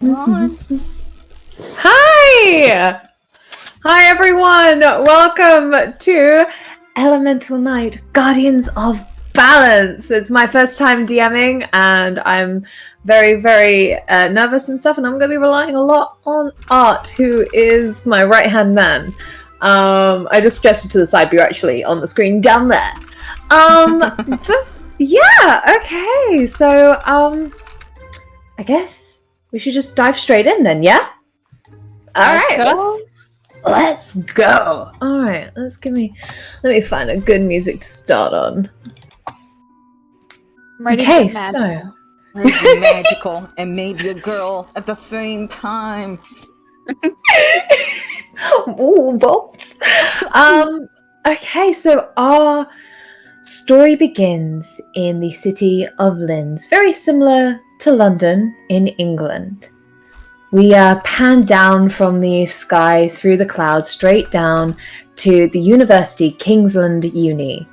On. Hi! Hi everyone! Welcome to Elemental Night, Guardians of Balance. It's my first time DMing and I'm very, very nervous and stuff, and I'm going to be relying a lot on Art, who is my right-hand man. I just gestured to the side, but you're actually on the screen down there. But yeah, okay, so I guess we should just dive straight in then, yeah? Alright, let's go. Alright, let me find a good music to start on. Okay, so magical and maybe a girl at the same time. Ooh, both. Okay, so our story begins in the city of Linz, very similar to London in England. We pan down from the sky through the clouds straight down to the university, Kingsland Uni.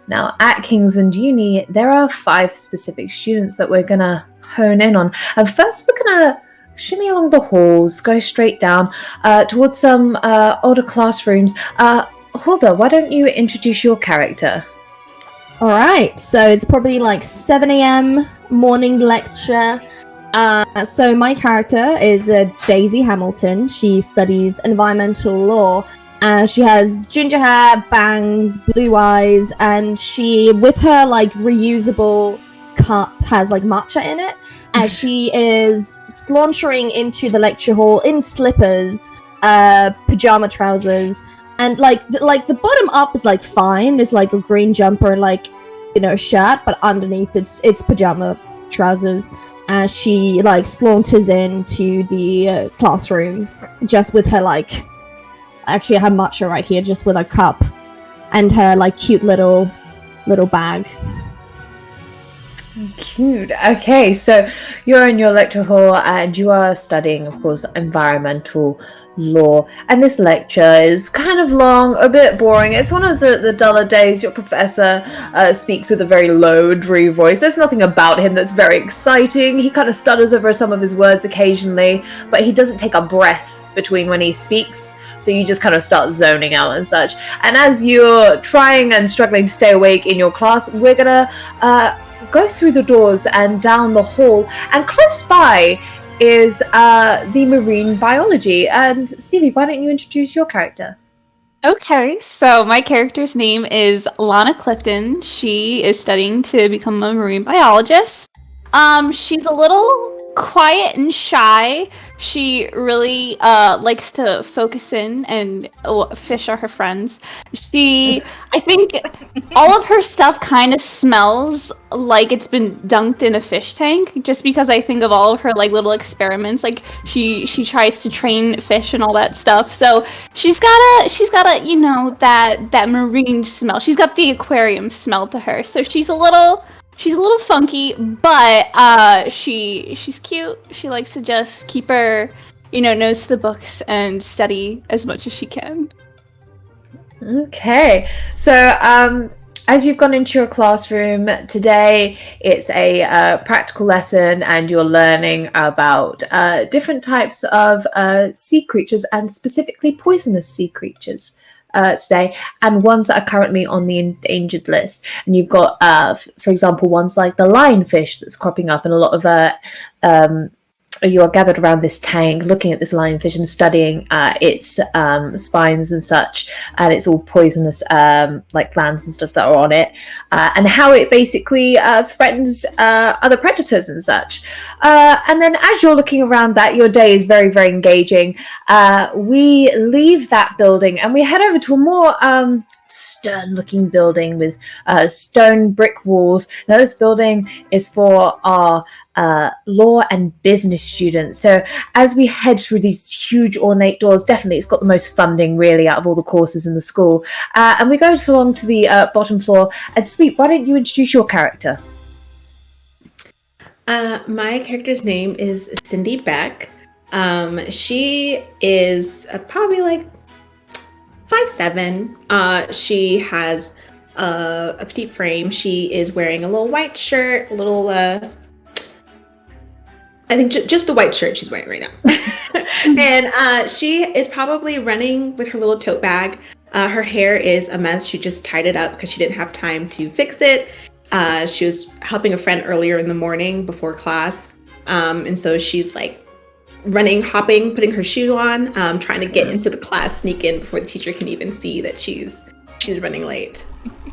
Now, at Kingsland Uni, there are 5 specific students that we're going to hone in on. And first, we're going to shimmy along the halls, go straight down towards some older classrooms. Hulda, why don't you introduce your character? Alright, so it's probably like 7 a.m. morning lecture. So my character is Daisy Hamilton. She studies environmental law. She has ginger hair, bangs, blue eyes, and she, with her like reusable cup, has like matcha in it. And she is sauntering into the lecture hall in slippers, pajama trousers, and like the bottom up is like fine. It's like a green jumper and like, you know, shirt, but underneath it's pajama trousers. As she like saunters into the classroom just with her like, actually I have matcha right here, just with a cup and her like cute little bag. Cute. Okay, so you're in your lecture hall and you are studying, of course, environmental law. And this lecture is kind of long, a bit boring. It's one of the duller days. Your professor speaks with a very low, dreary voice. There's nothing about him that's very exciting. He kind of stutters over some of his words occasionally, but he doesn't take a breath between when he speaks. So you just kind of start zoning out and such. And as you're trying and struggling to stay awake in your class, we're gonna go through the doors and down the hall, and close by is the marine biology. And Stevie, why don't you introduce your character? Okay, so my character's name is Lana Clifton. She is studying to become a marine biologist. She's a little quiet and shy. She really likes to focus in, and fish are her friends. I think all of her stuff kind of smells like it's been dunked in a fish tank, just because I think of all of her like little experiments. Like she tries to train fish and all that stuff. So she's got a you know, that marine smell. She's got the aquarium smell to her. So she's a little funky, but she's cute. She likes to just keep her, you know, nose to the books and study as much as she can. Okay, so as you've gone into your classroom today, it's a practical lesson, and you're learning about different types of sea creatures, and specifically poisonous sea creatures. Today, and ones that are currently on the endangered list. And you've got, for example, ones like the lionfish that's cropping up, and a lot of you are gathered around this tank looking at this lionfish and studying its spines and such, and it's all poisonous like glands and stuff that are on it, and how it basically threatens other predators and such. And then as you're looking around that, your day is very, very engaging. We leave that building and we head over to a more stern looking building with stone brick walls. Now this building is for our law and business students. So as we head through these huge ornate doors, definitely it's got the most funding really out of all the courses in the school, and we go along to the bottom floor. And Sweet, why don't you introduce your character? My character's name is Cindy Beck. She is probably like 5'7". She has a petite frame. She is wearing a little white shirt, a I think just the white shirt she's wearing right now. And she is probably running with her little tote bag. Her hair is a mess. She just tied it up because she didn't have time to fix it. She was helping a friend earlier in the morning before class. And so she's like running, hopping, putting her shoe on, trying to get into the class, sneak in before the teacher can even see that she's running late.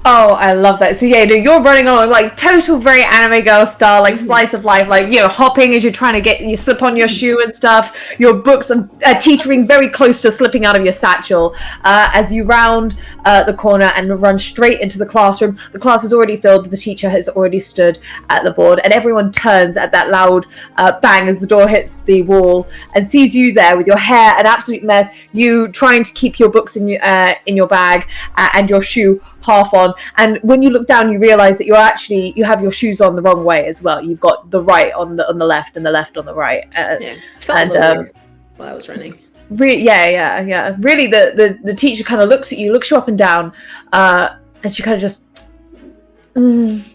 Oh, I love that. So yeah, you're running along like total very anime girl style, like slice of life, like, you know, hopping as you're trying to you slip on your shoe and stuff. Your books are teetering very close to slipping out of your satchel as you round the corner and run straight into the classroom. The class is already filled. The teacher has already stood at the board, and everyone turns at that loud bang as the door hits the wall and sees you there with your hair an absolute mess. You trying to keep your books in your bag and your shoe half on. And when you look down, you realize that you have your shoes on the wrong way as well. You've got the right on the left and the left on the right. Felt a little weird while I was running. Really, yeah. Really, the teacher kind of looks at you, looks you up and down, and she kind of just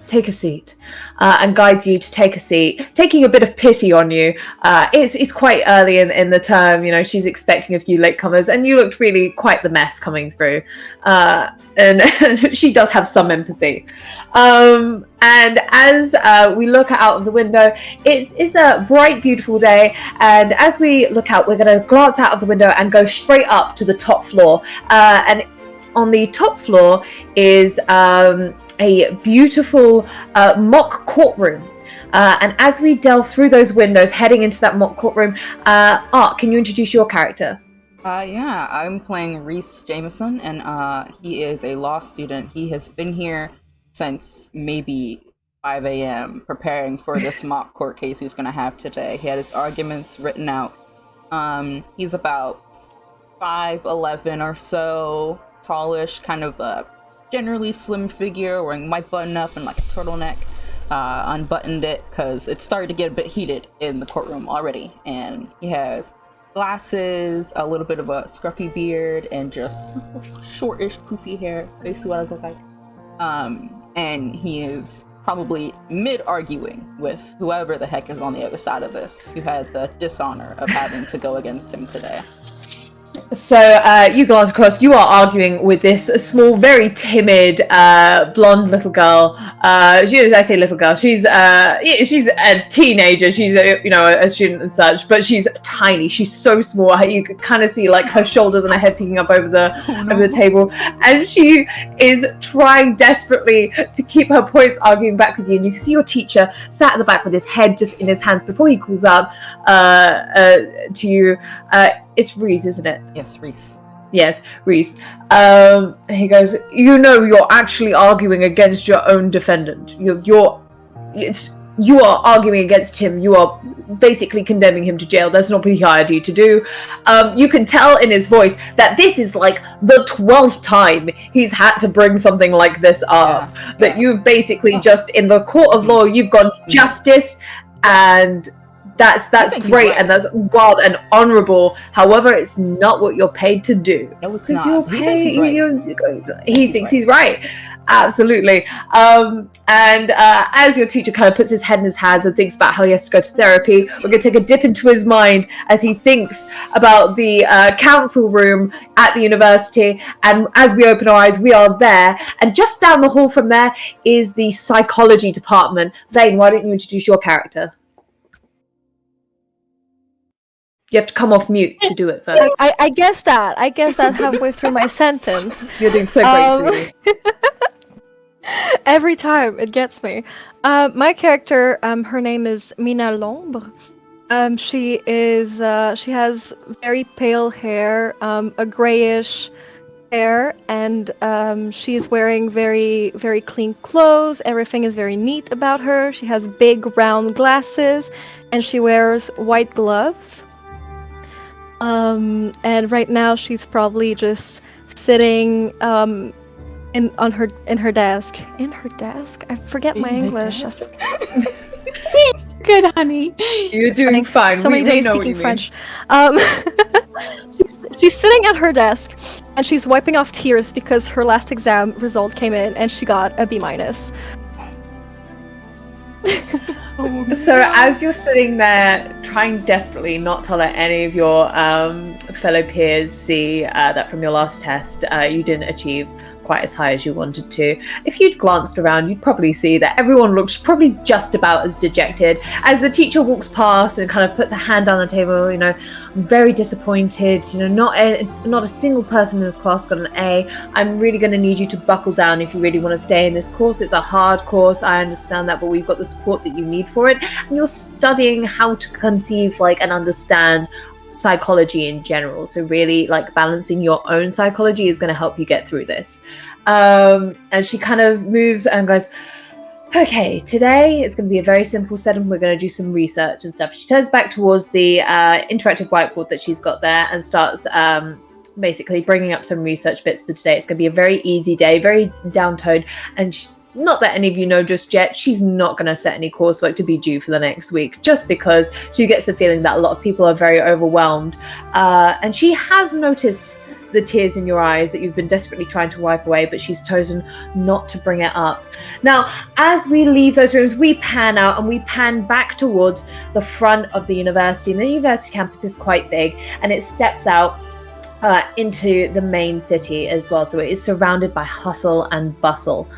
take a seat, and guides you to take a seat, taking a bit of pity on you. It's quite early in the term, you know, she's expecting a few latecomers, and you looked really quite the mess coming through. And she does have some empathy. And as we look out of the window, it's a bright, beautiful day. And as we look out, we're going to glance out of the window and go straight up to the top floor. And on the top floor is a beautiful mock courtroom. And as we delve through those windows, heading into that mock courtroom, Art, can you introduce your character? Yeah, I'm playing Reese Jameson, and he is a law student. He has been here since maybe 5 a.m. preparing for this mock court case he's going to have today. He had his arguments written out. He's about 5'11" or so, tallish, kind of a generally slim figure, wearing white button-up and like a turtleneck. Unbuttoned it because it started to get a bit heated in the courtroom already, and he has glasses, a little bit of a scruffy beard, and just shortish, poofy hair, basically what I look like. And he is probably mid-arguing with whoever the heck is on the other side of this, who had the dishonor of having to go against him today. So you glance across, you are arguing with this small, very timid, blonde little girl. I say little girl, she's a teenager, she's a student and such, but she's tiny, she's so small, you can kind of see like her shoulders and her head peeking up over the table, and she is trying desperately to keep her points, arguing back with you, and you can see your teacher sat at the back with his head just in his hands before he calls out to you. It's Reese, isn't it? Yes, Reese. Yes, Reese. He goes, you're actually arguing against your own defendant. You are arguing against him. You are basically condemning him to jail. That's not what he hired you to do. You can tell in his voice that this is like the 12th time he's had to bring something like this up. Yeah. That you've basically just, in the court of law, you've gone justice, and that's great, right, and that's wild and honorable. However, it's not what you're paid to do. No, it's not. He thinks he's right. He thinks he's right. Absolutely. And as your teacher kind of puts his head in his hands and thinks about how he has to go to therapy, we're going to take a dip into his mind as he thinks about the council room at the university. And as we open our eyes, we are there. And just down the hall from there is the psychology department. Vane, why don't you introduce your character? You have to come off mute to do it first. I guess that halfway through my sentence. You're doing so great, sweetie. Every time it gets me. My character, her name is Mina Lombre. She has very pale hair, a grayish hair, and she's wearing very, very clean clothes. Everything is very neat about her. She has big round glasses, and she wears white gloves. And right now she's probably just sitting in her desk. In her desk? I forget my English. Good, honey. You're doing fine. So many days speaking French. She's sitting at her desk and she's wiping off tears because her last exam result came in and she got a B-. So as you're sitting there trying desperately not to let any of your fellow peers see that from your last test you didn't achieve quite as high as you wanted to, if you'd glanced around, you'd probably see that everyone looks probably just about as dejected as the teacher walks past and kind of puts a hand on the table, you know, very disappointed, you know, not a single person in this class got an A. I'm really going to need you to buckle down if you really want to stay in this course. It's a hard course, I understand that, but we've got the support that you need for it, and you're studying how to conceive like and understand psychology in general, so really like balancing your own psychology is going to help you get through this. And she kind of moves and goes, okay, today it's going to be a very simple setting. We're going to do some research and stuff. She turns back towards the interactive whiteboard that she's got there and starts basically bringing up some research bits for today. It's going to be a very easy day, very down-toned, and not that any of you know just yet, she's not going to set any coursework to be due for the next week, just because she gets the feeling that a lot of people are very overwhelmed. And she has noticed the tears in your eyes that you've been desperately trying to wipe away, but she's chosen not to bring it up. Now, as we leave those rooms, we pan out and we pan back towards the front of the university. And the university campus is quite big, and it steps out into the main city as well. So it is surrounded by hustle and bustle.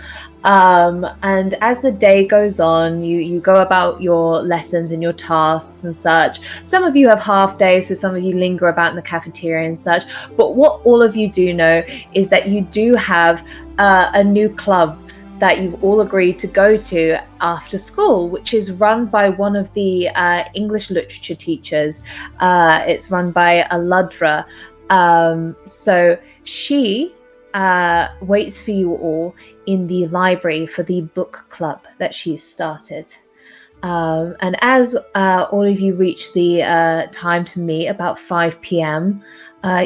And as the day goes on, you go about your lessons and your tasks and such. Some of you have half days, so some of you linger about in the cafeteria and such. But what all of you do know is that you do have a new club that you've all agreed to go to after school, which is run by one of the English literature teachers. It's run by Aludra. So she waits for you all in the library for the book club that she's started. And as all of you reach the time to meet, about 5 p.m.,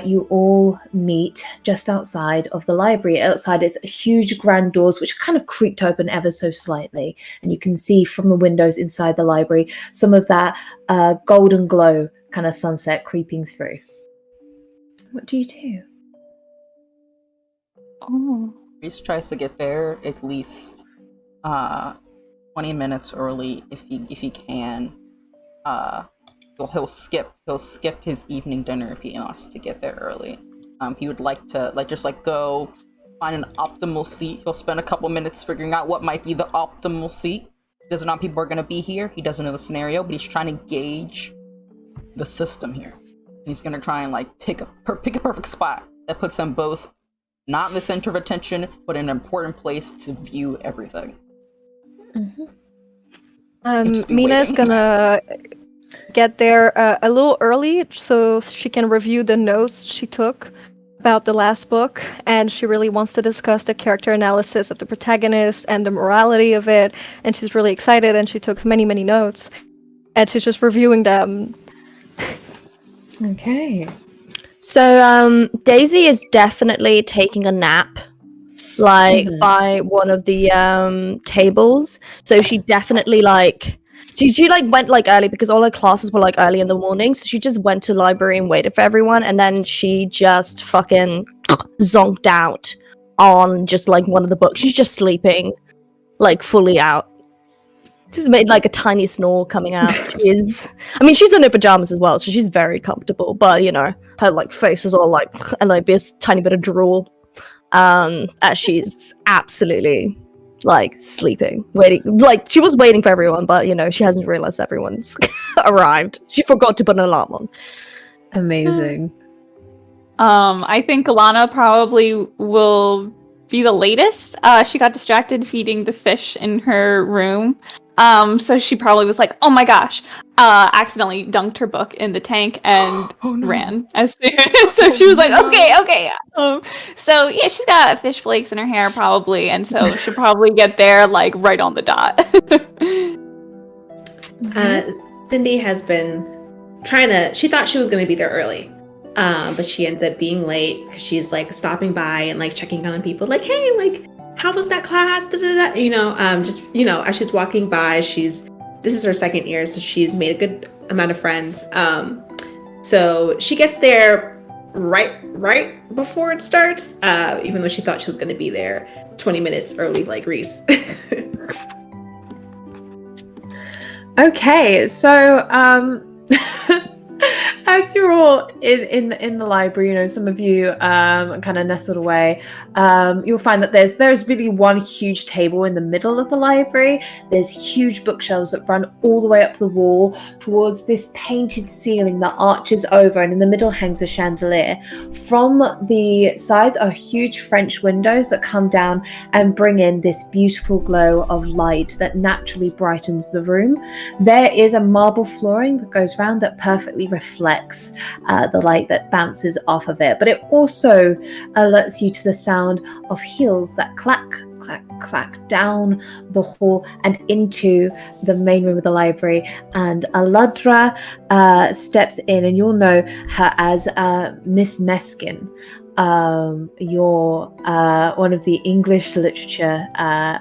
you all meet just outside of the library. Outside is huge grand doors which kind of creaked open ever so slightly, and you can see from the windows inside the library some of that golden glow kind of sunset creeping through. What do you do? Oh. Reese tries to get there at least 20 minutes early if he can. He'll skip his evening dinner if he wants to get there early. He would like to just go find an optimal seat. He'll spend a couple minutes figuring out what might be the optimal seat. He doesn't know how people are going to be here. He doesn't know the scenario, but he's trying to gauge the system here. He's going to try and pick a perfect spot that puts them both not in the center of attention, but in an important place to view everything. Mm-hmm. Mina's gonna get there a little early so she can review the notes she took about the last book, and she really wants to discuss the character analysis of the protagonist and the morality of it, and she's really excited, and she took many notes, and she's just reviewing them. Okay. So Daisy is definitely taking a nap, by one of the tables. So she definitely she went early because all her classes were early in the morning. So she just went to the library and waited for everyone, and then she just fucking zonked out on just one of the books. She's just sleeping fully out. She's made a tiny snore coming out. She's in her pajamas as well, so she's very comfortable. But her face is all and a tiny bit of drool, as she's absolutely sleeping, waiting. She was waiting for everyone, but she hasn't realized everyone's arrived. She forgot to put an alarm on. Amazing. I think Lana probably will be the latest. She got distracted feeding the fish in her room. So she probably was oh my gosh, accidentally dunked her book in the tank and ran. So she was okay. So yeah, she's got fish flakes in her hair probably, and so she'll probably get there right on the dot. Cindy has been she thought she was going to be there early, but she ends up being late because she's stopping by and checking on people hey, how was that class? As she's walking by, this is her second year, so she's made a good amount of friends. So she gets there right before it starts, even though she thought she was going to be there 20 minutes early, like Reese. Okay, so as you're all in the library, you know, some of you kind of nestled away. You'll find that there's really one huge table in the middle of the library. There's huge bookshelves that run all the way up the wall towards this painted ceiling that arches over, and in the middle hangs a chandelier. From the sides are huge French windows that come down and bring in this beautiful glow of light that naturally brightens the room. There is a marble flooring that goes round that perfectly reflects the light that bounces off of it, but it also alerts you to the sound of heels that clack, clack, clack down the hall and into the main room of the library. And Aladra steps in, and you'll know her as Miss Meskin. You're one of the English literature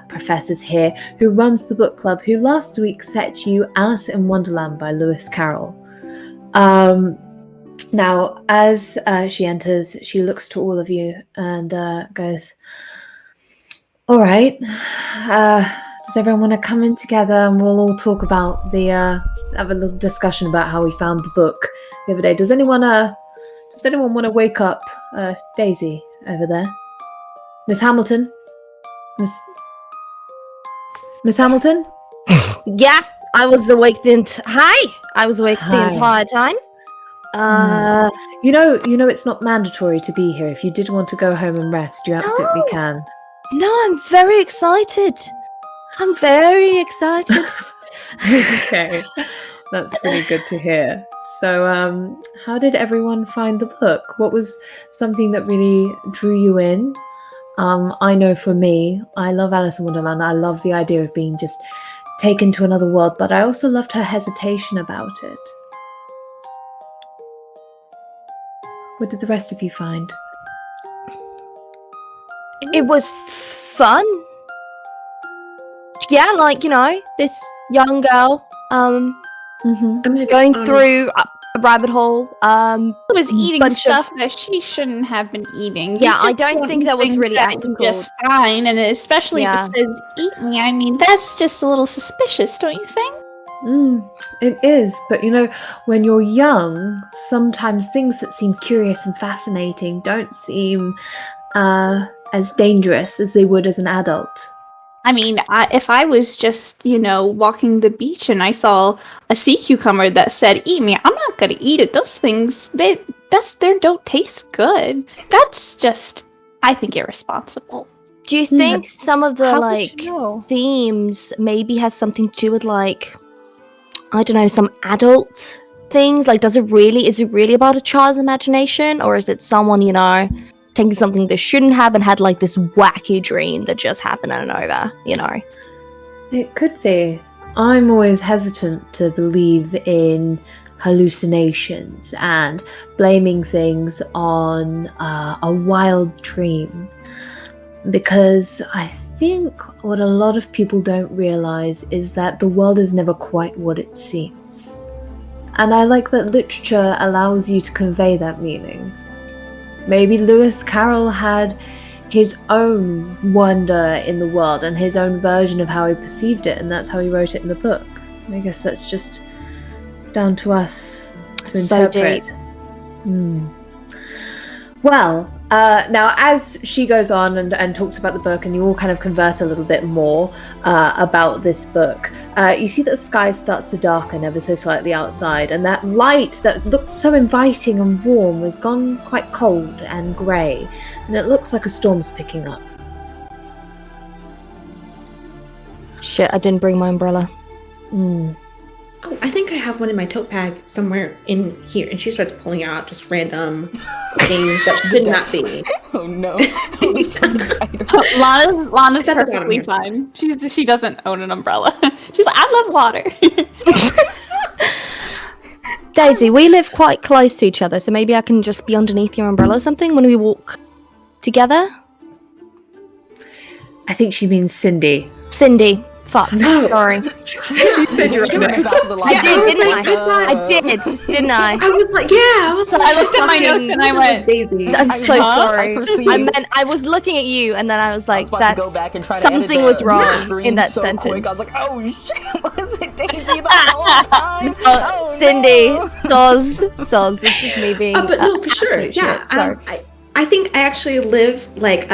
professors here who runs the book club, who last week set you Alice in Wonderland by Lewis Carroll. Now, as she enters, she looks to all of you and goes, all right, does everyone want to come in together and we'll all talk about have a little discussion about how we found the book the other day. Does anyone want to wake up Daisy over there? Miss Hamilton? Miss Hamilton? Yeah, I was awake I was awake the Hi. entire time. You know it's not mandatory to be here. If you did want to go home and rest, you absolutely No. can. No, I'm very excited. I'm very excited. Okay. That's really good to hear. So, how did everyone find the book? What was something that really drew you in? I know for me, I love Alice in Wonderland. I love the idea of being just taken to another world, but I also loved her hesitation about it. What did the rest of you find? It was fun. Yeah, like, you know, this young girl, Mm-hmm. I'm gonna be going honest. through a rabbit hole. I was eating bunch of- stuff that she shouldn't have been eating. Yeah, You I just don't think that was things really that ethical. just fine, and especially Yeah. if it says "eat me." I mean, that's just a little suspicious, don't you think? It is, but you know, when you're young, sometimes things that seem curious and fascinating don't seem as dangerous as they would as an adult. I mean, if I was just, walking the beach and I saw a sea cucumber that said "eat me," I'm not gonna eat it. Those things, they don't taste good. That's just, I think, irresponsible. Do you think some of the How would you know? themes maybe has something to do with I don't know, some adult things? Like, is it really about a child's imagination, or is it someone, taking something they shouldn't have and had this wacky dream that just happened out of nowhere, It could be. I'm always hesitant to believe in hallucinations and blaming things on a wild dream, because I think what a lot of people don't realize is that the world is never quite what it seems. And I like that literature allows you to convey that meaning. Maybe Lewis Carroll had his own wonder in the world and his own version of how he perceived it, and that's how he wrote it in the book. I guess that's just down to us to So interpret. Well, now as she goes on and talks about the book, and you all kind of converse a little bit more about this book, you see that the sky starts to darken ever so slightly outside, and that light that looked so inviting and warm has gone quite cold and grey, and it looks like a storm's picking up. Shit, I didn't bring my umbrella. Oh, I think I have one in my tote bag somewhere in here. And she starts pulling out just random things that should not be. Oh no. Lana's Except the bottom perfectly here. fine. She doesn't own an umbrella. She's like, I love water. Daisy, we live quite close to each other, so maybe I can just be underneath your umbrella or something when we walk together? I think she means Cindy. Cindy, Fuck. Oh. Sorry. You said you were She went back to the I library. did, I didn't was like, I? I did, didn't I? I was like, yeah. I was So like, I looked at my notes and I went, Daisy. I'm so Huh? sorry. I perceived. I meant I was looking at you, and then I was I like, was about to "That's go back and try to something edit was the wrong screen in that so sentence." Quick. I was like, oh shit, was it Daisy the whole time? Oh, Cindy, no. soz. It's just me being. But no, for sure. absolute Yeah. shit. Sorry. I think I actually live like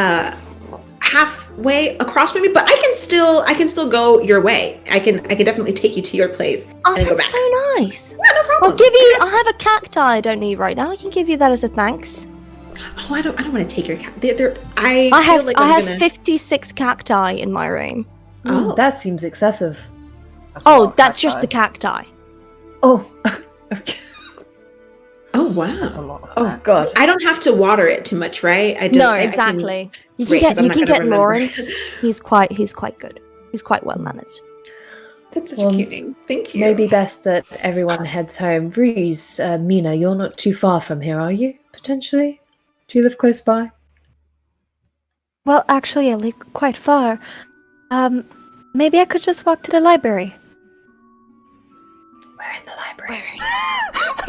halfway across from you, but I can still go your way. I can definitely take you to your place Oh, and then go that's back. so nice. Yeah, no problem. I'll give you. I have a cacti I don't need right now. I can give you that as a thanks. Oh, I don't want to take your cat. I I have. feel like I I'm have gonna... 56 cacti in my room. Oh. That seems excessive. That's a lot Oh, of that's just the cacti. cacti. Oh, okay. Oh That's a wow. lot of Oh cacti. god. I don't have to water it too much, right? No, I can- exactly. You can Wait, 'cause get. I'm You not can gonna get remember. Lawrence. He's quite good. He's quite well managed. That's such Well, a cute name. Thank you. Maybe best that everyone heads home. Reese, Mina, you're not too far from here, are you? Potentially? Do you live close by? Well, actually, I live quite far. Maybe I could just walk to the library. We're in the library.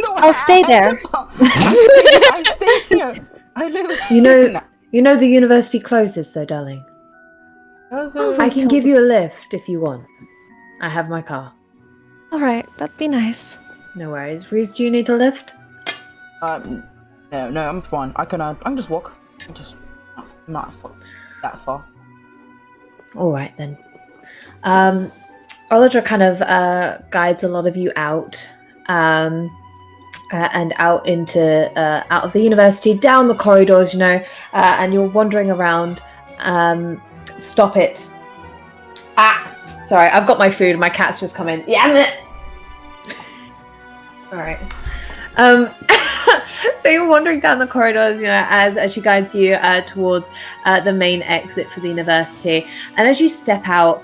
No, I'll stay there. I stay here. I live. You know the university closes though, darling. I can give you a lift if you want. I have my car. All right, that'd be nice. No worries. Reese, do you need a lift? No, I'm fine. I can just walk. Just not that far. All right then. Olidra kind of guides a lot of you out, and out into out of the university, down the corridors, and you're wandering around. Stop it! Sorry, I've got my food. My cat's just come in. Yeah. All right. So you're wandering down the corridors, as she guides you towards the main exit for the university. And as you step out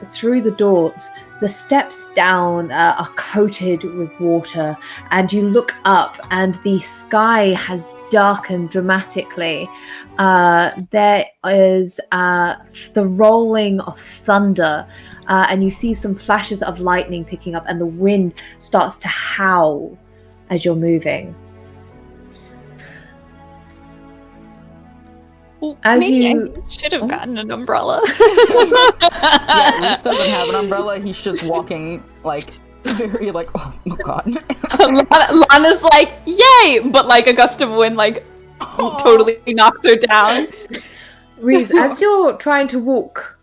through the doors, the steps down are coated with water, and you look up and the sky has darkened dramatically. There is the rolling of thunder, and you see some flashes of lightning picking up, and the wind starts to howl as you're moving. As Maybe you- I should have gotten an umbrella. Yeah, Reese doesn't have an umbrella. He's just walking like very like oh god. Lana's like, yay! But like a gust of wind like totally knocks her down. Reese, as you're trying to walk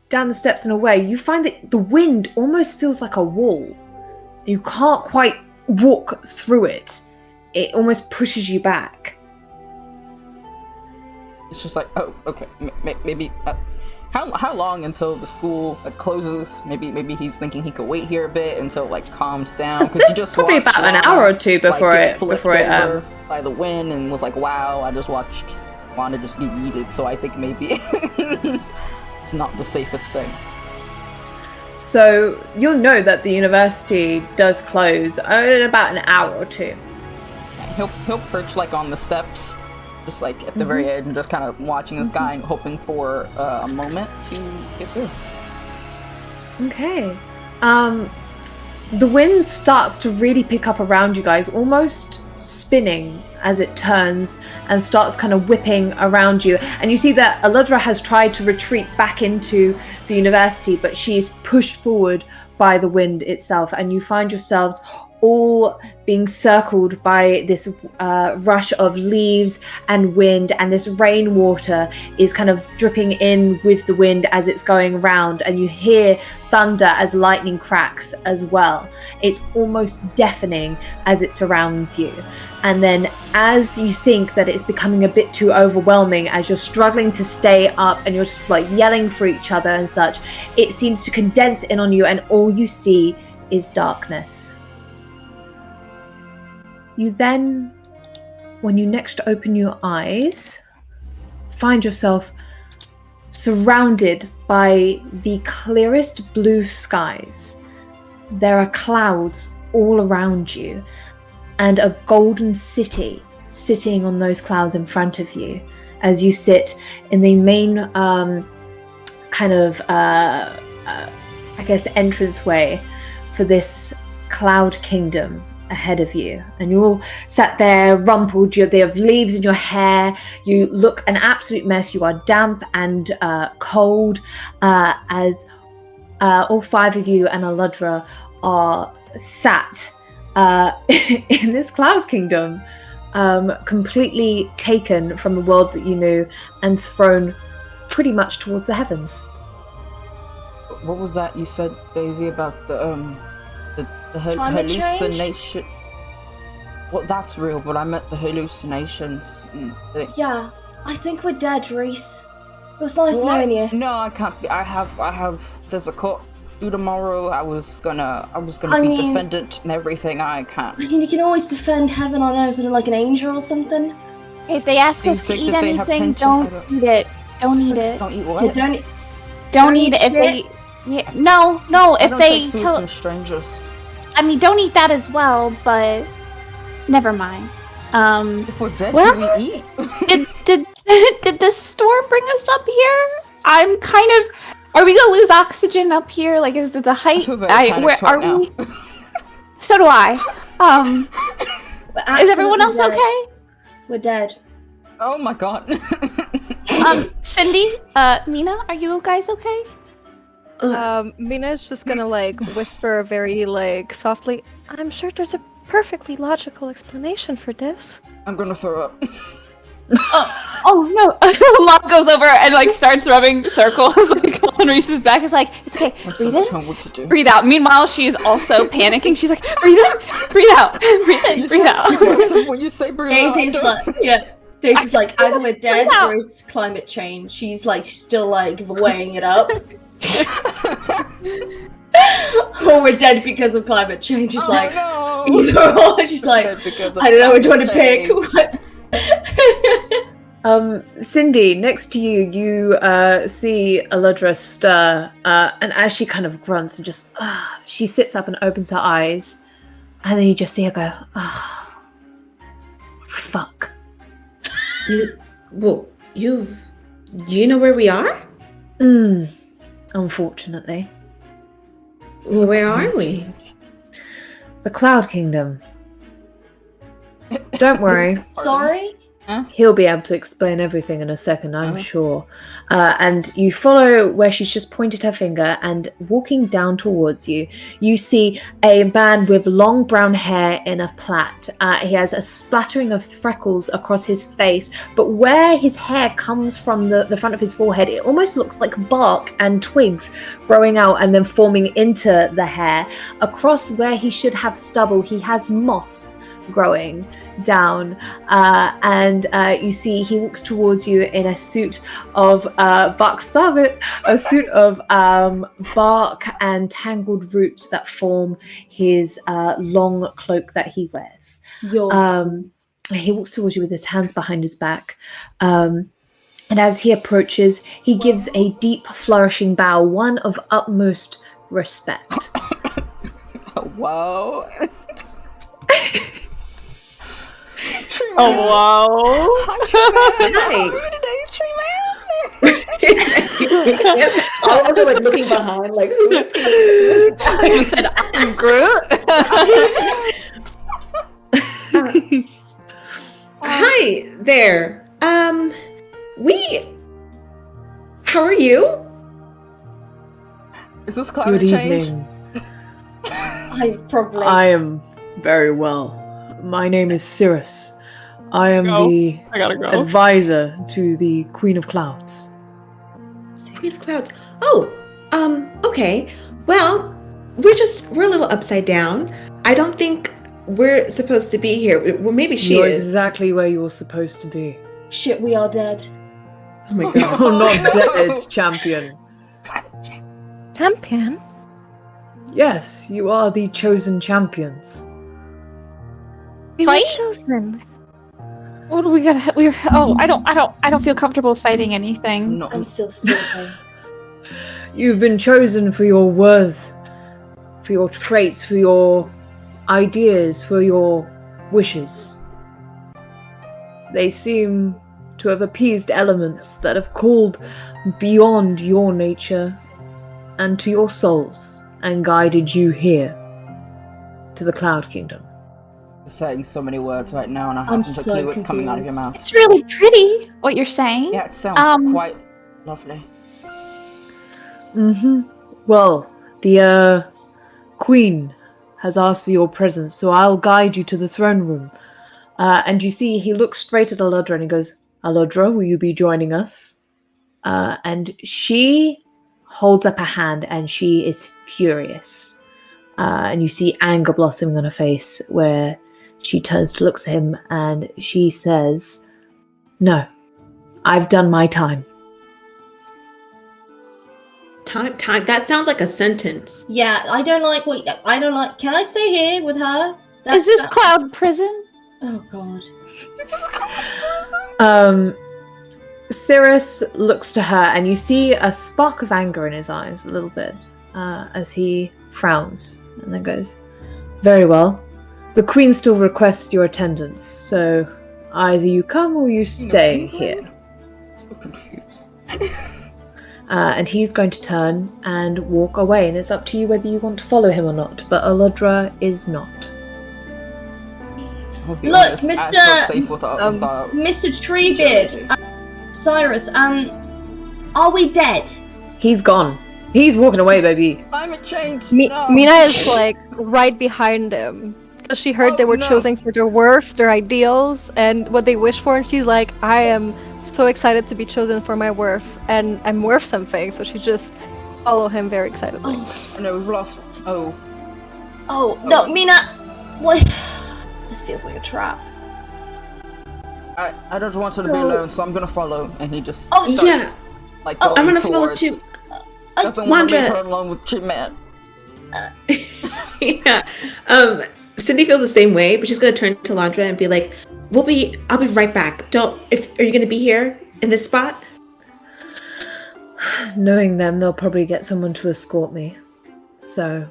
down the steps and away, you find that the wind almost feels like a wall. You can't quite walk through it. It almost pushes you back. It's just like oh okay maybe. How long until the school closes? Maybe he's thinking he could wait here a bit until it like calms down. Because you just probably watched about an Lana, hour or two before like, get it flipped before it over by the wind and was like, wow, I just watched Lana just get yeeted. So I think maybe it's not the safest thing. So you'll know that the university does close in about an hour or two. And he'll perch like on the steps, just like at the very edge, and just kind of watching the sky and hoping for a moment to get through. Okay. The wind starts to really pick up around you guys, almost spinning as it turns and starts kind of whipping around you. And you see that Olidra has tried to retreat back into the university, but she's pushed forward by the wind itself. And you find yourselves all being circled by this rush of leaves and wind, and this rainwater is kind of dripping in with the wind as it's going around, and you hear thunder as lightning cracks as well. It's almost deafening as it surrounds you. And then as you think that it's becoming a bit too overwhelming, as you're struggling to stay up and you're just like yelling for each other and such, it seems to condense in on you, and all you see is darkness. You then, when you next open your eyes, find yourself surrounded by the clearest blue skies. There are clouds all around you, and a golden city sitting on those clouds in front of you as you sit in the main I guess, entranceway for this cloud kingdom ahead of you, and you're all sat there rumpled. They have leaves in your hair. You look an absolute mess. You are damp and cold as all 5 of you and Aludra are sat in this cloud kingdom, completely taken from the world that you knew and thrown pretty much towards the heavens. What was that you said, Daisy, about the Climate change? hallucination? Well, that's real, but I meant the hallucinations. Yeah, I think we're dead, Reese. It was nice What? knowing you. No, I can't be. I have. There's a court due tomorrow. I was gonna I be mean- defendant and everything. I can't. I mean, you can always defend heaven on earth and like an angel or something. If they ask Do you us to think eat that they have anything, pension? don't I don't- eat it. Don't eat it. Don't eat Okay, what? Don't eat it if they. Yeah, no. I If don't they take food tell, from strangers. I mean, don't eat that as well. But never mind. If we're dead, Well- do we eat? Did this storm bring us up here? I'm kind of. Are we gonna lose oxygen up here? Like, is it the height? feel very panicked Where are right now. we? So do I. We're Is everyone else absolutely dead. okay? We're dead. Oh my god. Cindy, Mina, are you guys okay? Mina's just gonna like whisper very like softly. I'm sure there's a perfectly logical explanation for this. I'm gonna throw up. Oh no! Lana goes over and like starts rubbing circles like on Reese's back. It's like, it's okay. Breathe Which in, one what to do? breathe out. Meanwhile, she's also panicking. She's like, breathe in, breathe out, breathe in, breathe out. When you say breathe out, Daisy's like, Daisy's like, either we're dead or it's climate change. She's still like weighing it up. Or we're dead because of climate change. She's like, no. either or. She's like, Because of I don't know which one to climate pick. change. Cindy, next to you, you see Aludra stir, and as she kind of grunts and just, she sits up and opens her eyes, and then you just see her go, fuck. Do you know where we are? Unfortunately. Well, where are we? The Cloud Kingdom. Don't worry. Sorry? He'll be able to explain everything in a second, I'm sure. And you follow where she's just pointed her finger, and walking down towards you, you see a man with long brown hair in a plait. He has a splattering of freckles across his face, but where his hair comes from the front of his forehead, it almost looks like bark and twigs growing out and then forming into the hair. Across where he should have stubble, he has moss growing down, and you see he walks towards you in a suit of a suit of bark and tangled roots that form his long cloak that he wears. He walks towards you with his hands behind his back, and as he approaches, he gives a deep flourishing bow, one of utmost respect. Wow. Oh wow! All of us are like looking behind, like who's I said, I'm Groot. Hi there. How are you? Is this climate Good change? evening. I am very well. My name is Cyrus. I am the I gotta go. advisor to the Queen of Clouds. Queen of Clouds. Oh, okay. Well, we're a little upside down. I don't think we're supposed to be here. Well, maybe she You're is. exactly where you're supposed to be. Shit, we are dead. Oh my god. You're not no. dead, champion. Champion? Yes, you are the chosen champions. We were Fight? chosen. What do we gotta? I don't feel comfortable fighting anything. No. I'm still sleeping. You've been chosen for your worth, for your traits, for your ideas, for your wishes. They seem to have appeased elements that have called beyond your nature and to your souls and guided you here to the Cloud Kingdom. You're saying so many words right now, and I I'm haven't a so clue what's coming out of your mouth. It's really pretty what you're saying. Yeah, it sounds quite lovely. Mm-hmm. Well, the Queen has asked for your presence, so I'll guide you to the throne room. And you see, he looks straight at Alodra and he goes, Alodra, will you be joining us? And she holds up a hand and she is furious. And you see anger blossoming on her face where she turns to look at him and she says, no, I've done my time. Time. That sounds like a sentence. Yeah, I don't like. Can I stay here with her? Is this Cloud Prison? Oh God. Cyrus looks to her and you see a spark of anger in his eyes a little bit as he frowns and then goes, very well. The Queen still requests your attendance, so either you come or you stay here. So confused. And he's going to turn and walk away, and it's up to you whether you want to follow him or not, but Alodra is not. Look, Mr. Treebeard, Cyrus, are we dead? He's gone. He's walking away, baby. Climate change. Mina is like right behind him. Because she heard they were chosen for their worth, their ideals, and what they wish for, and she's like, I am so excited to be chosen for my worth, and I'm worth something, so she just follow him very excitedly. Oh no, we've lost. Oh no, Mina! What? This feels like a trap. I don't want her to be alone, so I'm gonna follow. And he just starts, like I'm gonna follow too. Doesn't want to leave her alone with Treatment. Yeah. Cindy feels the same way, but she's gonna turn to Landra and be like, I'll be right back. Are you gonna be here in this spot? Knowing them, they'll probably get someone to escort me. So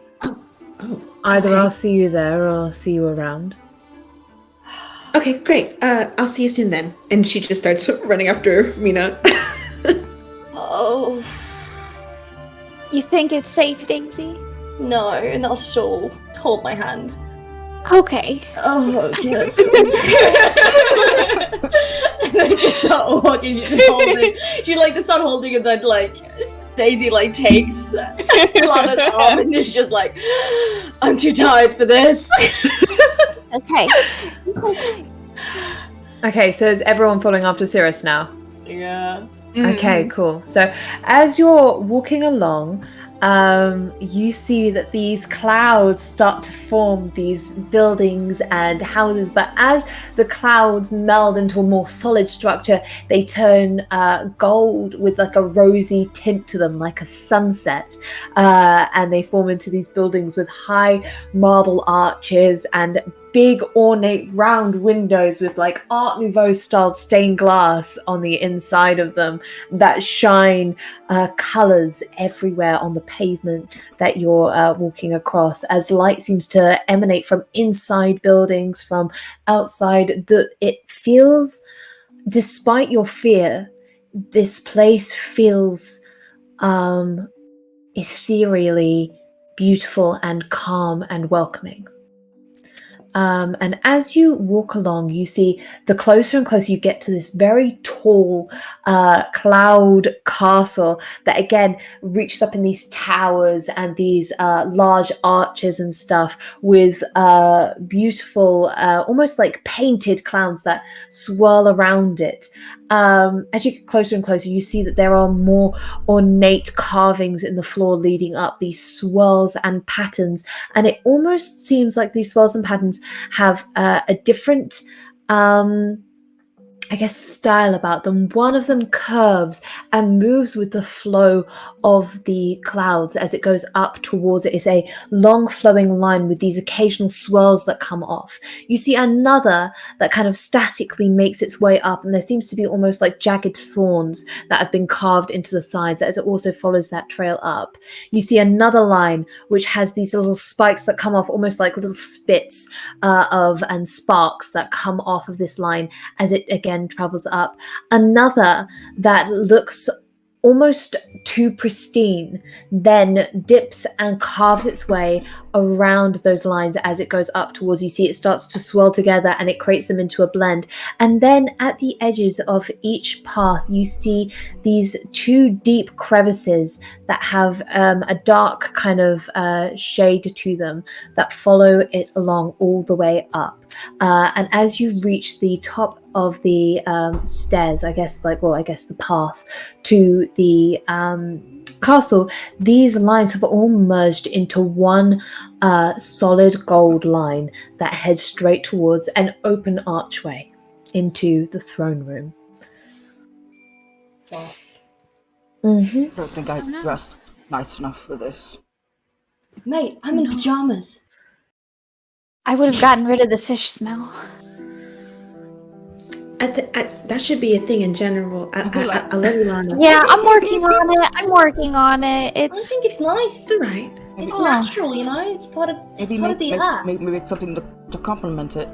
either I'll see you there or I'll see you around. Okay, great. I'll see you soon then. And she just starts running after Mina. Oh. You think it's safe, Daisy? No, not at all. Hold my hand. Okay. Oh, okay, that's cool. And then just start walking, she like to start holding and then like Daisy like takes Lana's arm and is just like, I'm too tired for this. Okay. Okay, so is everyone following after Cyrus now? Yeah. Okay, cool. So as you're walking along, you see that these clouds start to form these buildings and houses, but as the clouds meld into a more solid structure, they turn gold with like a rosy tint to them, like a sunset, and they form into these buildings with high marble arches and big ornate round windows with like Art Nouveau style stained glass on the inside of them that shine colors everywhere on the pavement that you're walking across, as light seems to emanate from inside buildings, from outside. It feels, despite your fear, this place feels ethereally beautiful and calm and welcoming. And as you walk along, you see the closer and closer you get to this very tall cloud castle that again reaches up in these towers and these large arches and stuff with beautiful, almost like painted clouds that swirl around it. As you get closer and closer, you see that there are more ornate carvings in the floor leading up, these swirls and patterns, and it almost seems like these swirls and patterns have a different style about them. One of them curves and moves with the flow of the clouds as it goes up towards it. It's a long flowing line with these occasional swirls that come off. You see another that kind of statically makes its way up, and there seems to be almost like jagged thorns that have been carved into the sides as it also follows that trail up. You see another line which has these little spikes that come off, almost like little spits and sparks that come off of this line as it again travels up. Another that looks almost too pristine, then dips and carves its way around those lines as it goes up towards you. See, it starts to swirl together and it creates them into a blend. And then at the edges of each path, you see these two deep crevices that have a dark kind of shade to them that follow it along all the way up. And as you reach the top of the stairs, I guess the path to the castle, these lines have all merged into one solid gold line that heads straight towards an open archway into the throne room. I don't think I dressed nice enough for this. Mate, I'm in pajamas. I would have gotten rid of the fish smell. That should be a thing in general. I love you, Lana. Yeah, I'm working on it. I think it's nice. It's alright. It's natural, you know. It's part of the art. Maybe it's something to complement it,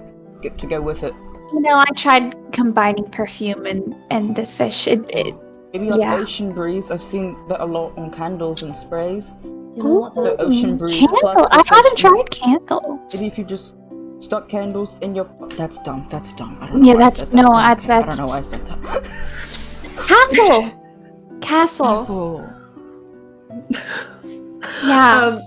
to go with it. You know, I tried combining perfume and the fish. Maybe like ocean breeze. I've seen that a lot on candles and sprays. You know what, The ocean breeze. Candle. plus the I haven't fish. tried candles. Maybe if you just stuck candles in your. That's dumb. I don't know. Yeah, why I said that. I don't know why I said that. Castle. Castle. Yeah.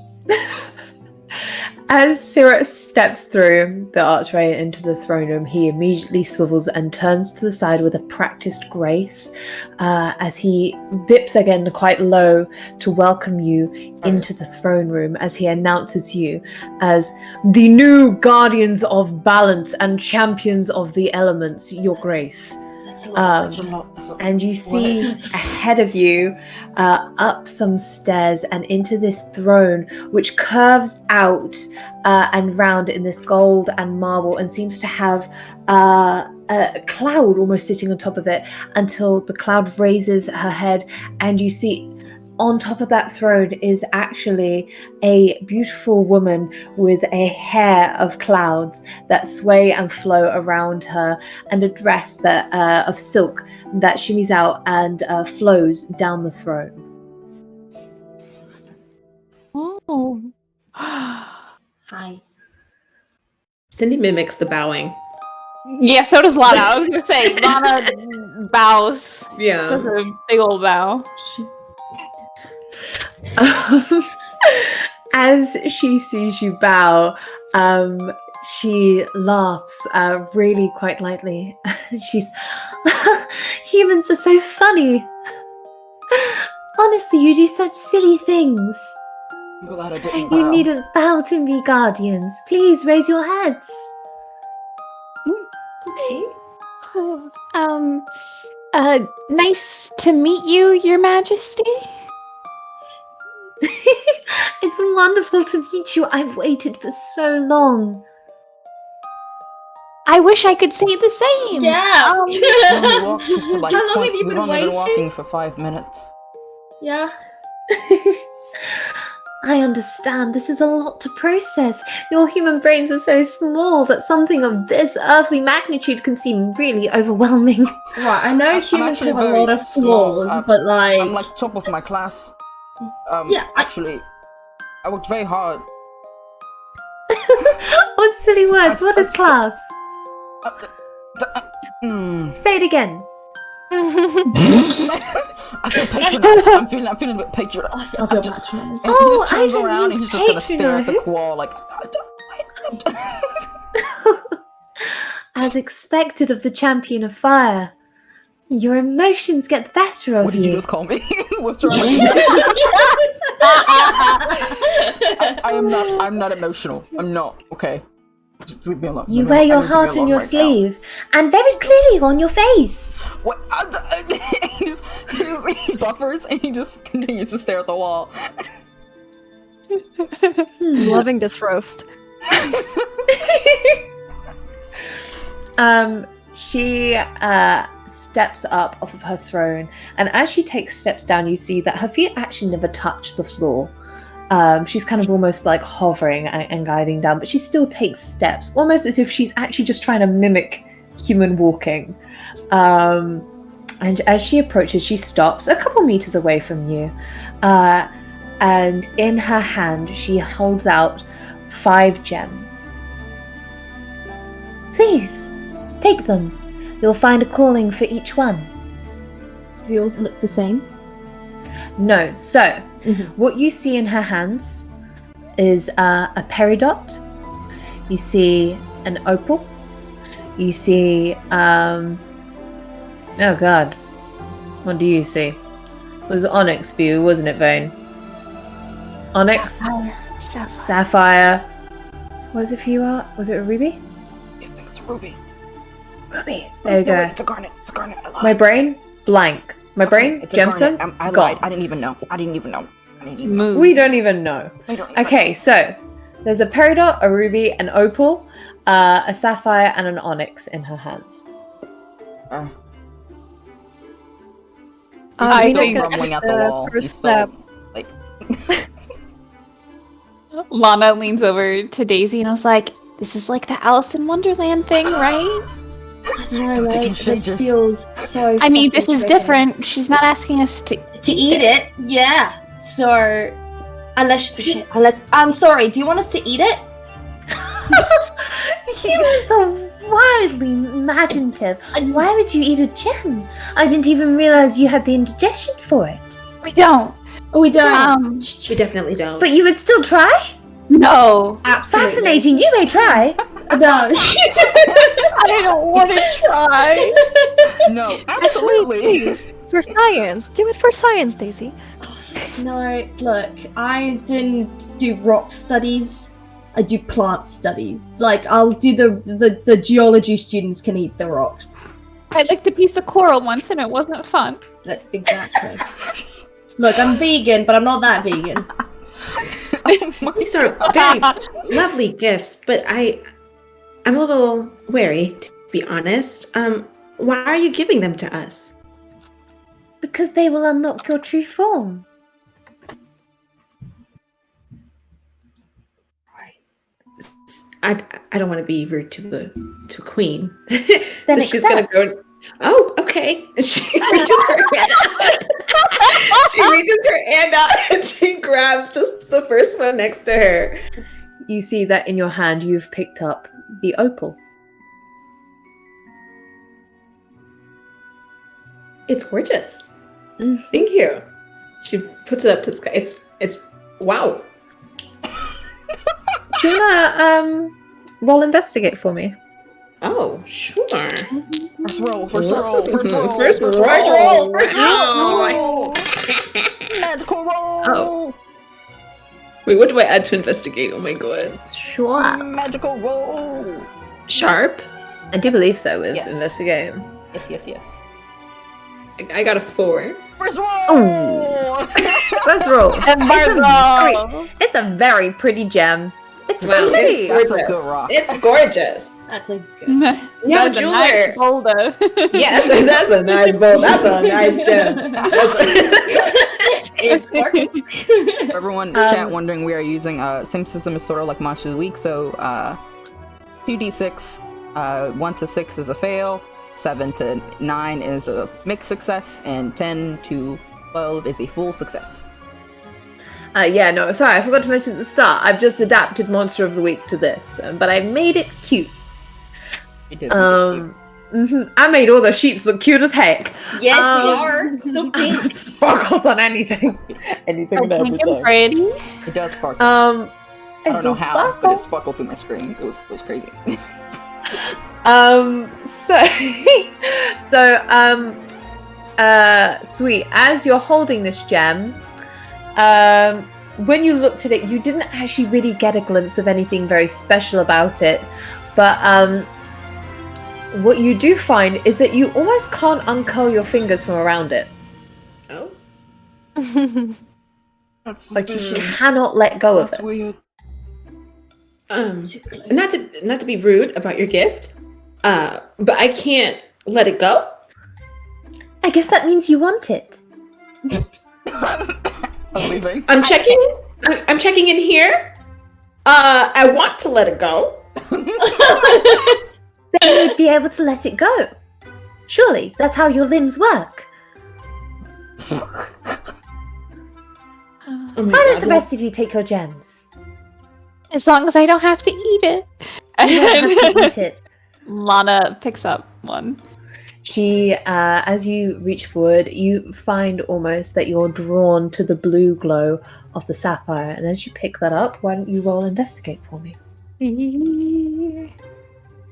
As Cyrus steps through the archway into the throne room, he immediately swivels and turns to the side with a practiced grace as he dips again quite low to welcome you into the throne room as he announces you as the new guardians of balance and champions of the elements, your grace. That's a lot. And you see ahead of you up some stairs and into this throne which curves out and round in this gold and marble and seems to have a cloud almost sitting on top of it until the cloud raises her head and you see on top of that throne is actually a beautiful woman with a hair of clouds that sway and flow around her and a dress that of silk that shimmies out and flows down the throne. Oh. Hi. Cindy mimics the bowing. Yeah, so does Lana. I was gonna say Lana bows. Yeah. Does a big old bow. As she sees you bow, she laughs really quite lightly. She's, humans are so funny. Honestly, you do such silly things. I'm glad I didn't You bow. needn't bow to me, guardians. Please raise your heads. Okay. Nice to meet you, Your Majesty. It's wonderful to meet you. I've waited for so long. I wish I could say the same. Yeah. We've only walked for like How long have you we've been only been waiting? walking for 5 minutes. Yeah. I understand. This is a lot to process. Your human brains are so small that something of this earthly magnitude can seem really overwhelming. Right, I know I'm humans actually have a very lot of small. flaws, but I'm like top of my class. Yeah, Actually, I worked very hard. What silly words? What is That's- class? Mm. Say it again. I feel patronized. I'm feeling a bit patronized. I feel patronized. And he Oh, just turns I don't around mean and he's just gonna stare at the patronize. wall like. As expected of the champion of fire, your emotions get the better of What did you you. just call me? What's wrong with you? I'm not emotional. I'm not. Okay. Just leave me alone. You I wear need your to be heart on alone your right now. sleeve, and very clearly on your face. What? He buffers and he just continues to stare at the wall. I'm loving this roast. She steps up off of her throne, and as she takes steps down, you see that her feet actually never touch the floor. She's kind of almost like hovering and guiding down, but she still takes steps, almost as if she's actually just trying to mimic human walking. And as she approaches, she stops a couple meters away from you. And in her hand, she holds out 5 gems. Please, take them. You'll find a calling for each one. Do they all look the same? No, so what you see in her hands is a peridot. You see an opal. You see, oh god, what do you see? It was onyx for you, wasn't it, Vane? Onyx? Sapphire. What was it for you, Art? Was it a ruby? I think it's a ruby. Ruby. There you go. Wait, it's a garnet. It's a garnet. I lied. My brain, blank. My brain, It's a garnet. gemstones, I gone. lied. I didn't even know. Move. We don't even know. I don't even Okay, so there's a peridot, a ruby, an opal, a sapphire, and an onyx in her hands. know. I He's still think grumbling at the wall. first He's still, step. like, Lana leans over to Daisy and was like, "This is like the Alice in Wonderland thing, right?" I don't know, Taking right? This shit, feels so. I mean, this fucking is tricky. different. She's not asking us to. To eat it, yeah. So, unless I'm sorry. Do you want us to eat it? Humans are wildly imaginative. Why would you eat a gem? I didn't even realize you had the indigestion for it. We don't. We don't. We definitely don't. But you would still try? No. Absolutely. Fascinating. You may try. No. I don't want to try. no, absolutely. For science. Do it for science, Daisy. No, look, I didn't do rock studies. I do plant studies. Like, I'll do the geology students can eat the rocks. I licked a piece of coral once and it wasn't fun. Exactly. Look, I'm vegan, but I'm not that vegan. These are very lovely gifts, but I'm a little wary, to be honest. Why are you giving them to us? Because they will unlock your true form. I don't want to be rude to a queen. Then so she's gonna go. Oh, okay. And she reaches her hand out. She reaches her hand out and she grabs just the first one next to her. You see that in your hand you've picked up the opal. It's gorgeous. Mhm. Thank you. She puts it up to the sky. It's wow. Do you wanna roll investigate for me? Oh, sure. First roll. First roll. Magical roll. Oh. Wait, what do I add to investigate? Oh my god. Sure. Magical roll. Sharp? I do believe so with Yes. investigate. Yes. I got a 4. First roll. Oh. First roll. It's a very pretty gem. It's so Wow, pretty. That's a good rock. It's gorgeous. That's a good. Yeah, That's a jeweler. nice boulder. Yeah, that's a nice bowl. That's a nice gem. For everyone in chat wondering, we are using same system is sort of like Monster of the Week. So 2d6, 1 to 6 is a fail, 7 to 9 is a mixed success, and 10 to 12 is a full success. Yeah, no, sorry, I forgot to mention at the start. I've just adapted Monster of the Week to this, but I made it cute. It did. I made all the sheets look cute as heck. Yes, they are. So pink. Sparkles on anything, anything and everything. Pretty. It does sparkle. I I don't know how, but it sparkled through my screen. It was crazy. Sweet. As you're holding this gem, when you looked at it, you didn't actually really get a glimpse of anything very special about it. But what you do find is that you almost can't uncurl your fingers from around it. Oh. That's Like you cannot let go of it. weird. Not to be rude about your gift, but I can't let it go. I guess that means you want it. I'm leaving. I'm checking. I'm checking in here. I want to let it go. Then you'd be able to let it go. Surely that's how your limbs work. Oh my Why don't God, the rest of you take your gems? As long as I don't have to eat it. You don't have to eat it. Lana picks up one. She, as you reach forward, you find almost that you're drawn to the blue glow of the sapphire. And as you pick that up, why don't you roll investigate for me?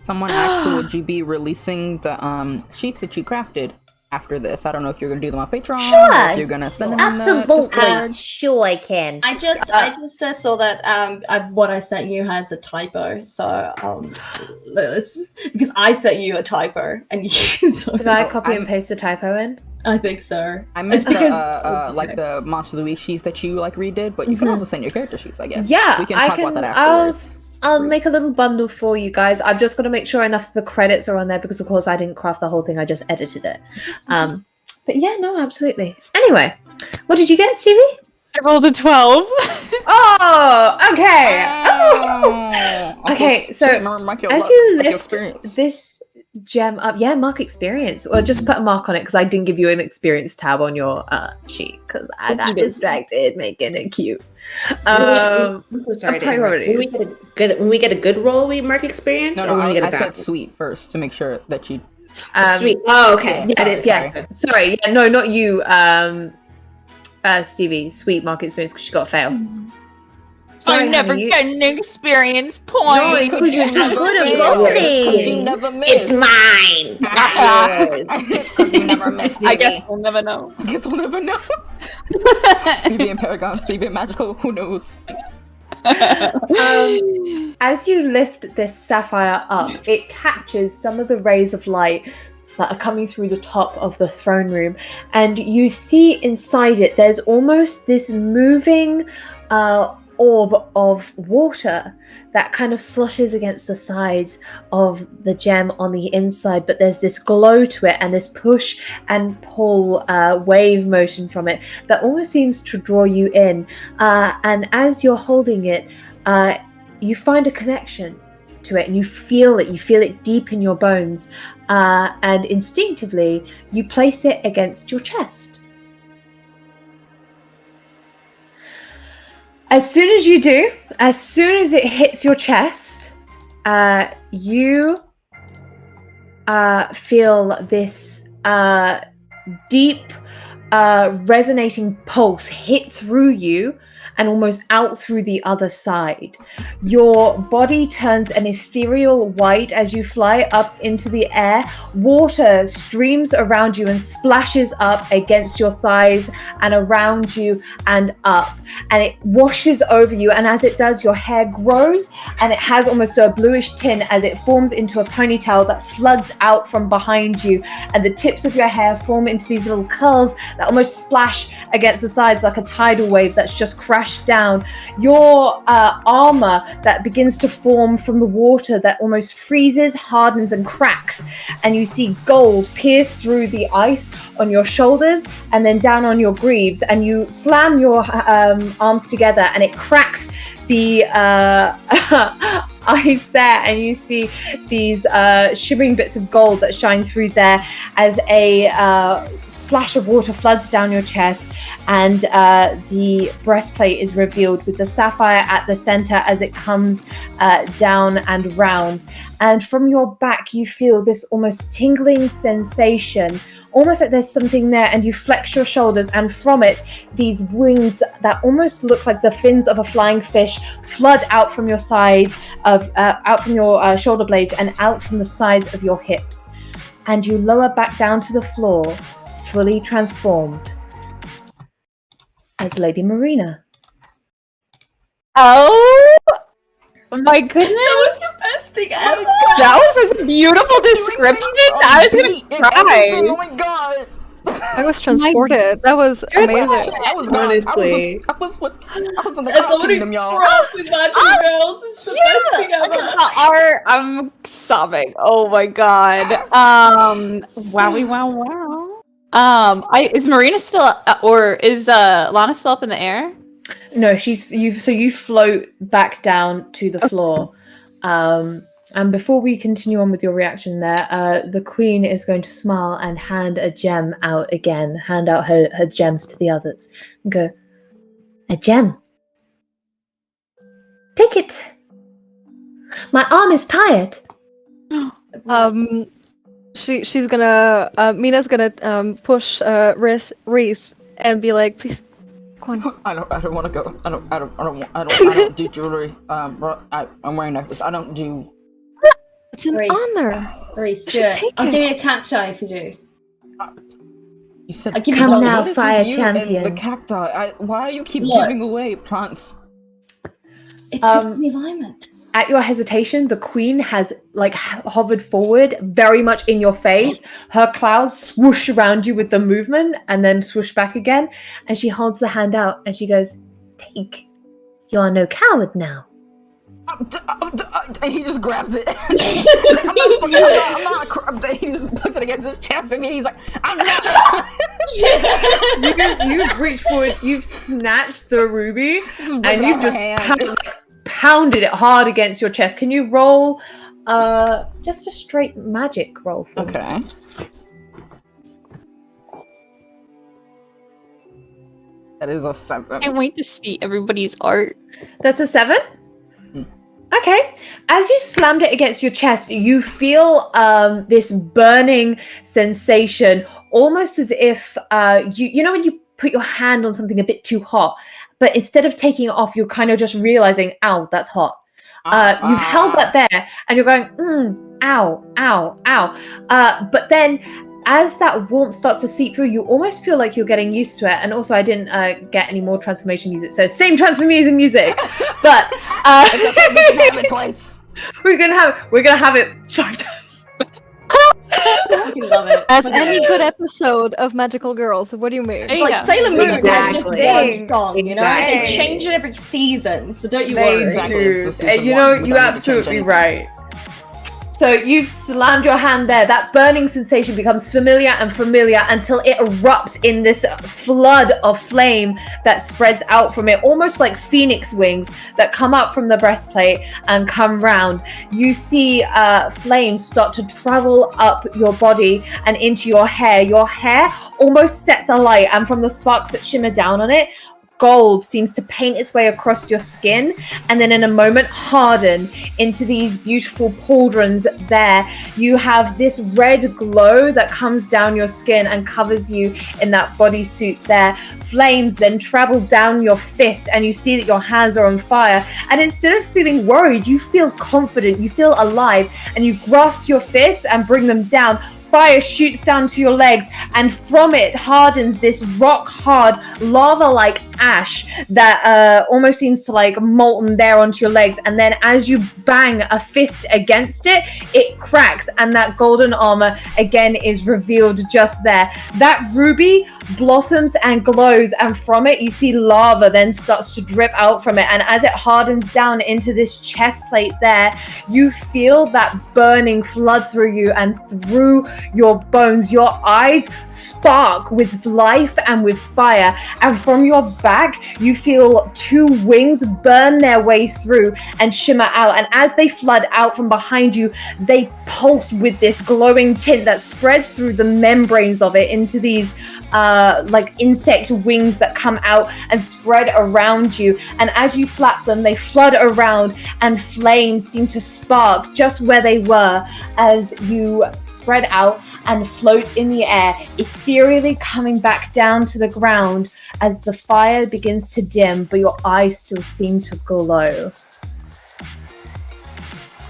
Someone asked, would you be releasing the sheets that you crafted after this? I don't know if you're gonna do them on Patreon. Sure. Or if you're gonna send them in the Discord. Sure I can. I just saw that what I sent you has a typo, so let's, because I sent you a typo and you Did I copy and paste a typo in? I think so. I meant It's because- like the Monster Louise sheets that you like redid, but you can also send your character sheets, I guess. Yeah, we can I talk can. about that afterwards. I'll make a little bundle for you guys. I've just got to make sure enough of the credits are on there because, of course, I didn't craft the whole thing. I just edited it. But yeah, no, absolutely. Anyway, what did you get, Stevie? I rolled a 12. Oh, okay. Oh, Okay, so as you lift this gem up, yeah, mark experience. Or just put a mark on it because I didn't give you an experience tab on your sheet because I got distracted making it cute. I'm so sorry. Priorities. When we get a good roll, we mark experience. No, or when we get a I bad said roll? sweet first to make sure that you. Sweet. Oh, okay. Yeah, I didn't. Yes. Sorry. Yeah, no, not you, Stevie. Sweet mark experience because she got a fail. Sorry, I never honey, you- get an experience point. No, it's because you're too good at Because you rolling. never miss. It's mine. It's because you never miss. I guess we'll never know. I guess we'll never know. Stevie and Paragon, Stevie and Magical, who knows? As you lift this sapphire up, it catches some of the rays of light that are coming through the top of the throne room, and you see inside it there's almost this moving orb of water that kind of sloshes against the sides of the gem on the inside, but there's this glow to it and this push and pull wave motion from it that almost seems to draw you in, and as you're holding it, you find a connection to it and you feel it deep in your bones, and instinctively you place it against your chest. As soon as you do, as soon as it hits your chest, you feel this deep, resonating pulse hit through you and almost out through the other side. Your body turns an ethereal white as you fly up into the air. Water streams around you and splashes up against your thighs and around you and up. And it washes over you. And as it does, your hair grows and it has almost a bluish tint as it forms into a ponytail that floods out from behind you. And the tips of your hair form into these little curls that almost splash against the sides like a tidal wave that's just crashed down. Your armor that begins to form from the water that almost freezes, hardens, and cracks, and you see gold pierce through the ice on your shoulders and then down on your greaves, and you slam your arms together and it cracks the ice there, and you see these shimmering bits of gold that shine through there as a splash of water floods down your chest, and the breastplate is revealed with the sapphire at the center as it comes down and round. And from your back you feel this almost tingling sensation, almost like there's something there, and you flex your shoulders, and from it these wings that almost look like the fins of a flying fish flood out from your side of out from your shoulder blades and out from the sides of your hips, and you lower back down to the floor, fully transformed as Lady Marina. Oh my goodness. That was the best thing ever. That was such a beautiful description. I was gonna cry. Oh my god! I was transported. That was amazing. I was Honestly. I was in the It's Cloud already Kingdom, y'all. rough with magical girls. It's the best thing ever. The art, I'm sobbing. Oh my god. Wowie wow. Is Marina still or is Lana still up in the air? No, you float back down to the floor. And before we continue on with your reaction there, the queen is going to smile and hand a gem out again, hand out her gems to the others, and go, a gem. Take it. My arm is tired. She's gonna Mina's gonna push Reese and be like, please, go on. I don't want to go. I don't do jewelry. I'm wearing necklace. I don't do. It's an honor. Reese, do should it. take I'll it. give you a cacti if you do. You said. I'll give you Come gold. now, What is fire with you and champion. the cacti. Why you keep Look. giving away plants? It's good for the environment. At your hesitation, the queen has hovered forward very much in your face. Her clouds swoosh around you with the movement and then swoosh back again. And she holds the hand out and she goes, take. You are no coward now. He just grabs it. I'm not. He just puts it against his chest and he's like, I'm not. You've reached forward, you've snatched the ruby, and you've just hand. pounded it hard against your chest. Can you roll just a straight magic roll for me? Okay. That is a 7. I can't wait to see everybody's art. That's a 7? Okay. As you slammed it against your chest, you feel this burning sensation, almost as if you know when you put your hand on something a bit too hot, but instead of taking it off, you're kind of just realizing, ow, that's hot. You've held that there, and you're going, ow, ow, ow. But then, as that warmth starts to seep through, you almost feel like you're getting used to it. And also, I didn't get any more transformation music, so same transformation music. But It's okay, we can have it twice. we're gonna have it 5 times. I love it. As any good episode of Magical Girls. What do you mean? There you Like go. Sailor Moon is just Exactly. one song, you know? Exactly. They change it every season, so don't you They worry. Exactly, do. it's the season You one. know, We you're don't need to change absolutely anything. right. So you've slammed your hand there. That burning sensation becomes familiar and familiar until it erupts in this flood of flame that spreads out from it, almost like phoenix wings that come up from the breastplate and come round. You see flames start to travel up your body and into your hair. Your hair almost sets alight, and from the sparks that shimmer down on it, gold seems to paint its way across your skin and then in a moment harden into these beautiful pauldrons there. You have this red glow that comes down your skin and covers you in that bodysuit there. Flames then travel down your fists and you see that your hands are on fire, and instead of feeling worried, you feel confident, you feel alive, and you grasp your fists and bring them down. Fire shoots down to your legs, and from it hardens this rock hard lava-like ash that almost seems to molten there onto your legs. And then as you bang a fist against it, it cracks, and that golden armor again is revealed just there. That ruby blossoms and glows, and from it you see lava then starts to drip out from it. And as it hardens down into this chest plate there, you feel that burning flood through you and through your bones. Your eyes spark with life and with fire, and from your back you feel 2 wings burn their way through and shimmer out, and as they flood out from behind you, they pulse with this glowing tint that spreads through the membranes of it into these insect wings that come out and spread around you. And as you flap them, they flood around, and flames seem to spark just where they were as you spread out and float in the air, ethereally coming back down to the ground as the fire begins to dim, but your eyes still seem to glow.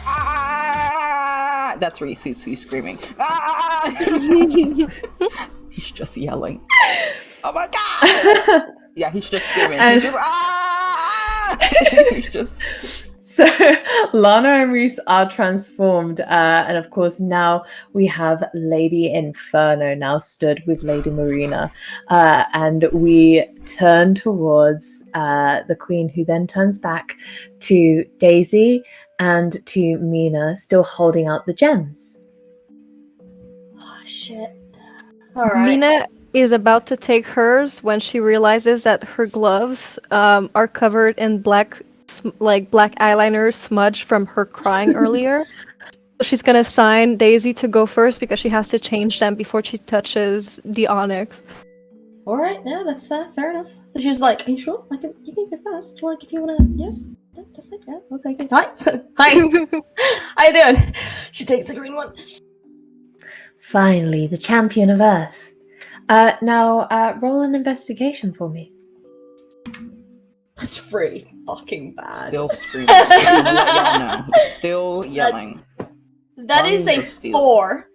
Ah! That's Reese. He's screaming. Ah! He's just yelling. Oh my god! Yeah, he's just screaming. And- He's just ah! He's just. So Lana and Reese are transformed, and of course now we have Lady Inferno now stood with Lady Marina, and we turn towards the Queen, who then turns back to Daisy and to Mina, still holding out the gems. Oh, shit. Alright. Mina is about to take hers when she realizes that her gloves are covered in black like black eyeliner smudge from her crying earlier. She's gonna assign Daisy to go first because she has to change them before she touches the onyx. All right, yeah, that's fair. Fair enough. She's like, "Are you sure? You can go first. Like, if you wanna, yeah, definitely. Yeah, I'll take it. Hi, hi. How you doing?" She takes the green one. Finally, the champion of Earth. Now, roll an investigation for me. That's really fucking bad. Still screaming. Just to let y'all know. He's still yelling. That is Lungs a of steel. 4.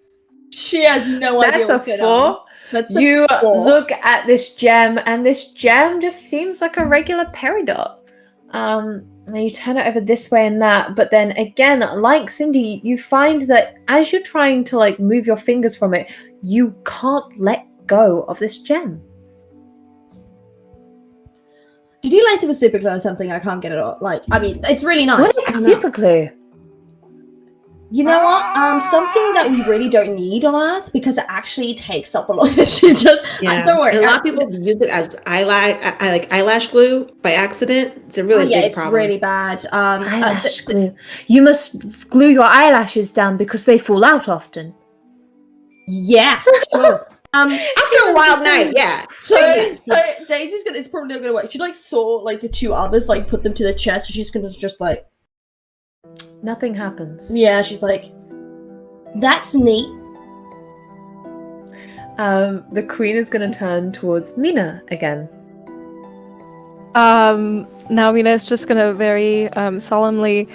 She has no idea what's going on. That's a You 4. look at this gem, and this gem just seems like a regular peridot. And you turn it over this way and that, but then again, like Cindy, you find that as you're trying to like move your fingers from it, you can't let go of this gem. Did you lace it with super glue or something? I can't get it all. Like, I mean, it's really nice. What is super glue? You know what? Something that we really don't need on Earth because it actually takes up a lot of it. She's just don't worry. And a lot of people use it as eyelash glue by accident. It's a really big it's problem. really bad. Eyelash glue. You must glue your eyelashes down because they fall out often. Yeah, sure. After a wild night, yeah. So Daisy's it's probably not gonna work. She like saw like the two others like put them to the chest, so she's gonna just like Nothing happens. yeah. She's like, that's neat. The queen is going to turn towards Mina again. Now Mina is just gonna very solemnly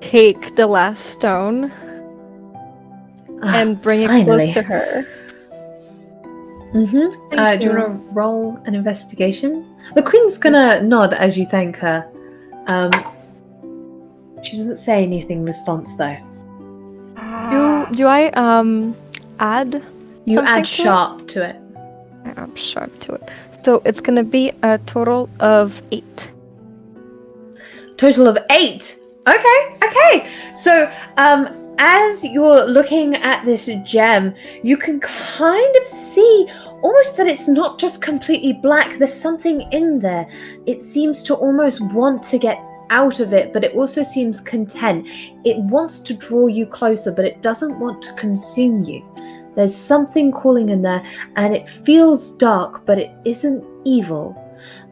take the last stone and bring it close to her. Mm-hmm. Do you want to roll an investigation? The queen's gonna nod as you thank her. She doesn't say anything in response though. Do I add? You something add to sharp to it. I add sharp to it. So it's gonna be a total of 8. Total of 8. Okay. So, as you're looking at this gem, you can kind of see almost that it's not just completely black. There's something in there. It seems to almost want to get out of it, but it also seems content. It wants to draw you closer, but it doesn't want to consume you. There's something calling in there, and it feels dark, but it isn't evil.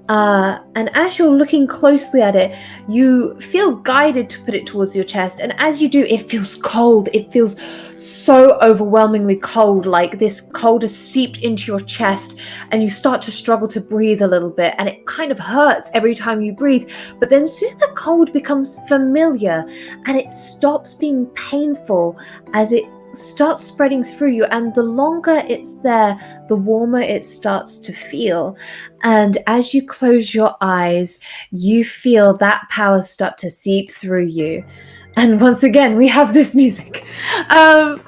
And as you're looking closely at it, you feel guided to put it towards your chest. And as you do, it feels cold. It feels so overwhelmingly cold, like this cold has seeped into your chest, and you start to struggle to breathe a little bit. And it kind of hurts every time you breathe. But then soon the cold becomes familiar, and it stops being painful as it starts spreading through you, and the longer it's there, the warmer it starts to feel. And as you close your eyes, you feel that power start to seep through you. And once again, we have this music. As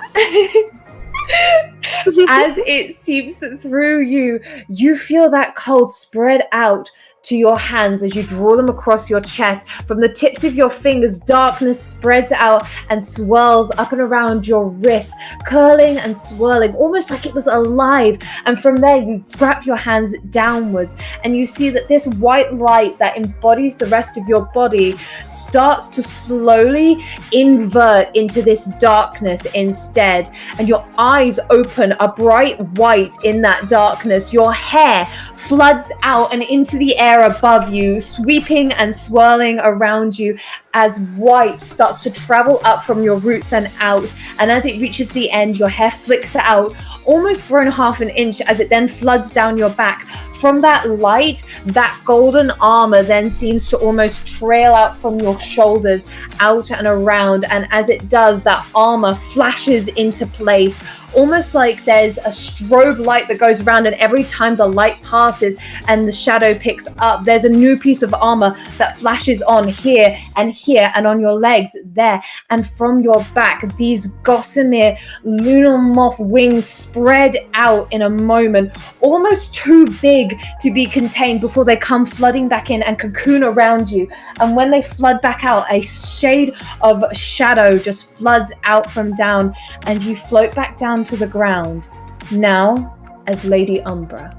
it seeps through you, you feel that cold spread out to your hands as you draw them across your chest. From the tips of your fingers, darkness spreads out and swirls up and around your wrists, curling and swirling, almost like it was alive. And from there, you wrap your hands downwards, and you see that this white light that embodies the rest of your body starts to slowly invert into this darkness instead. And your eyes open a bright white in that darkness. Your hair floods out and into the air above you, sweeping and swirling around you as white starts to travel up from your roots and out. And as it reaches the end, your hair flicks out, almost grown half an inch, as it then floods down your back. From that light, that golden armor then seems to almost trail out from your shoulders, out and around. And as it does, that armor flashes into place, almost like there's a strobe light that goes around, and every time the light passes and the shadow picks up, there's a new piece of armor that flashes on here and here, and on your legs there, and from your back, these gossamer lunar moth wings spread out in a moment, almost too big to be contained, before they come flooding back in and cocoon around you. And when they flood back out, a shade of shadow just floods out from down, and you float back down to the ground, now as Lady Umbra.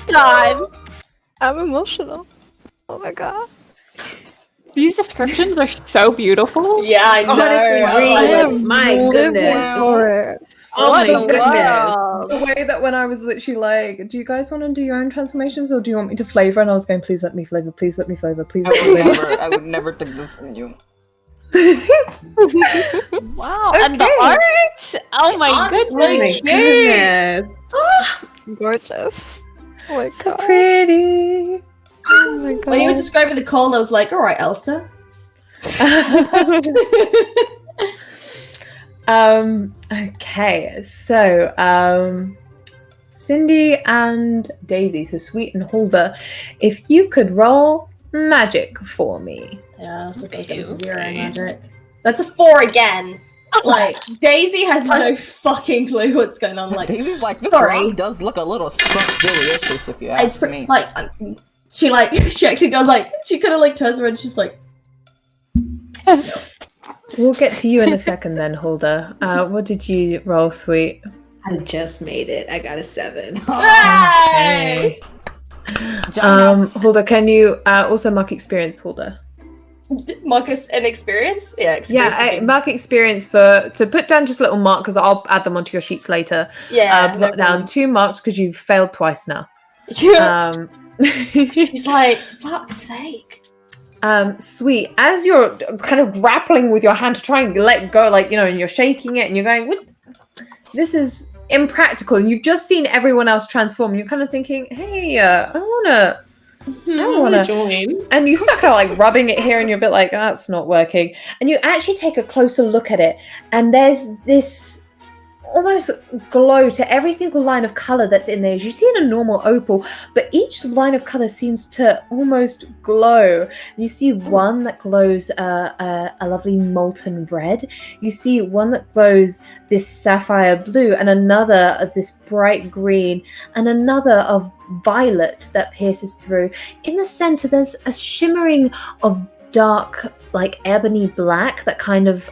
God. I'm emotional. Oh my god. These descriptions are so beautiful. Yeah, I know. Honestly, I'm like, my goodness. For it. Oh What my the goodness. world? The way that when I was literally like, do you guys want to do your own transformations or do you want me to flavor? And I was going, please let me flavor, please let me flavor, please let me flavor. I would never take this from you. Wow. And the Okay. art? Oh my Honestly, Oh my goodness. goodness. Gorgeous. Oh my So god. pretty. Oh my god. when you were describing the cold, I was like, all right, Elsa. Okay, so Cindy and Daisy, so Sweet and Hulda, if you could roll magic for me. Yeah, that's Okay, a 0 okay. magic. That's a 4 again. Like, Daisy has no fucking clue what's going on. Like, Daisy's like, this sorry. rock does look a little scrumptious if you it's ask me. like, she actually does, like, she kind of, like, turns around and she's like, We'll get to you in a second then, Hulda. What did you roll, Sweet? I just made it. I got a 7. hey! Hulda, can you also mark experience, Hulda? Marcus, an experience? Yeah, experience. Yeah, mark experience to put down just a little mark because I'll add them onto your sheets later. yeah. Put down 2 marks because you've failed twice now. Yeah. She's like, fuck's sake. Sweet. As you're kind of grappling with your hand to try and let go, like, and you're shaking it and you're going, what? This is impractical. And you've just seen everyone else transform and you're kind of thinking, hey, I wanna join. and you start kind of like rubbing it here and you're a bit like, that's not working. And you actually take a closer look at it and there's this almost glow to every single line of color that's in there. You see in a normal opal, but each line of color seems to almost glow. You see one that glows a lovely molten red. You see one that glows this sapphire blue, and another of this bright green, and another of violet that pierces through. In the center, there's a shimmering of dark, like ebony black that kind of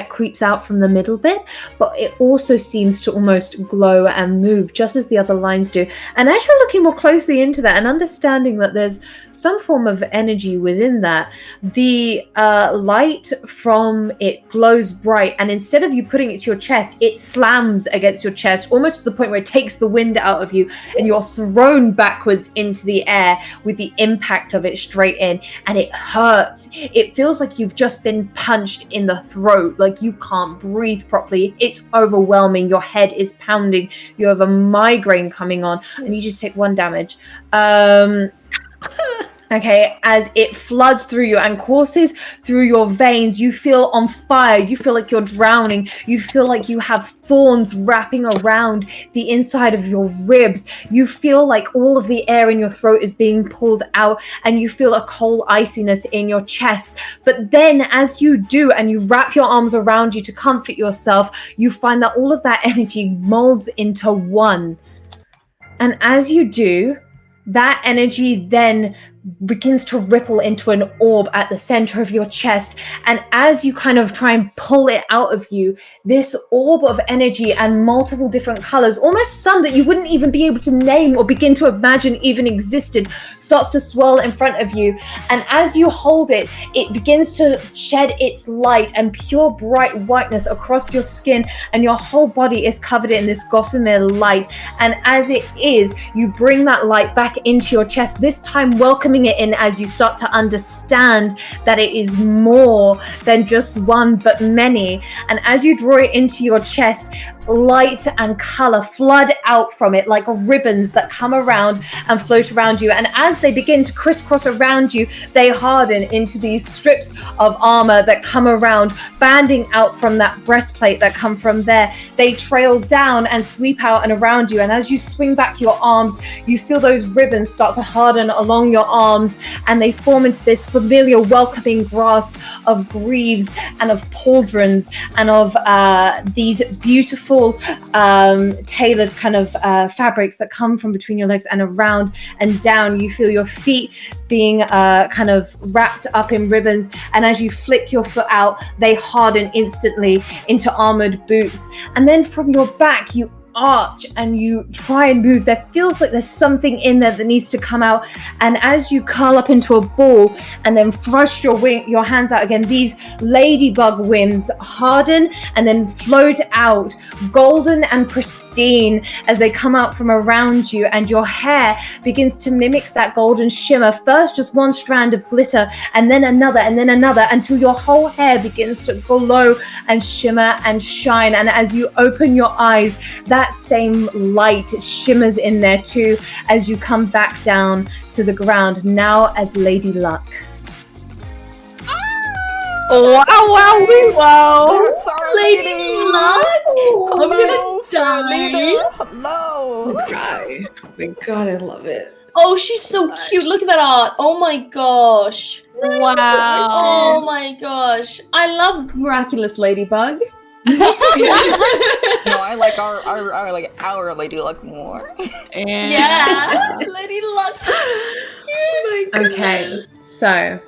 creeps out from the middle bit, but it also seems to almost glow and move just as the other lines do. And as you're looking more closely into that and understanding that there's some form of energy within that, the light from it glows bright, and instead of you putting it to your chest, it slams against your chest almost to the point where it takes the wind out of you and you're thrown backwards into the air with the impact of it straight in, and it hurts. It feels like you've just been punched in the throat, like you can't breathe properly. It's overwhelming. Your head is pounding. You have a migraine coming on. I need you to take 1 damage. Okay, as it floods through you and courses through your veins, you feel on fire. You feel like you're drowning. You feel like you have thorns wrapping around the inside of your ribs. You feel like all of the air in your throat is being pulled out, and you feel a cold iciness in your chest. But then as you do, and you wrap your arms around you to comfort yourself, you find that all of that energy molds into one. And as you do, that energy then begins to ripple into an orb at the center of your chest. And as you kind of try and pull it out of you, this orb of energy and multiple different colors, almost some that you wouldn't even be able to name or begin to imagine even existed, starts to swirl in front of you. And as you hold it, it begins to shed its light and pure bright whiteness across your skin, and your whole body is covered in this gossamer light. And as it is, you bring that light back into your chest, this time welcoming it in as you start to understand that it is more than just one but many. And as you draw it into your chest, light and color flood out from it like ribbons that come around and float around you. And as they begin to crisscross around you, they harden into these strips of armor that come around, banding out from that breastplate that come from there. They trail down and sweep out and around you. And as you swing back your arms, you feel those ribbons start to harden along your arms, and they form into this familiar welcoming grasp of greaves and of pauldrons and of these beautiful tailored kind of fabrics that come from between your legs and around and down. You feel your feet being kind of wrapped up in ribbons, and as you flick your foot out, they harden instantly into armored boots. And then from your back, you arch and you try and move, there feels like there's something in there that needs to come out. And as you curl up into a ball and then thrust your hands out again, these ladybug wings harden and then float out, golden and pristine, as they come out from around you, and your hair begins to mimic that golden shimmer. First just one strand of glitter, and then another, until your whole hair begins to glow and shimmer and shine. And as you open your eyes, that same light shimmers in there too, as you come back down to the ground, now as Lady Luck. Wow. Lady Luck! I'm gonna die. Hello. Cry. Oh my god, I love it. Oh, she's so cute. Look at that art. Oh my gosh. Wow. Oh my gosh. I love Miraculous Ladybug. No, I like our Lady Luck more. Yeah. Lady Luck is cute. Okay, so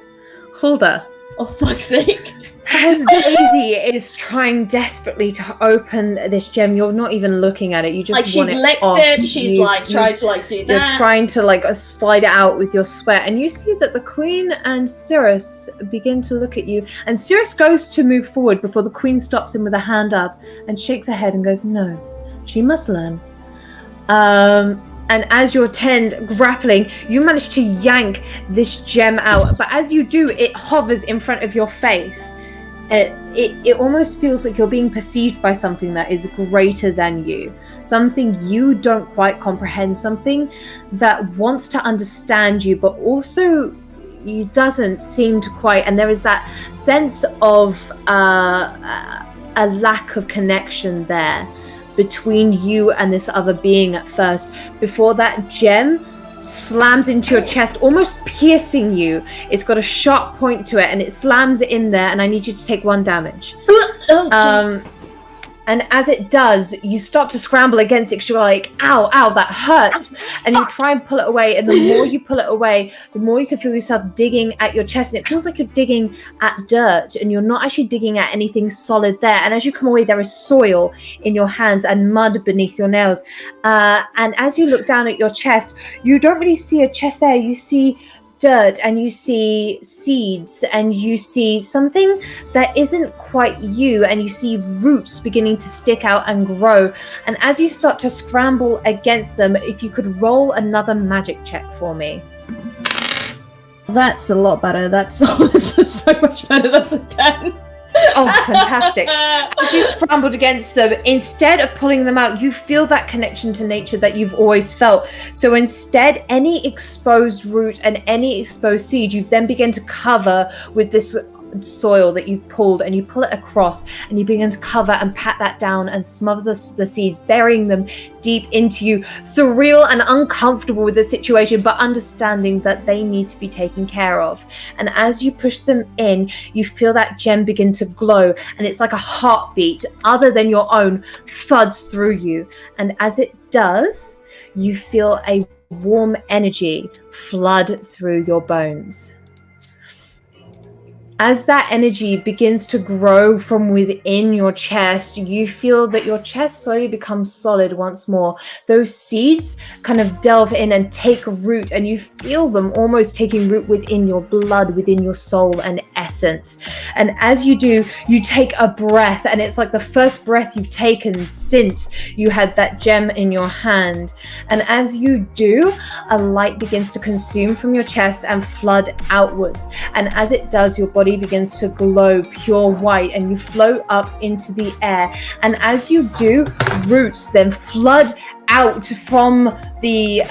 Hulda, Oh, fuck's sake. as Daisy is trying desperately to open this gem, you're not even looking at it. You just Like, she's want it licked off. it. She's You- like trying to like do You're that. trying to like slide it out with your sweat, and you see that the Queen and Cyrus begin to look at you. And Cyrus goes to move forward before the Queen stops him with a hand up and shakes her head and goes, "No, she must learn." And as you're grappling, you manage to yank this gem out. But as you do, it hovers in front of your face. It almost feels like you're being perceived by something that is greater than you. Something you don't quite comprehend. Something that wants to understand you, but also doesn't seem to quite. And there is that sense of a lack of connection there between you and this other being at first, before that gem slams into your chest, almost piercing you. It's got a sharp point to it and it slams in there, and I need you to take 1 damage. And as it does, you start to scramble against it because you're like, ow, that hurts. And you try and pull it away. And the more you pull it away, the more you can feel yourself digging at your chest. And it feels like you're digging at dirt and you're not actually digging at anything solid there. And as you come away, there is soil in your hands and mud beneath your nails. And as you look down at your chest, you don't really see a chest there. You see dirt and you see seeds and you see something that isn't quite you, and you see roots beginning to stick out and grow. And as you start to scramble against them, if you could roll another magic check for me. That's a lot better. That's so much better. That's a 10. Oh, fantastic. As you scrambled against them, instead of pulling them out, you feel that connection to nature that you've always felt. So instead, any exposed root and any exposed seed, you've then begun to cover with this soil that you've pulled, and you pull it across and you begin to cover and pat that down and smother the seeds, burying them deep into you, surreal and uncomfortable with the situation, but understanding that they need to be taken care of. And as you push them in, you feel that gem begin to glow, and it's like a heartbeat other than your own thuds through you. And as it does, you feel a warm energy flood through your bones. As that energy begins to grow from within your chest, you feel that your chest slowly becomes solid once more. Those seeds kind of delve in and take root, and you feel them almost taking root within your blood, within your soul and essence. And as you do, you take a breath, and it's like the first breath you've taken since you had that gem in your hand. And as you do, a light begins to consume from your chest and flood outwards. And as it does, your body begins to glow pure white, and you float up into the air. And as you do, roots then flood out from the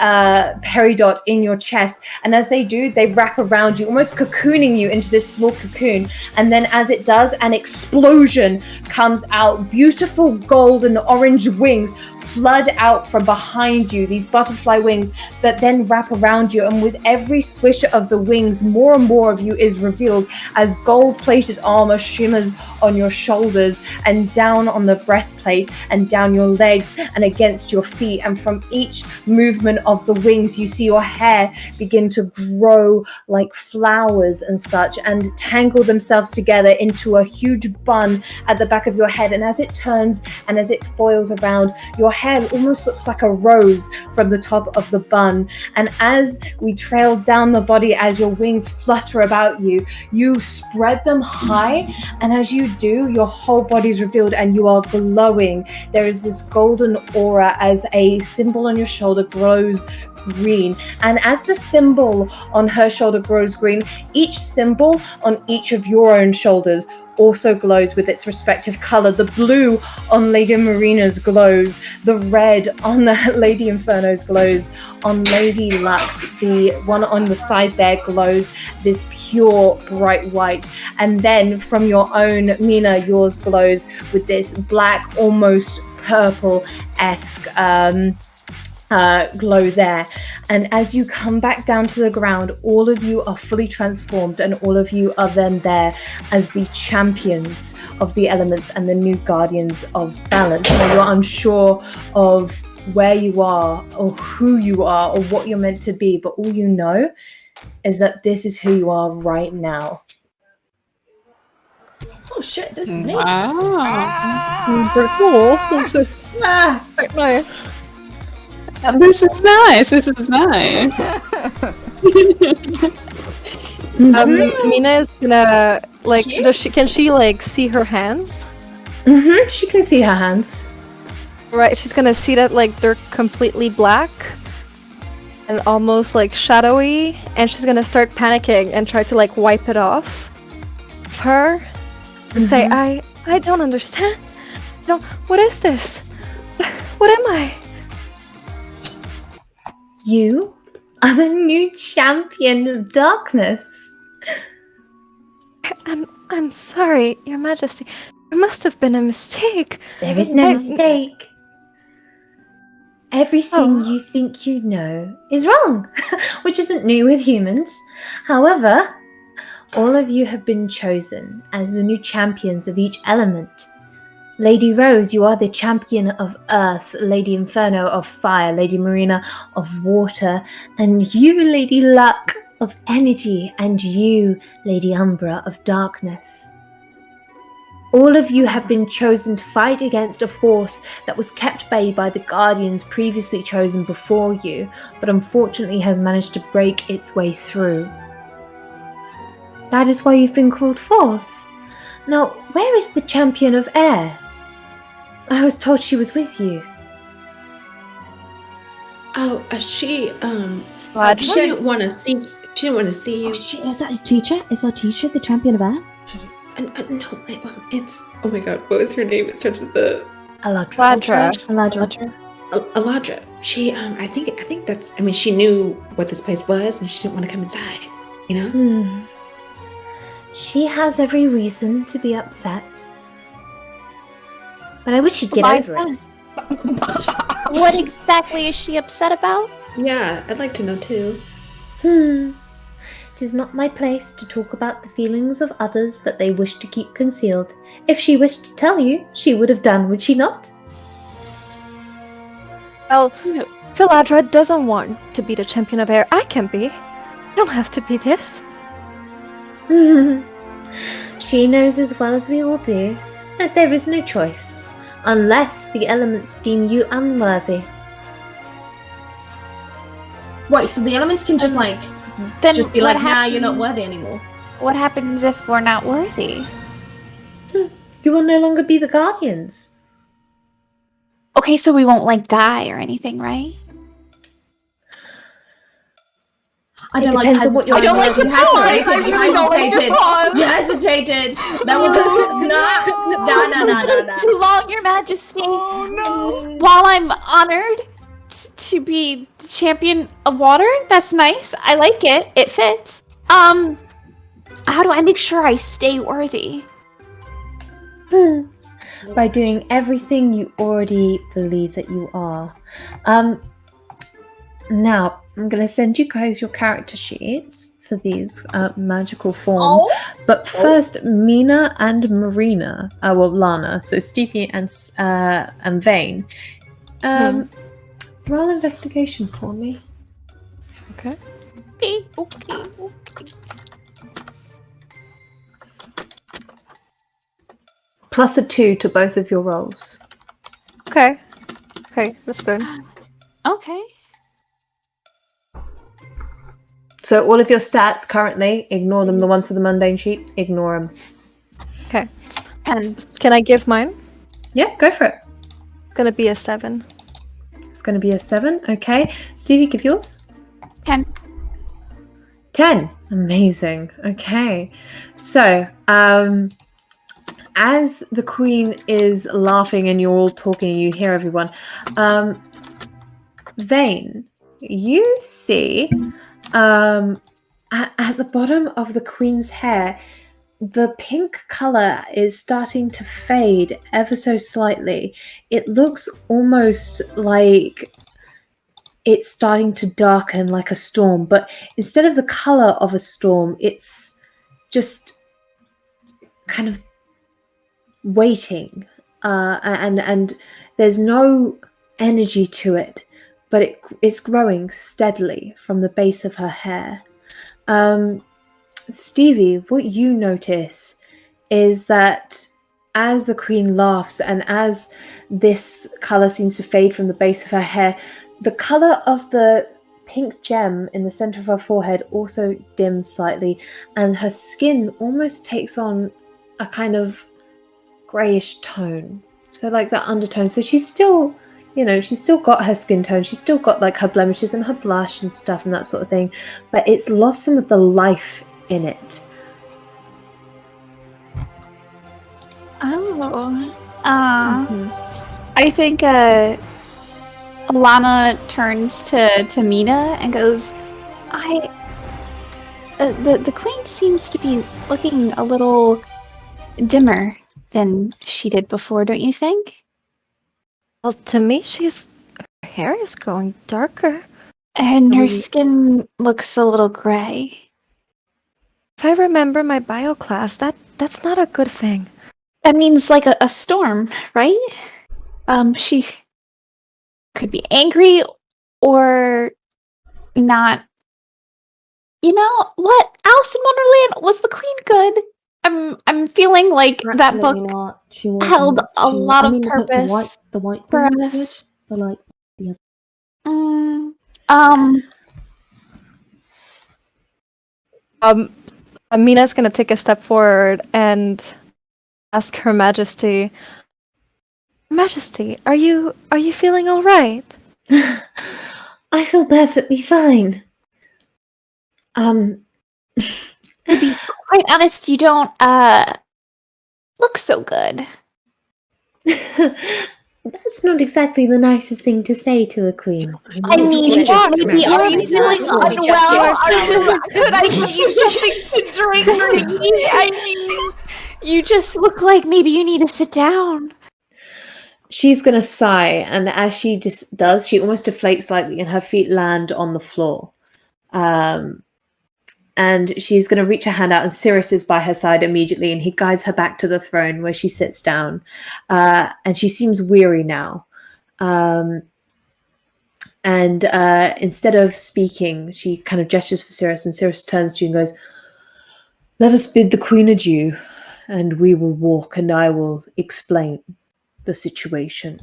peridot in your chest, and as they do, they wrap around you, almost cocooning you into this small cocoon. And then as it does, an explosion comes out. Beautiful gold and orange wings flood out from behind you, these butterfly wings that then wrap around you. And with every swish of the wings, more and more of you is revealed as gold-plated armor shimmers on your shoulders and down on the breastplate and down your legs and against your feet. And from each movement of the wings, you see your hair begin to grow like flowers and such, and tangle themselves together into a huge bun at the back of your head. And as it turns and as it foils around, your hair hair almost looks like a rose from the top of the bun. And as we trail down the body, as your wings flutter about you, you spread them high. And as you do, your whole body is revealed and you are glowing. There is this golden aura as a symbol on your shoulder glows green. And as the symbol on her shoulder grows green, each symbol on each of your own shoulders also glows with its respective color. The blue on Lady Marina's glows, the red on Lady Inferno's glows, on Lady Lux, the one on the side there glows this pure bright white. And then from your own Mina, yours glows with this black, almost purple-esque glow there. And as you come back down to the ground, all of you are fully transformed, and all of you are then there as the champions of the elements and the new guardians of balance. Now you're unsure of where you are or who you are or what you're meant to be, but all you know is that this is who you are right now. Oh shit, this is neat. Wow. Pretty cool. This is quite nice. This is nice. This is nice. Mina's gonna like. Can she like see her hands? She can see her hands. Right. She's gonna see that like they're completely black and almost like shadowy, and she's gonna start panicking and try to like wipe it off of her and say, "I don't understand. No, what is this? What am I?" You are the new champion of darkness. I'm sorry, Your Majesty. There must have been a mistake. There is no mistake. Everything you think you know is wrong, which isn't new with humans. However, all of you have been chosen as the new champions of each element. Lady Rose, you are the champion of earth, Lady Inferno of fire, Lady Marina of water, and you, Lady Luck, of energy, and you, Lady Umbra, of darkness. All of you have been chosen to fight against a force that was kept bay by the guardians previously chosen before you, but unfortunately has managed to break its way through. That is why you've been called forth. Now, where is the champion of air? I was told she was with you. Oh, she didn't want to see. She didn't want to see you. Oh shit, is that a teacher? Is our teacher the champion of air? No, it's. Oh my god, what was her name? It starts with the. Aladra. Aladra. She, I think that's. I mean, she knew what this place was, and she didn't want to come inside. You know. She has every reason to be upset. But I wish she'd get Why over it. What exactly is she upset about? Yeah, I'd like to know too. It is not my place to talk about the feelings of others that they wish to keep concealed. If she wished to tell you, she would have done, would she not? Well, Philadra doesn't want to be the champion of air. I can be. I don't have to be this. She knows as well as we all do that there is no choice, unless the elements deem you unworthy. Wait, so the elements can just like Then just be what like, nah, you're not worthy happens- anymore. What happens if we're not worthy? You will no longer be the guardians. Okay, so we won't like die or anything, right? I It don't like depends on what you're I don't like doing. the pause. I really don't like the pause. You hesitated. That was no. Too long, Your Majesty. Oh no! And while I'm honored to be the champion of water, that's nice. I like it. It fits. How do I make sure I stay worthy? By doing everything you already believe that you are. Now, I'm going to send you guys your character sheets for these magical forms. But first, Mina and Marina, Lana, so Stevie and Vane, roll investigation for me. Okay. Okay. Plus a 2 to both of your rolls. Okay. Okay, that's good. Okay. So all of your stats currently, ignore them. The ones for the mundane sheet, ignore them. Okay. And Can I give mine? Yeah, go for it. Gonna be a 7. It's going to be a 7. Okay. Stevie, give yours. 10. 10. Amazing. Okay. So, as the queen is laughing and you're all talking, you hear everyone. Vane, you see at the bottom of the queen's hair, the pink color is starting to fade ever so slightly. It looks almost like it's starting to darken like a storm, but instead of the color of a storm, it's just kind of waiting, and there's no energy to it, but it's growing steadily from the base of her hair. Stevie, what you notice is that as the queen laughs and as this color seems to fade from the base of her hair, the color of the pink gem in the center of her forehead also dims slightly, and her skin almost takes on a kind of grayish tone. So like that undertone. So she's still, she's still got her skin tone. She's still got like her blemishes and her blush and stuff and that sort of thing. But it's lost some of the life in it. Oh. I think Lana turns to Mina and goes, the queen seems to be looking a little dimmer than she did before, don't you think? Well, to me, her hair is growing darker. And her skin looks a little gray. If I remember my bio class, that's not a good thing. That means like a storm, right? She could be angry or not. You know what? Alice in Wonderland, was the queen good? I'm feeling like that book Not. She wasn't. held a lot of the purpose white for queen was us. good, but like the other. Amina's gonna take a step forward and ask Her Majesty. Majesty, are you feeling all right? I feel perfectly fine. To be quite honest, you don't look so good. That's not exactly the nicest thing to say to a queen. I mean, Maybe are you feeling unwell? Could I give you something to drink or eat? I mean, you just look like maybe you need to sit down. She's gonna sigh, and as she just does, she almost deflates slightly and her feet land on the floor. And she's going to reach her hand out, and Cyrus is by her side immediately, and he guides her back to the throne where she sits down. And she seems weary now. And instead of speaking, she kind of gestures for Cyrus, and Cyrus turns to you and goes, "Let us bid the queen adieu, and we will walk, and I will explain the situation."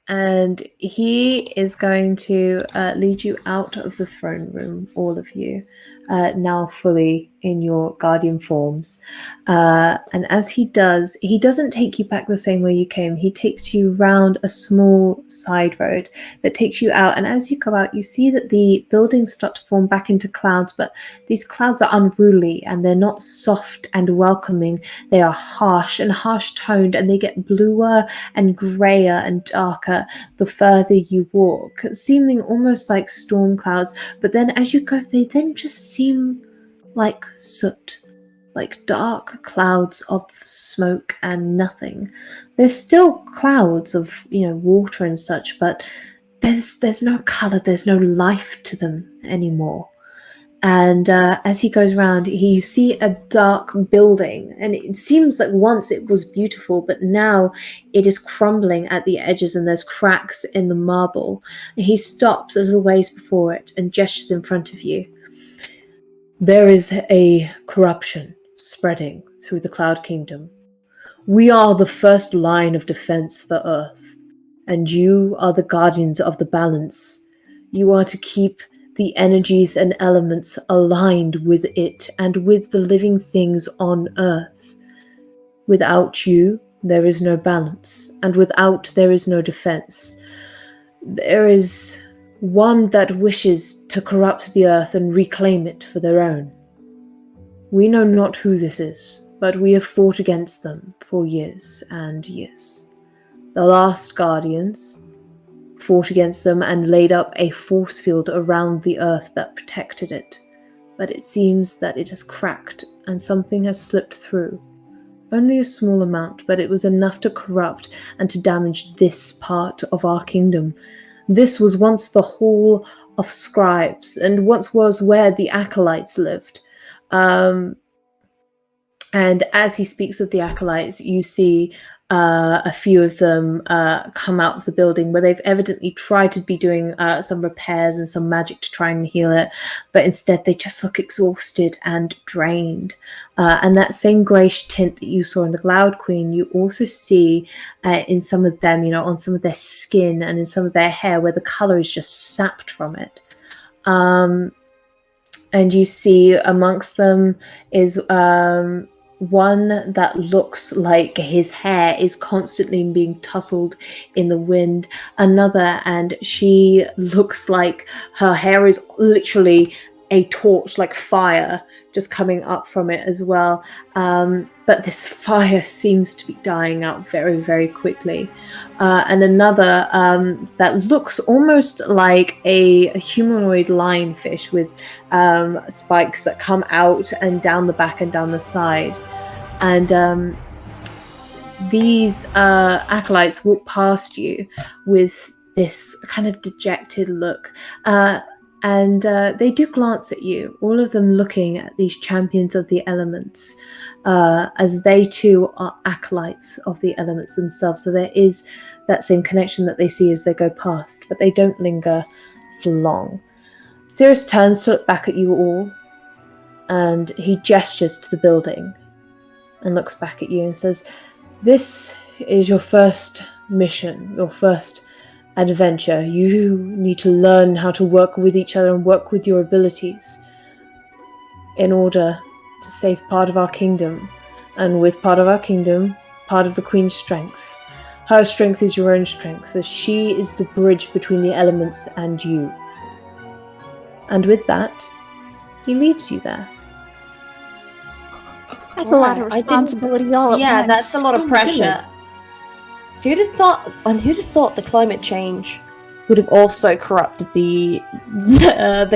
And he is going to lead you out of the throne room, all of you, now fully in your guardian forms. And as he does, he doesn't take you back the same way you came. He takes you round a small side road that takes you out. And as you go out, you see that the buildings start to form back into clouds, but these clouds are unruly and they're not soft and welcoming. They are harsh and harsh-toned, and they get bluer and grayer and darker the further you walk, seeming almost like storm clouds. But then as you go, they then just seem like soot, like dark clouds of smoke and nothing. There's still clouds of, water and such, but there's no color, there's no life to them anymore. And as he goes around, you see a dark building, and it seems like once it was beautiful, but now it is crumbling at the edges and there's cracks in the marble. And he stops a little ways before it and gestures in front of you. "There is a corruption spreading through the Cloud Kingdom. We are the first line of defense for Earth, and you are the guardians of the balance. You are to keep the energies and elements aligned with it and with the living things on Earth. Without you, there is no balance, and without there is no defense. There is one that wishes to corrupt the Earth and reclaim it for their own. We know not who this is, but we have fought against them for years and years. The last Guardians fought against them and laid up a force field around the Earth that protected it. But it seems that it has cracked and something has slipped through. Only a small amount, but it was enough to corrupt and to damage this part of our kingdom. This was once the Hall of Scribes, and once was where the Acolytes lived. And as he speaks of the Acolytes, you see a few of them come out of the building where they've evidently tried to be doing some repairs and some magic to try and heal it, but instead they just look exhausted and drained. And that same greyish tint that you saw in the Cloud Queen, you also see in some of them, on some of their skin and in some of their hair where the colour is just sapped from it. And you see amongst them is one that looks like his hair is constantly being tousled in the wind. Another, and she looks like her hair is literally a torch, like fire, just coming up from it as well. But this fire seems to be dying out very, very quickly. And another that looks almost like a humanoid lionfish with spikes that come out and down the back and down the side. And these acolytes walk past you with this kind of dejected look. And they do glance at you, all of them looking at these champions of the elements, as they too are acolytes of the elements themselves. So there is that same connection that they see as they go past, but they don't linger for long. Cyrus turns to look back at you all, and he gestures to the building and looks back at you and says, "This is your first mission, your first adventure. You need to learn how to work with each other and work with your abilities in order to save part of our kingdom. And with part of our kingdom, part of the Queen's strength. Her strength is your own strength, as she is the bridge between the elements and you." And with that, he leaves you there. That's a lot of responsibility all at once. That's a lot of pressure. goodness. Who'd have thought the climate change would have also corrupted the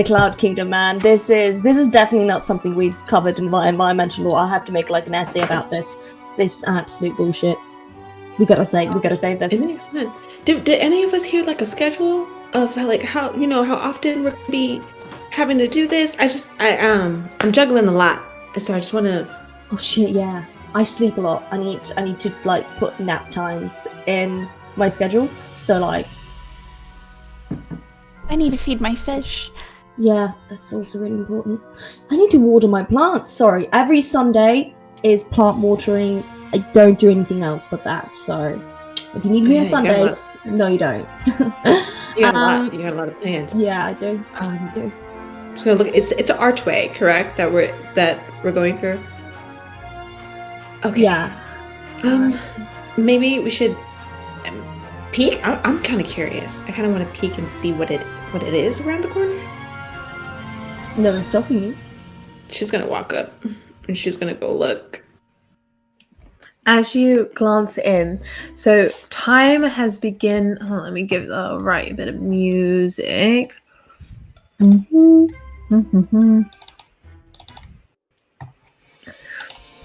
Cloud Kingdom, man? This is definitely not something we've covered in environmental law. I have to make like an essay about this. This is absolute bullshit. We gotta save this. It makes sense. Did any of us hear like a schedule of like how often we're gonna be having to do this? I'm juggling a lot, so I just want to. Oh shit, yeah. I sleep a lot. I need to like put nap times in my schedule. So like, I need to feed my fish. yeah, that's also really important. I need to water my plants. Sorry, every Sunday is plant watering. I don't do anything else but that. So if you need me on Sundays, no, you don't. You got a lot. You got a lot of plans. Yeah, I do. I do. I'm just gonna look. It's an archway, correct? That we're going through. Okay. Yeah. Maybe we should peek. I'm kind of curious. I kind of want to peek and see what it is around the corner. No one's stopping you. She's gonna walk up and she's gonna go look. As you glance in, so time has begun. Let me give the right bit of music.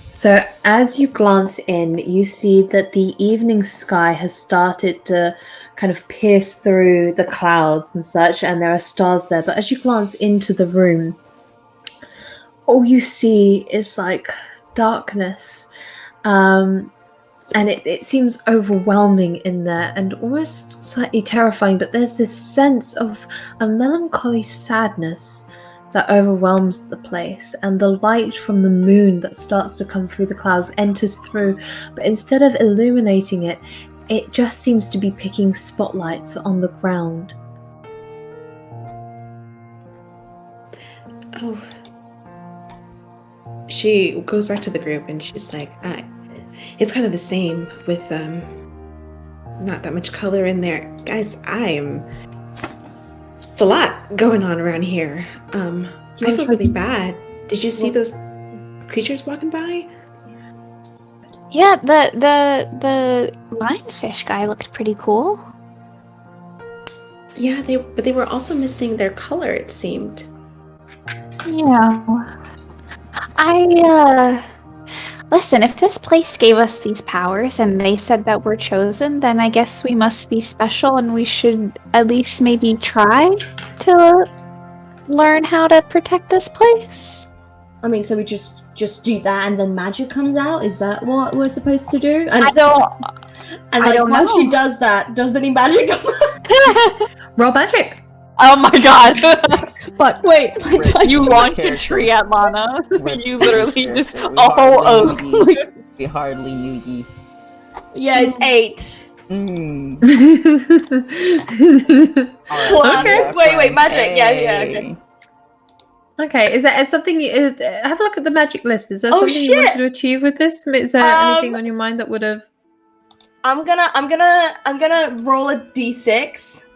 So as you glance in, you see that the evening sky has started to kind of pierce through the clouds and such, and there are stars there. But as you glance into the room, all you see is like darkness. And it seems overwhelming in there and almost slightly terrifying, but there's this sense of a melancholy sadness that overwhelms the place, and the light from the moon that starts to come through the clouds enters through, but instead of illuminating it, it just seems to be picking spotlights on the ground. Oh. She goes back to the group and she's like, it's kind of the same with not that much color in there. Guys, it's a lot going on around here. I feel really bad. Did you see those creatures walking by? Yeah, the lionfish guy looked pretty cool. Yeah, but they were also missing their color, it seemed. Yeah. Listen, if this place gave us these powers and they said that we're chosen, then I guess we must be special and we should at least maybe try to learn how to protect this place. I mean, so we just do that and then magic comes out? Is that what we're supposed to do? And I don't once know. she does that, does any magic come out? Roll magic. Oh my god. But wait, You Rip. launched a Character. tree at Lana. Rip. You literally Rip. just We a whole hardly oak. knew ye. We hardly knew ye. yeah, it's 8. Mm. Okay. Wait, magic. Yeah, okay. Okay, is that something you have a look at the magic list? Is there Oh, something you wanted shit! to achieve with this? Is there anything on your mind that would have? I'm gonna roll a d6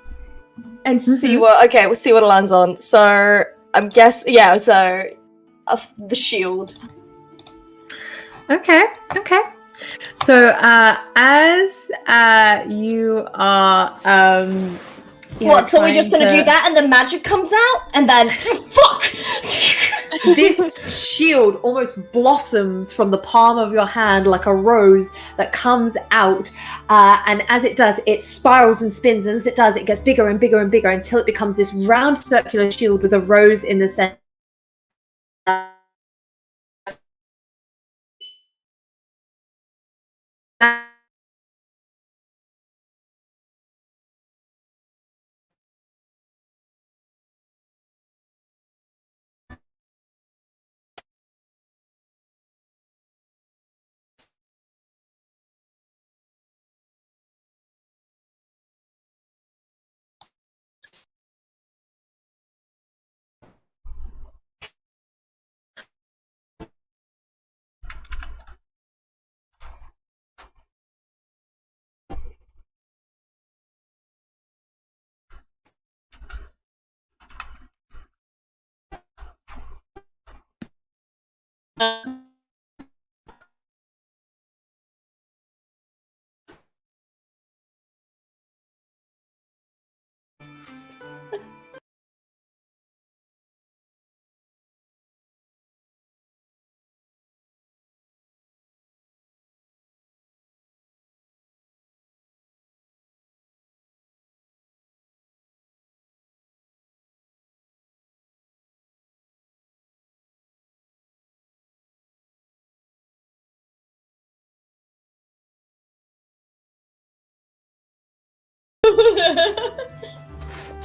and see Mhm. what. Okay, we'll see what it lands on. So I'm the shield. Okay. So as you are What? So we're just trying gonna do to- that, and then magic comes out, and then fuck. This shield almost blossoms from the palm of your hand like a rose that comes out, and as it does, it spirals and spins, and as it does, it gets bigger and bigger and bigger until it becomes this round circular shield with a rose in the center.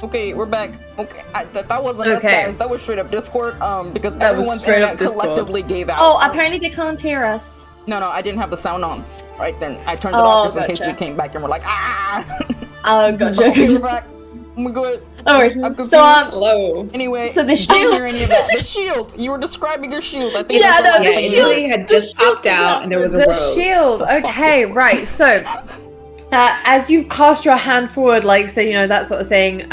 Okay, we're back. Okay, that wasn't us, Okay. guys. That was straight up Discord. Because That was everyone's straight up internet Discord. collectively gave out. Oh, apparently they can't hear us. No, I didn't have the sound on. Right then, I turned it off just in case gotcha. we came back and we're like, ah. Oh, gotcha. Okay, we're back. We're good. Alright, I'm confused. so Hello. Anyway, so the I didn't shield- hear any of that. The shield. You were describing your shield. I think. Yeah, that's no, the the last Yeah, thing it you shield- heard. really had just popped out and there was a The rose. shield. Okay, right. So, as you cast your hand forward, like so, that sort of thing.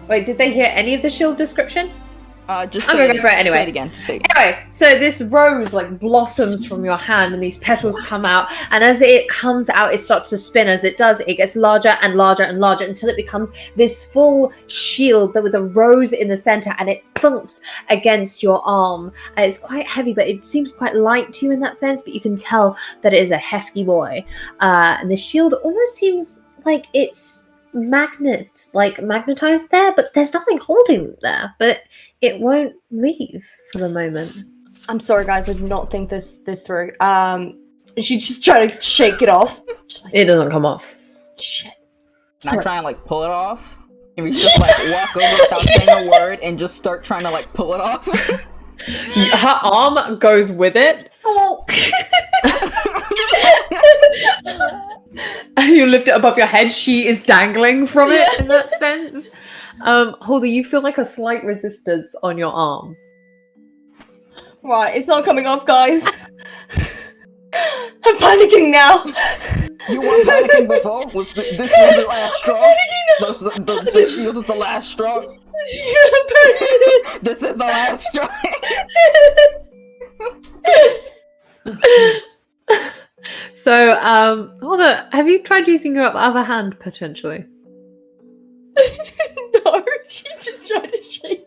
Wait, did they hear any of the shield description? Just I'm say gonna go for it anyway. Say it again. Just say it. Anyway, so this rose like blossoms from your hand, and these petals come out. And as it comes out, it starts to spin. As it does, it gets larger and larger and larger until it becomes this full shield that with a rose in the center, and it thumps against your arm. It's quite heavy, but it seems quite light to you in that sense. But you can tell that it is a hefty boy. And the shield almost seems like it's magnetized there, but there's nothing holding it there. But it won't leave for the moment. I'm sorry, guys. I did not think this through. She just tried to shake it off. She's like, It doesn't come off. shit. Can I try and like pull it off? And we just like walk over without saying a word and just start trying to like pull it off. Her arm goes with it. You lift it above your head. She is dangling from it in that sense. Holder, you feel like a slight resistance on your arm. Right, it's not coming off, guys. I'm panicking now. You weren't panicking before? This is the last straw? The shield is the last straw? This is the last straw? So, Holder, have you tried using your other hand, potentially? No, she just tried to shake.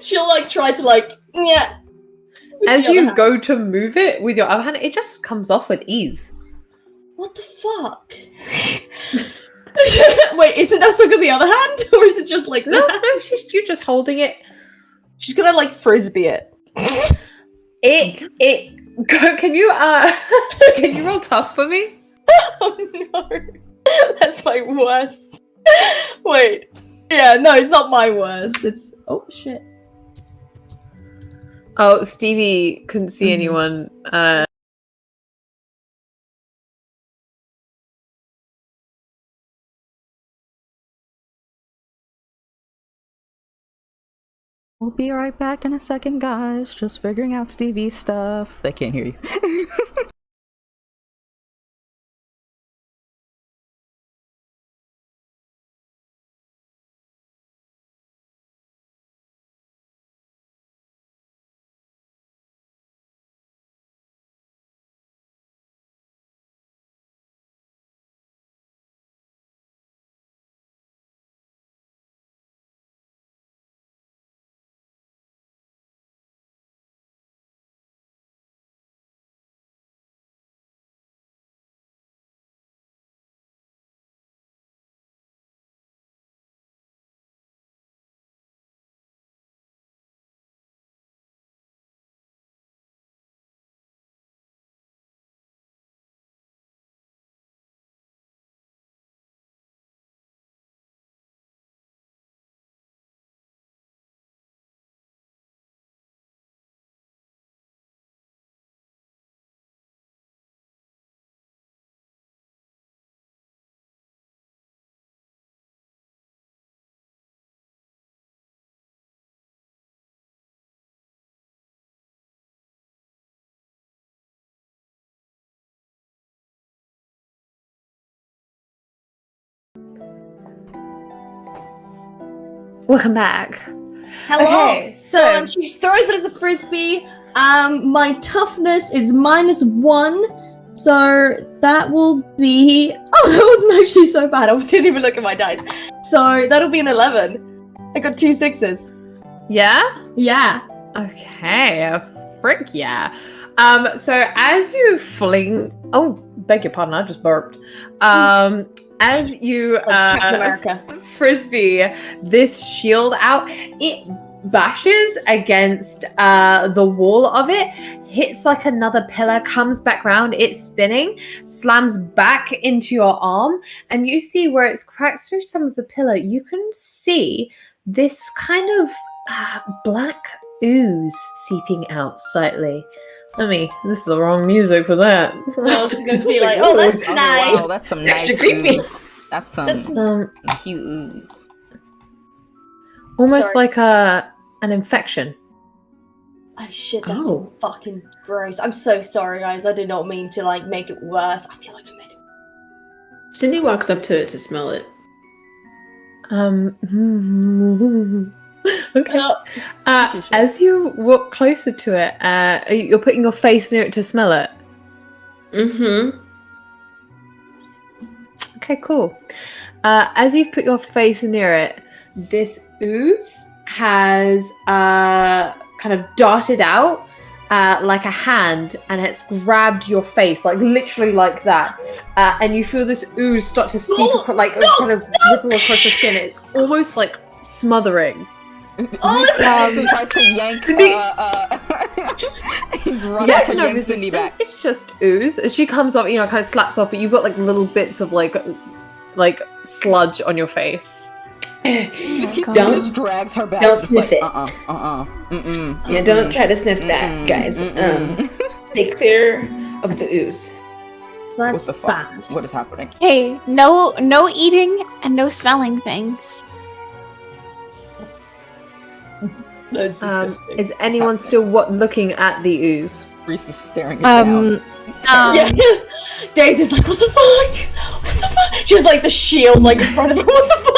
She'll like try to like, yeah. As you go to move it with your other hand, it just comes off with ease. What the fuck? Wait, is it that stuck on the other hand, or is it just like No, that? no, you're just holding it. She's gonna like frisbee it. Can you can you roll tough for me? Oh no, that's my worst. Wait, yeah, no, it's not my worst. It's oh shit. Oh, Stevie couldn't see anyone. We'll be right back in a second, guys. Just figuring out Stevie's stuff. They can't hear you. Welcome back. Hello. Okay, so She throws it as a frisbee. My toughness is -1, so that will be. Oh, that wasn't actually so bad. I didn't even look at my dice. So that'll be an 11. I got 2 6s. yeah. Yeah. Okay, frick yeah. So as you fling, oh, beg your pardon, I just burped. As you Captain America. frisbee this shield out, it bashes against the wall of it, hits like another pillar, comes back round, it's spinning, slams back into your arm, and you see where it's cracked through some of the pillar, you can see this kind of black ooze seeping out slightly. This is the wrong music for that. I was just gonna be like, oh, that's Oh, nice. wow, that's some nice creepy. ooze. That's some cute ooze. Almost Sorry. like an infection. Oh shit, that's Oh. fucking gross. I'm so sorry, guys. I did not mean to like make it worse. I feel like I made it. Cindy walks up to it to smell it. Okay. As you walk closer to it, you're putting your face near it to smell it. Mm-hmm. Okay, cool. As you've put your face near it, this ooze has kind of darted out like a hand, and it's grabbed your face, like literally like that. And you feel this ooze start to seep, kind of ripple across your skin. It's almost like smothering. He tries to yank. He's running Yes, to no yank Cindy resistance. back. It's just ooze. As she comes up, kind of slaps off, but you've got like little bits of like sludge on your face. He just keeps Don't- just drags her back. don't just sniff like, it. Yeah, don't try to sniff that, guys. Stay clear of the ooze. What That's the fuck? bad. What is happening? Hey, no eating and no smelling things. That's disgusting. Is anyone still looking at the ooze? Reese is staring it down. Yeah. Daisy's like, what the fuck? What the fuck? She has like the shield like in front of her. What the fuck?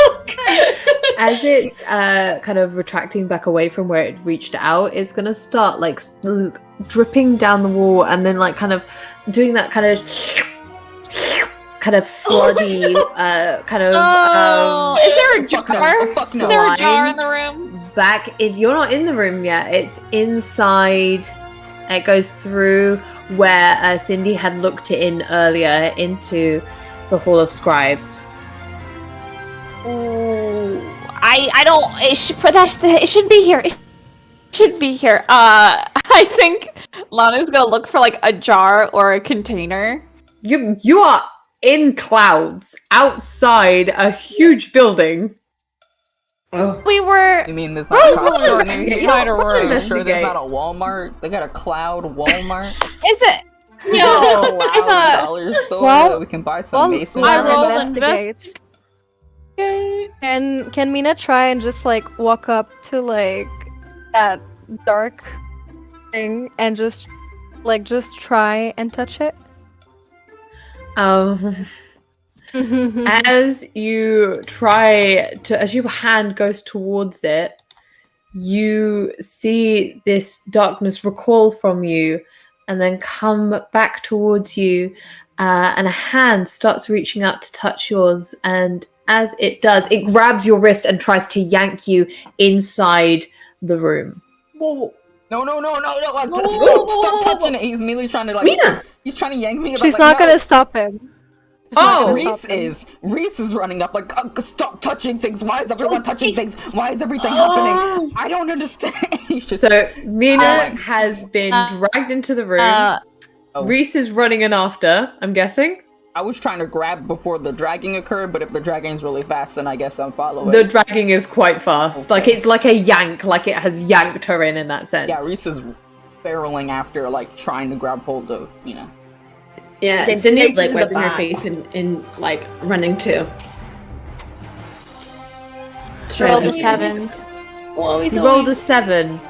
As it's kind of retracting back away from where it reached out, it's gonna start like dripping down the wall, and then like kind of doing that kind of sludgy kind of Is there a Fuck no. jar? Oh, fuck no. Is there a jar Slime. in the room? back in. You're not in the room yet. It's inside. It goes through where Cindy had looked in earlier into the Hall of Scribes. Ooh, I don't. It should be here. It should be here. I think Lana's gonna look for like a jar or a container. You are in clouds outside a huge building. Oh, We were. You mean there's not a Roll Costco investigate. inside a Roll room? Sure, investigate. there's not a Walmart. They got a cloud Walmart. Is it? A No, cloud dollar store Well, that we can buy some mason I Lana jars roll at. investigates. Can Mina try and just like walk up to like that dark thing and just try and touch it? As you try to, as your hand goes towards it, you see this darkness recoil from you and then come back towards you, and a hand starts reaching out to touch yours, and as it does, it grabs your wrist and tries to yank you inside the room. Whoa. No! whoa, Stop touching it. He's immediately trying to like. Mina! He's trying to yank me. She's like, not no. gonna stop him. Oh, Reese is running up like, stop touching things. Why is everyone touching things? Why is everything happening? I don't understand. He's just, so Mina like- has been dragged into the room. Oh. Reese is running in after, I'm guessing. I was trying to grab before the dragging occurred, but if the dragging's really fast, then I guess I'm following. The dragging is quite fast. Okay. Like it's like a yank, like it has yanked her in that sense. Yeah, Reese is barreling after, like trying to grab hold of, you know. Yeah, Get Cindy's snakes like in the wiping her back. face and like running too. Roll Trying the to- 7. Well, he's You rolled a always 7. running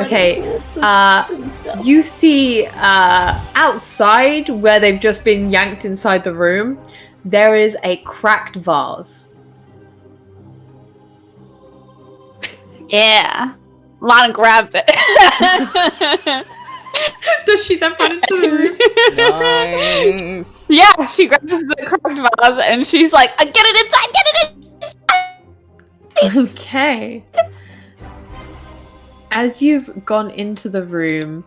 Okay, towards us and stuff. You see outside where they've just been yanked inside the room, there is a cracked vase. Yeah. Lana grabs it. Does she then run into the room? Nice. Yeah, she grabs the cracked vase and she's like, get it inside, get it in. Okay. As you've gone into the room,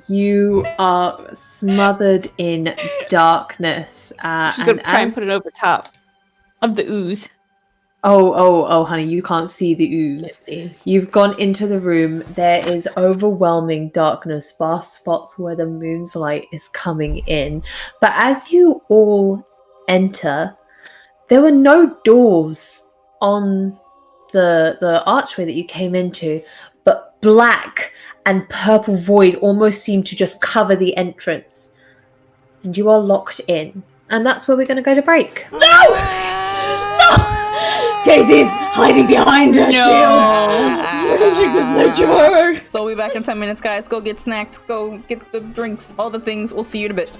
you are smothered in darkness. She's gonna try and put it over top of the ooze. Oh, honey, you can't see the ooze. You've gone into the room. There is overwhelming darkness, sparse spots where the moon's light is coming in. But as you all enter, there were no doors on the archway that you came into, but black and purple void almost seem to just cover the entrance. And you are locked in. And that's where we're going to go to break. Daisy's hiding behind her shield. There's no jar. So we'll be back in 10 minutes, guys. Go get snacks, go get the drinks, all the things. We'll see you in a bit.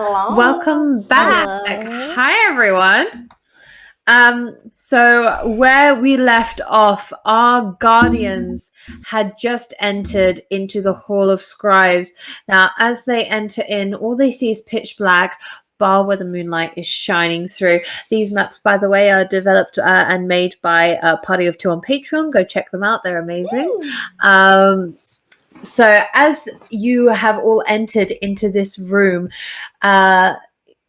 Welcome back. Hello. Hi, everyone. So where we left off, our guardians had just entered into the Hall of Scribes. Now, as they enter in, all they see is pitch black, bar where the moonlight is shining through. These maps, by the way, are developed and made by a Party of Two on Patreon. Go check them out; they're amazing. So as you have all entered into this room, there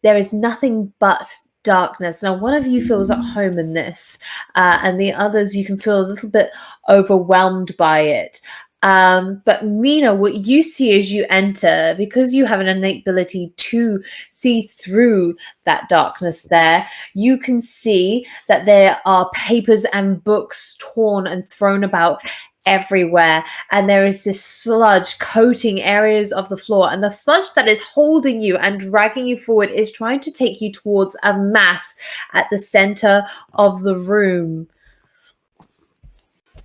is nothing but darkness. Now, one of you feels at home in this, and the others, you can feel a little bit overwhelmed by it. But Mina, what you see as you enter, because you have an innate ability to see through that darkness there, you can see that there are papers and books torn and thrown about everywhere, and there is this sludge coating areas of the floor, and the sludge that is holding you and dragging you forward is trying to take you towards a mass at the center of the room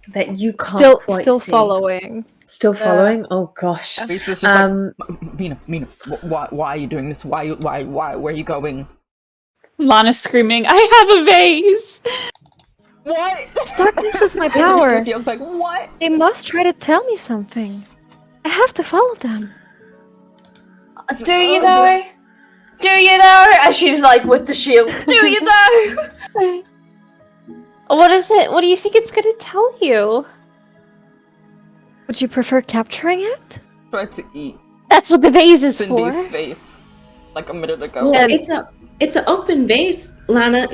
that you can't quite Still see. following. Still following? Oh gosh. Reese is just like, Mina, why are you doing this? Why, where are you going? Lana screaming, I have a vase! What? Darkness is my power. Reese yells back, what? They must try to tell me something. I have to follow them. Do you though? Do you though? And she's like with the shield. Do you though? What is it? What do you think it's gonna tell you? Would you prefer capturing it? Tried to eat That's what the vase is for. Cindy's face like a minute ago. Well, it's an open vase, Lana.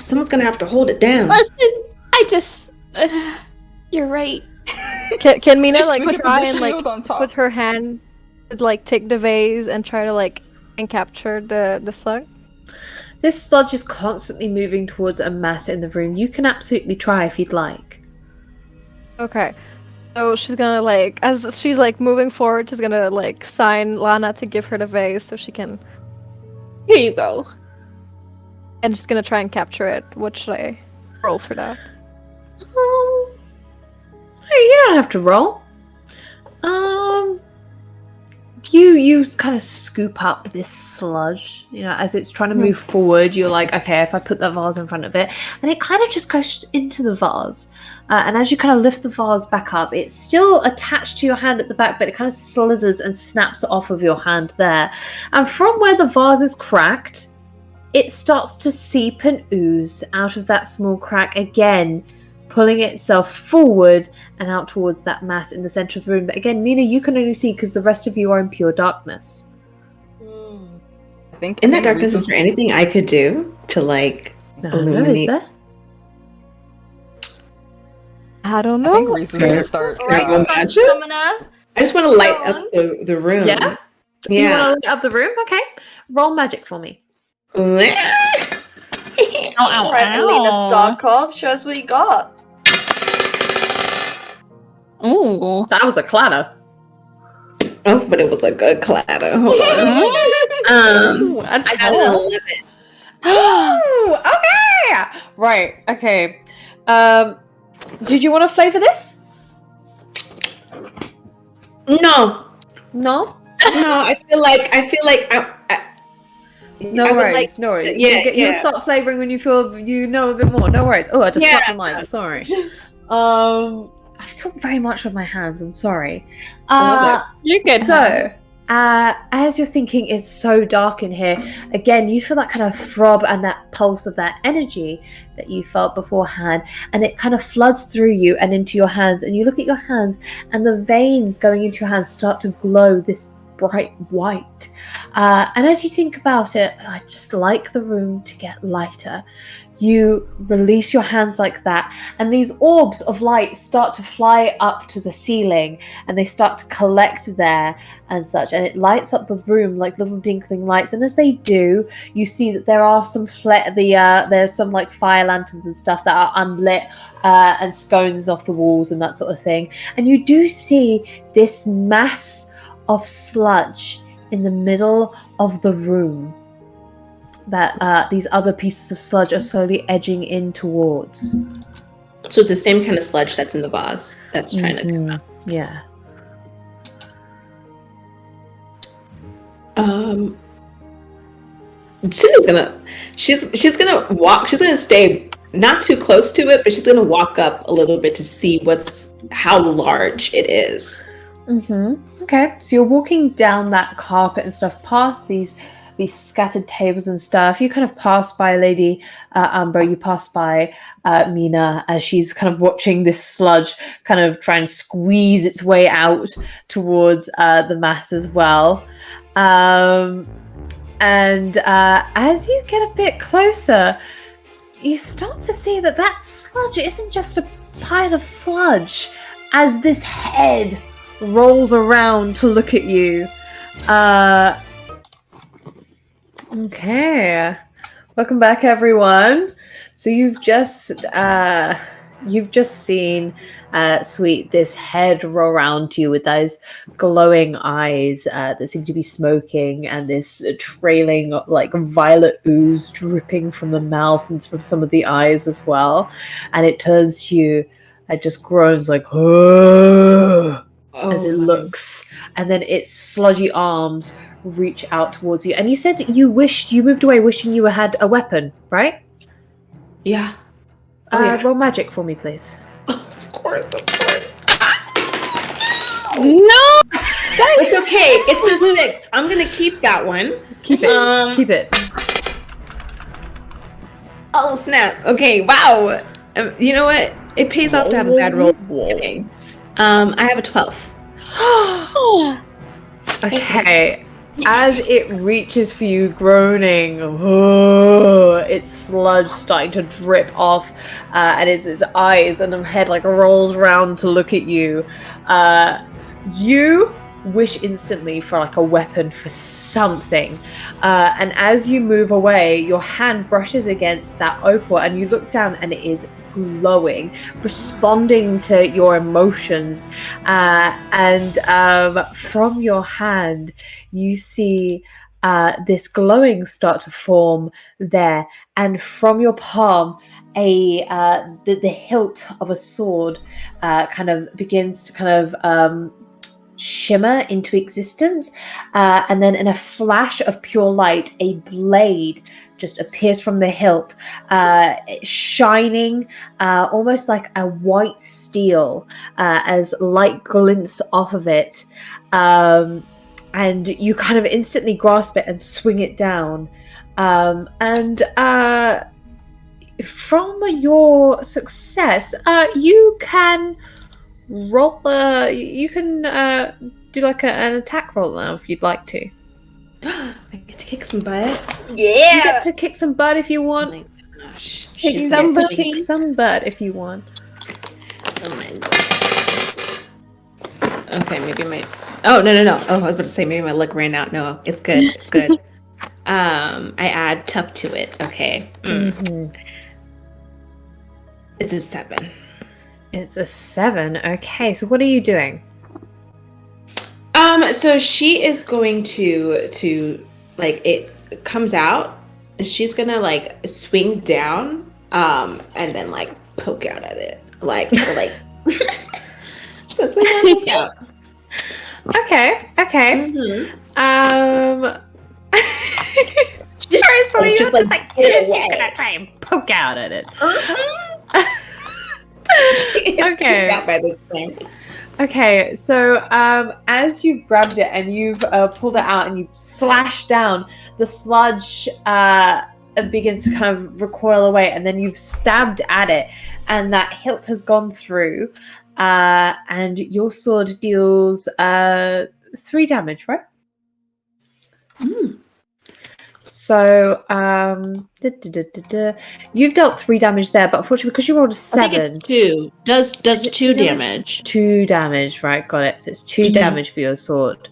Someone's gonna have to hold it down. Listen, I just... you're right. Can Mina Just like look at try the and like shield on top. put her hand, like take the vase and try to like and capture the slug? This sludge is constantly moving towards a mass in the room. You can absolutely try if you'd like. Okay. So she's gonna like, as she's like moving forward, she's gonna like sign Lana to give her the vase so she can, Here you go. and she's gonna try and capture it. What should I roll for that? Hey, you don't have to roll. You kind of scoop up this sludge, as it's trying to move forward. You're like, okay, if I put that vase in front of it, and it kind of just goes into the vase. And as you kind of lift the vase back up, it's still attached to your hand at the back, but it kind of slithers and snaps off of your hand there. And from where the vase is cracked, it starts to seep and ooze out of that small crack again, pulling itself forward and out towards that mass in the center of the room that, again, Mina, you can only see because the rest of you are in pure darkness. I think In that darkness, is there anything I could do to like No, illuminate? is there? I don't I think know. Reese is gonna start. Right, Magic? stamina. I just want to light up the room. Yeah? You Yeah. want to light up the room? Okay. Roll magic for me. Alright, Alina Starkov, show us what you got. Ooh. That was a clatter. Oh, but it was a good clatter. Hold on. I got an 11. Oh, okay. Right. Okay. Did you want to flavor this? No, No. I feel like No I would worries. like- no worries. yeah, You'll yeah. start flavoring when you feel you know a bit more. No worries. Oh, I just slapped the mic. Sorry. I've talked very much with my hands. I'm sorry. You're good. So, as you're thinking, it's so dark in here, again, you feel that kind of throb and that pulse of that energy that you felt beforehand, and it kind of floods through you and into your hands, and you look at your hands, and the veins going into your hands start to glow this bright white. And as you think about it, I just like the room to get lighter. You release your hands like that, and these orbs of light start to fly up to the ceiling, and they start to collect there and such, and it lights up the room like little dinkling lights. And as they do, you see that there are some there's some like fire lanterns and stuff that are unlit, and scones off the walls and that sort of thing. And you do see this mass of sludge in the middle of the room that these other pieces of sludge are slowly edging in towards. So it's the same kind of sludge that's in the vase that's trying to come out. Yeah. she's gonna walk. She's gonna stay not too close to it, but she's gonna walk up a little bit to see how large it is. Okay, so you're walking down that carpet and stuff, past these scattered tables and stuff. You kind of pass by Lady Umber. You pass by Mina as she's kind of watching this sludge kind of try and squeeze its way out towards the mass as well. And as you get a bit closer, you start to see that sludge isn't just a pile of sludge. As this head rolls around to look at you. Okay. Welcome back, everyone. So you've just seen Sweet, this head roll around to you with those glowing eyes that seem to be smoking, and this trailing like violet ooze dripping from the mouth and from some of the eyes as well. And it turns to you and just groans like, oh, as it looks, and then its sludgy arms reach out towards you. And you said that you moved away wishing you had a weapon, right? Yeah. Roll magic for me, please. Of course. No! It's okay. It's a 6. I'm gonna keep that one. Keep it. Keep it. Oh, snap. Okay, wow. You know what? It pays off to have a bad roll. I have a 12. Okay. As it reaches for you, groaning, its sludge starting to drip off, and its eyes and the head like rolls round to look at you. You wish instantly for like a weapon, for something, and as you move away, your hand brushes against that opal, and you look down, and it is glowing, responding to your emotions, and from your hand you see this glowing start to form there, and from your palm the hilt of a sword kind of begins to kind of shimmer into existence, and then in a flash of pure light, a blade just appears from the hilt, shining almost like a white steel, as light glints off of it, and you kind of instantly grasp it and swing it down, and from your success, you can roll. You can do like an attack roll now if you'd like to. I get to kick some butt. Yeah, you get to kick some butt if you want. Oh my gosh. Kick some butt if you want. Oh my god. Okay, maybe my. Oh no. Oh, I was about to say maybe my luck ran out. No, it's good. It's good. I add tough to it. Okay. Mm-hmm. It's a 7. It's a 7. Okay, so what are you doing? So she is going to like, it comes out, and she's gonna like swing down, and then like poke out at it, like she's gonna swing down, poke out. Okay. Mm-hmm. Just like gonna try and poke out at it. Okay. Out by this thing. Okay, so as you've grabbed it and you've pulled it out and you've slashed down, the sludge begins to kind of recoil away, and then you've stabbed at it, and that hilt has gone through, and your sword deals 3 damage, right? So, you've dealt 3 damage there, but unfortunately, because you rolled a 7, I think it's 2. Does 2 damage? 2 damage, right? Got it. So it's 2 damage for your sword.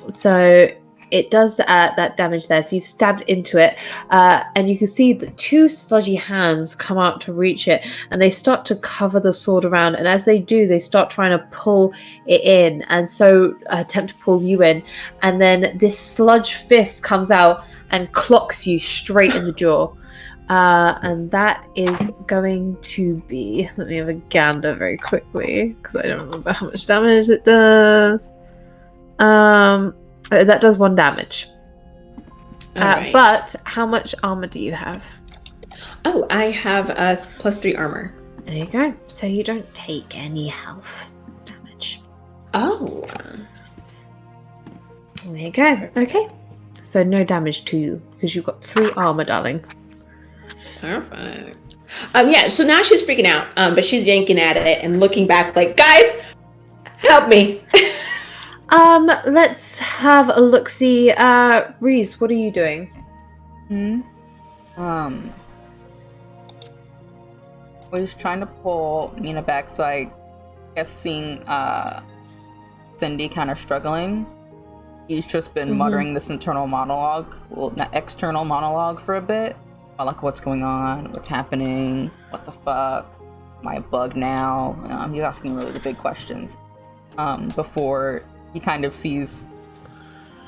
So it does that damage there. So you've stabbed into it, and you can see the 2 sludgy hands come out to reach it, and they start to cover the sword around. And as they do, they start trying to pull it in, and so attempt to pull you in. And then this sludge fist comes out and clocks you straight in the jaw. And that is going to be. Let me have a gander very quickly because I don't remember how much damage it does. That does 1 damage. Alright. But how much armor do you have? Oh, I have a +3 armor. There you go. So you don't take any health damage. Oh. There you go. Okay. So no damage to you because you've got 3 armor, darling. Perfect. Yeah, so now she's freaking out, but she's yanking at it and looking back like, guys, help me. Let's have a look-see. Reese, what are you doing? We're just trying to pull Mina back, so I guess seeing Cindy kind of struggling, he's just been muttering this internal monologue, well, not external monologue for a bit, about like what's going on, what's happening, what the fuck, am I a bug now? He's asking really the big questions before he kind of sees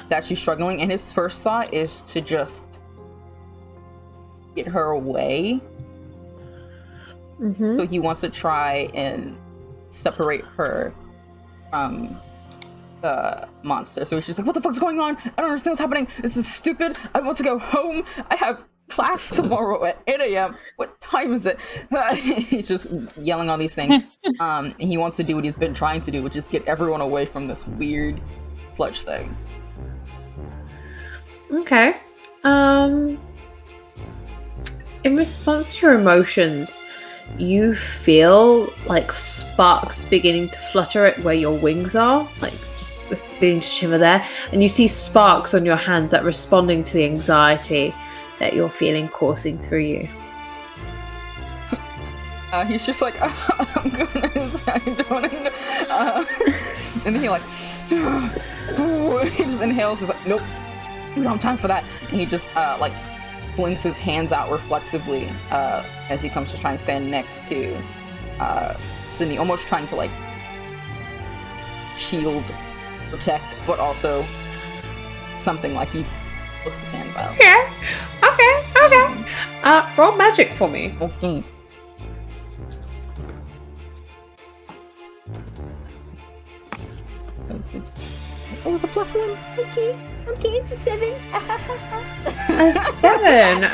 that she's struggling, and his first thought is to just get her away. So he wants to try and separate her from the monster. So he's just like, what the fuck's going on? I don't understand what's happening. This is stupid. I want to go home. I have class tomorrow at 8 a.m. What time is it? He's just yelling all these things. And he wants to do what he's been trying to do, which is get everyone away from this weird sludge thing. Okay. In response to your emotions, you feel like sparks beginning to flutter at where your wings are, like just beginning to shimmer there, and you see sparks on your hands that are responding to the anxiety that you're feeling coursing through you. He's just like, I'm gonna, I don't know. And then he like, he just inhales. He's like, nope, we don't have time for that. And he just like flings his hands out reflexively as he comes to try and stand next to Sydney, almost trying to like shield, protect, but also something like he flicks his hands out. Okay. Roll magic for me. Okay. Oh, it's a +1. Okay, it's a 7. A 7.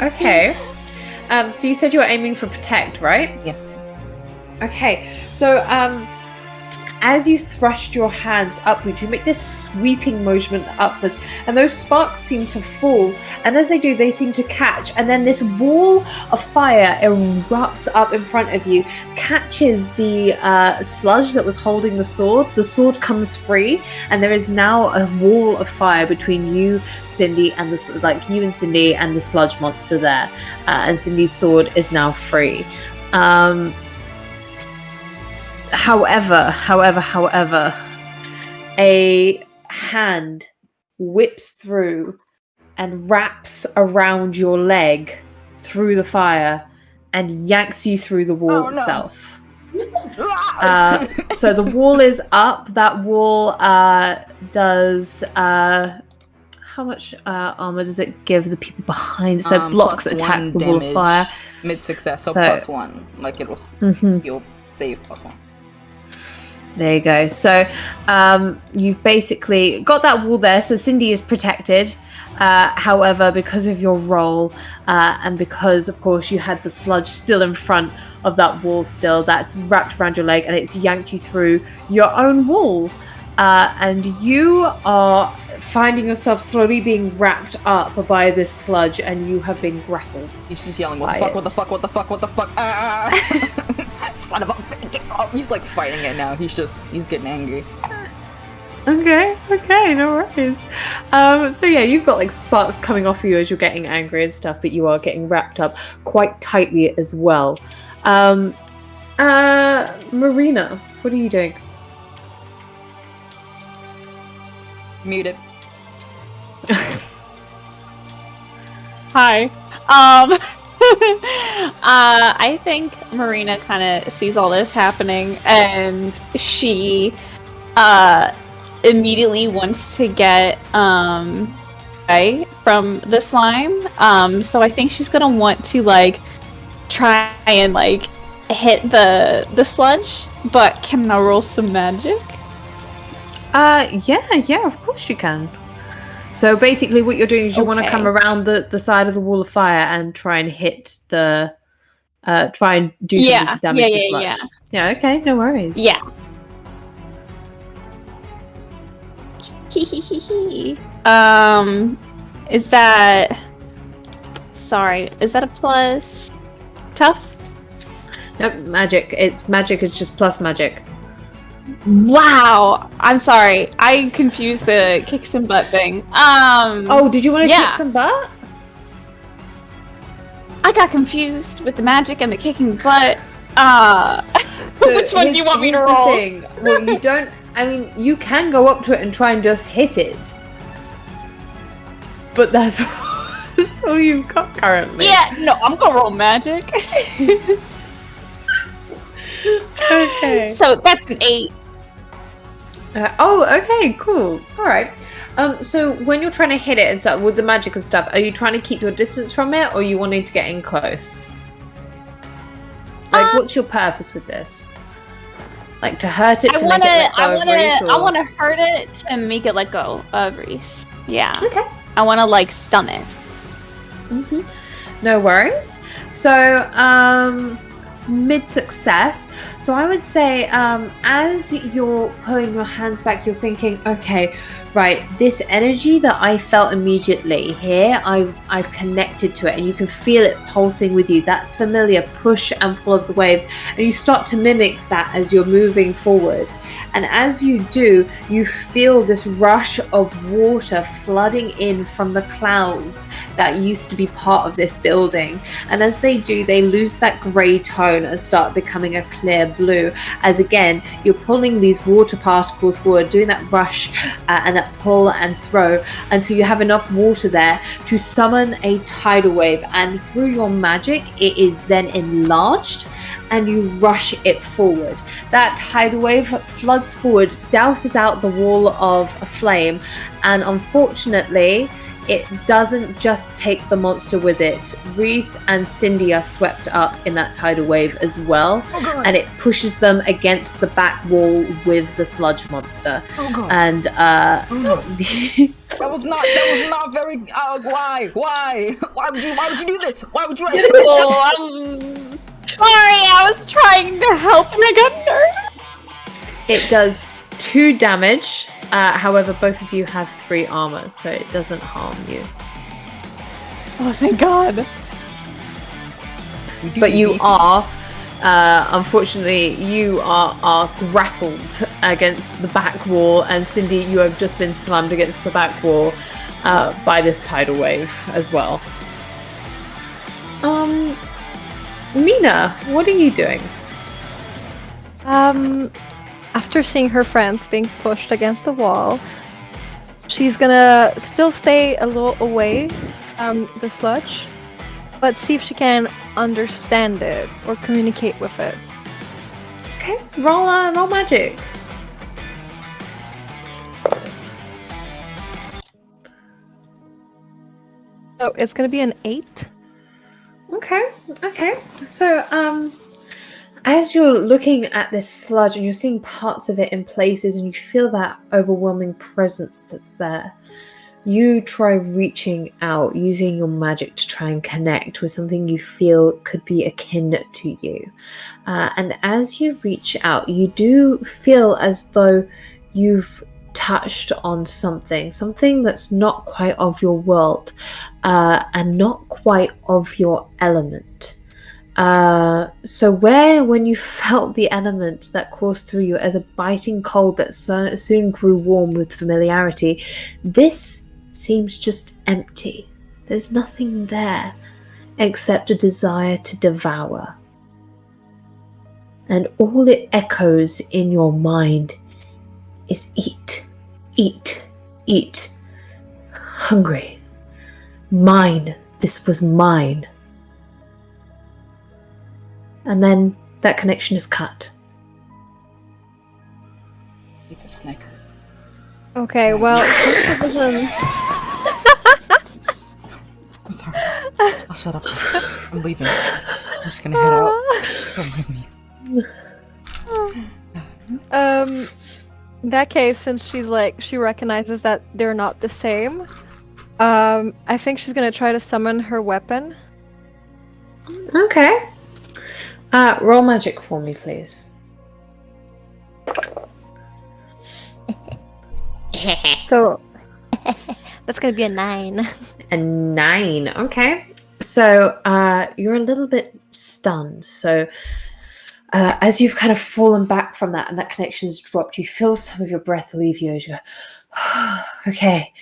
Okay. So you said you were aiming for protect, right? Yes. Okay. So as you thrust your hands upwards, you make this sweeping motion upwards, and those sparks seem to fall. And as they do, they seem to catch, and then this wall of fire erupts up in front of you, catches the sludge that was holding the sword. The sword comes free, and there is now a wall of fire between you, Cindy, and the sludge monster there. And Cindy's sword is now free. However, a hand whips through and wraps around your leg through the fire and yanks you through the wall itself. So the wall is up. That wall does... how much armor does it give the people behind? So blocks attack the wall of fire. Mid-success, so +1. Like it will you'll save +1. There you go. So you've basically got that wall there. So Cindy is protected. However, because of your role and because, of course, you had the sludge still in front of that wall still, that's wrapped around your leg and it's yanked you through your own wall. And you are finding yourself slowly being wrapped up by this sludge and you have been grappled. He's just yelling, what the fuck, what the fuck, what the fuck, what the fuck, son of a... He's like fighting it now. He's getting angry. Okay, no worries. So yeah, you've got like sparks coming off of you as you're getting angry and stuff, but you are getting wrapped up quite tightly as well. Marina, what are you doing? Muted. Hi. I think Marina kind of sees all this happening, and she immediately wants to get away from the slime. So I think she's gonna want to like try and like hit the sludge. But can I roll some magic? Yeah, of course you can. So basically what you're doing is you want to Okay. come around the side of the wall of fire and try and hit the... try and do something to damage the sludge. Yeah, okay, no worries. Yeah. Is that... Sorry, is that a plus tough? Nope, magic. Magic is just plus magic. Wow, I'm sorry. I confused the kicks and butt thing. Oh, did you want to yeah. kick some butt? I got confused with the magic and the kicking butt. So which one do you want me to here's the roll? thing. Well, you don't... I mean, you can go up to it and try and just hit it. But that's all you've got currently. Yeah, no, I'm gonna roll magic. Okay. So that's an 8. Okay, cool. All right. So when you're trying to hit it and stuff with the magic and stuff, are you trying to keep your distance from it, or are you wanting to get in close? Like, what's your purpose with this? Like, to hurt it, to make it let go of Reese, or... I wanna hurt it to make it let go of Reese. Yeah. Okay. I wanna like stun it. Mm-hmm. No worries. So, it's mid-success. So I would say, as you're pulling your hands back, you're thinking, okay, right, this energy that I felt immediately here, I've connected to it, and you can feel it pulsing with you. That's familiar push and pull of the waves, and you start to mimic that as you're moving forward. And as you do, you feel this rush of water flooding in from the clouds that used to be part of this building. And as they do, they lose that grey tone and start becoming a clear blue, as again you're pulling these water particles forward, doing that rush and that pull and throw until you have enough water there to summon a tidal wave, and through your magic it is then enlarged and you rush it forward. That tidal wave floods forward, douses out the wall of a flame, and unfortunately it doesn't just take the monster with it. Reese and Cindy are swept up in that tidal wave as well, and it pushes them against the back wall with the sludge monster. And That was not very. Why would you do this? Why would you? Oh, I'm sorry. I was trying to help and I got nervous. it does 2 damage. However, both of you have 3 armor, so it doesn't harm you. Oh, thank God. But you are, unfortunately, you are grappled against the back wall, and Cindy, you have just been slammed against the back wall by this tidal wave as well. Mina, what are you doing? After seeing her friends being pushed against the wall, she's gonna still stay a little away from the sludge, but see if she can understand it or communicate with it. Okay, roll magic. So it's gonna be an 8. Okay. So, as you're looking at this sludge and you're seeing parts of it in places and you feel that overwhelming presence that's there, you try reaching out, using your magic to try and connect with something you feel could be akin to you. And as you reach out, you do feel as though you've touched on something that's not quite of your world, and not quite of your element. So when you felt the element that coursed through you as a biting cold that soon grew warm with familiarity, this seems just empty. There's nothing there except a desire to devour. And all it echoes in your mind is eat, eat, eat. Hungry. Mine. This was mine. And then that connection is cut. It's a snicker. Okay, well, I'm sorry. I'll shut up. I'm leaving. I'm just gonna head out. Don't mind me. in that case, since she recognizes that they're not the same, I think she's gonna try to summon her weapon. Okay. Roll magic for me, please. So That's gonna be a 9. A 9. Okay. So you're a little bit stunned. So as you've kind of fallen back from that and that connection's dropped, you feel some of your breath leave you as you go, okay.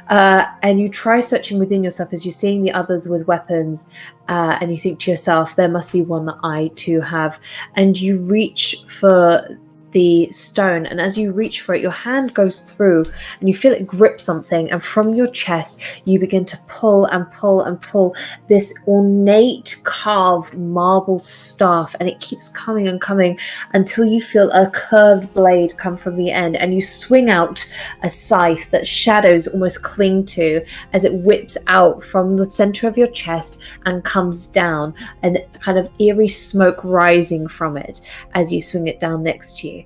And you try searching within yourself as you're seeing the others with weapons, and you think to yourself, there must be one that I too have. And you reach for the stone, and as you reach for it, your hand goes through and you feel it grip something, and from your chest you begin to pull and pull and pull this ornate carved marble staff, and it keeps coming and coming until you feel a curved blade come from the end, and you swing out a scythe that shadows almost cling to as it whips out from the center of your chest and comes down, and kind of eerie smoke rising from it as you swing it down next to you.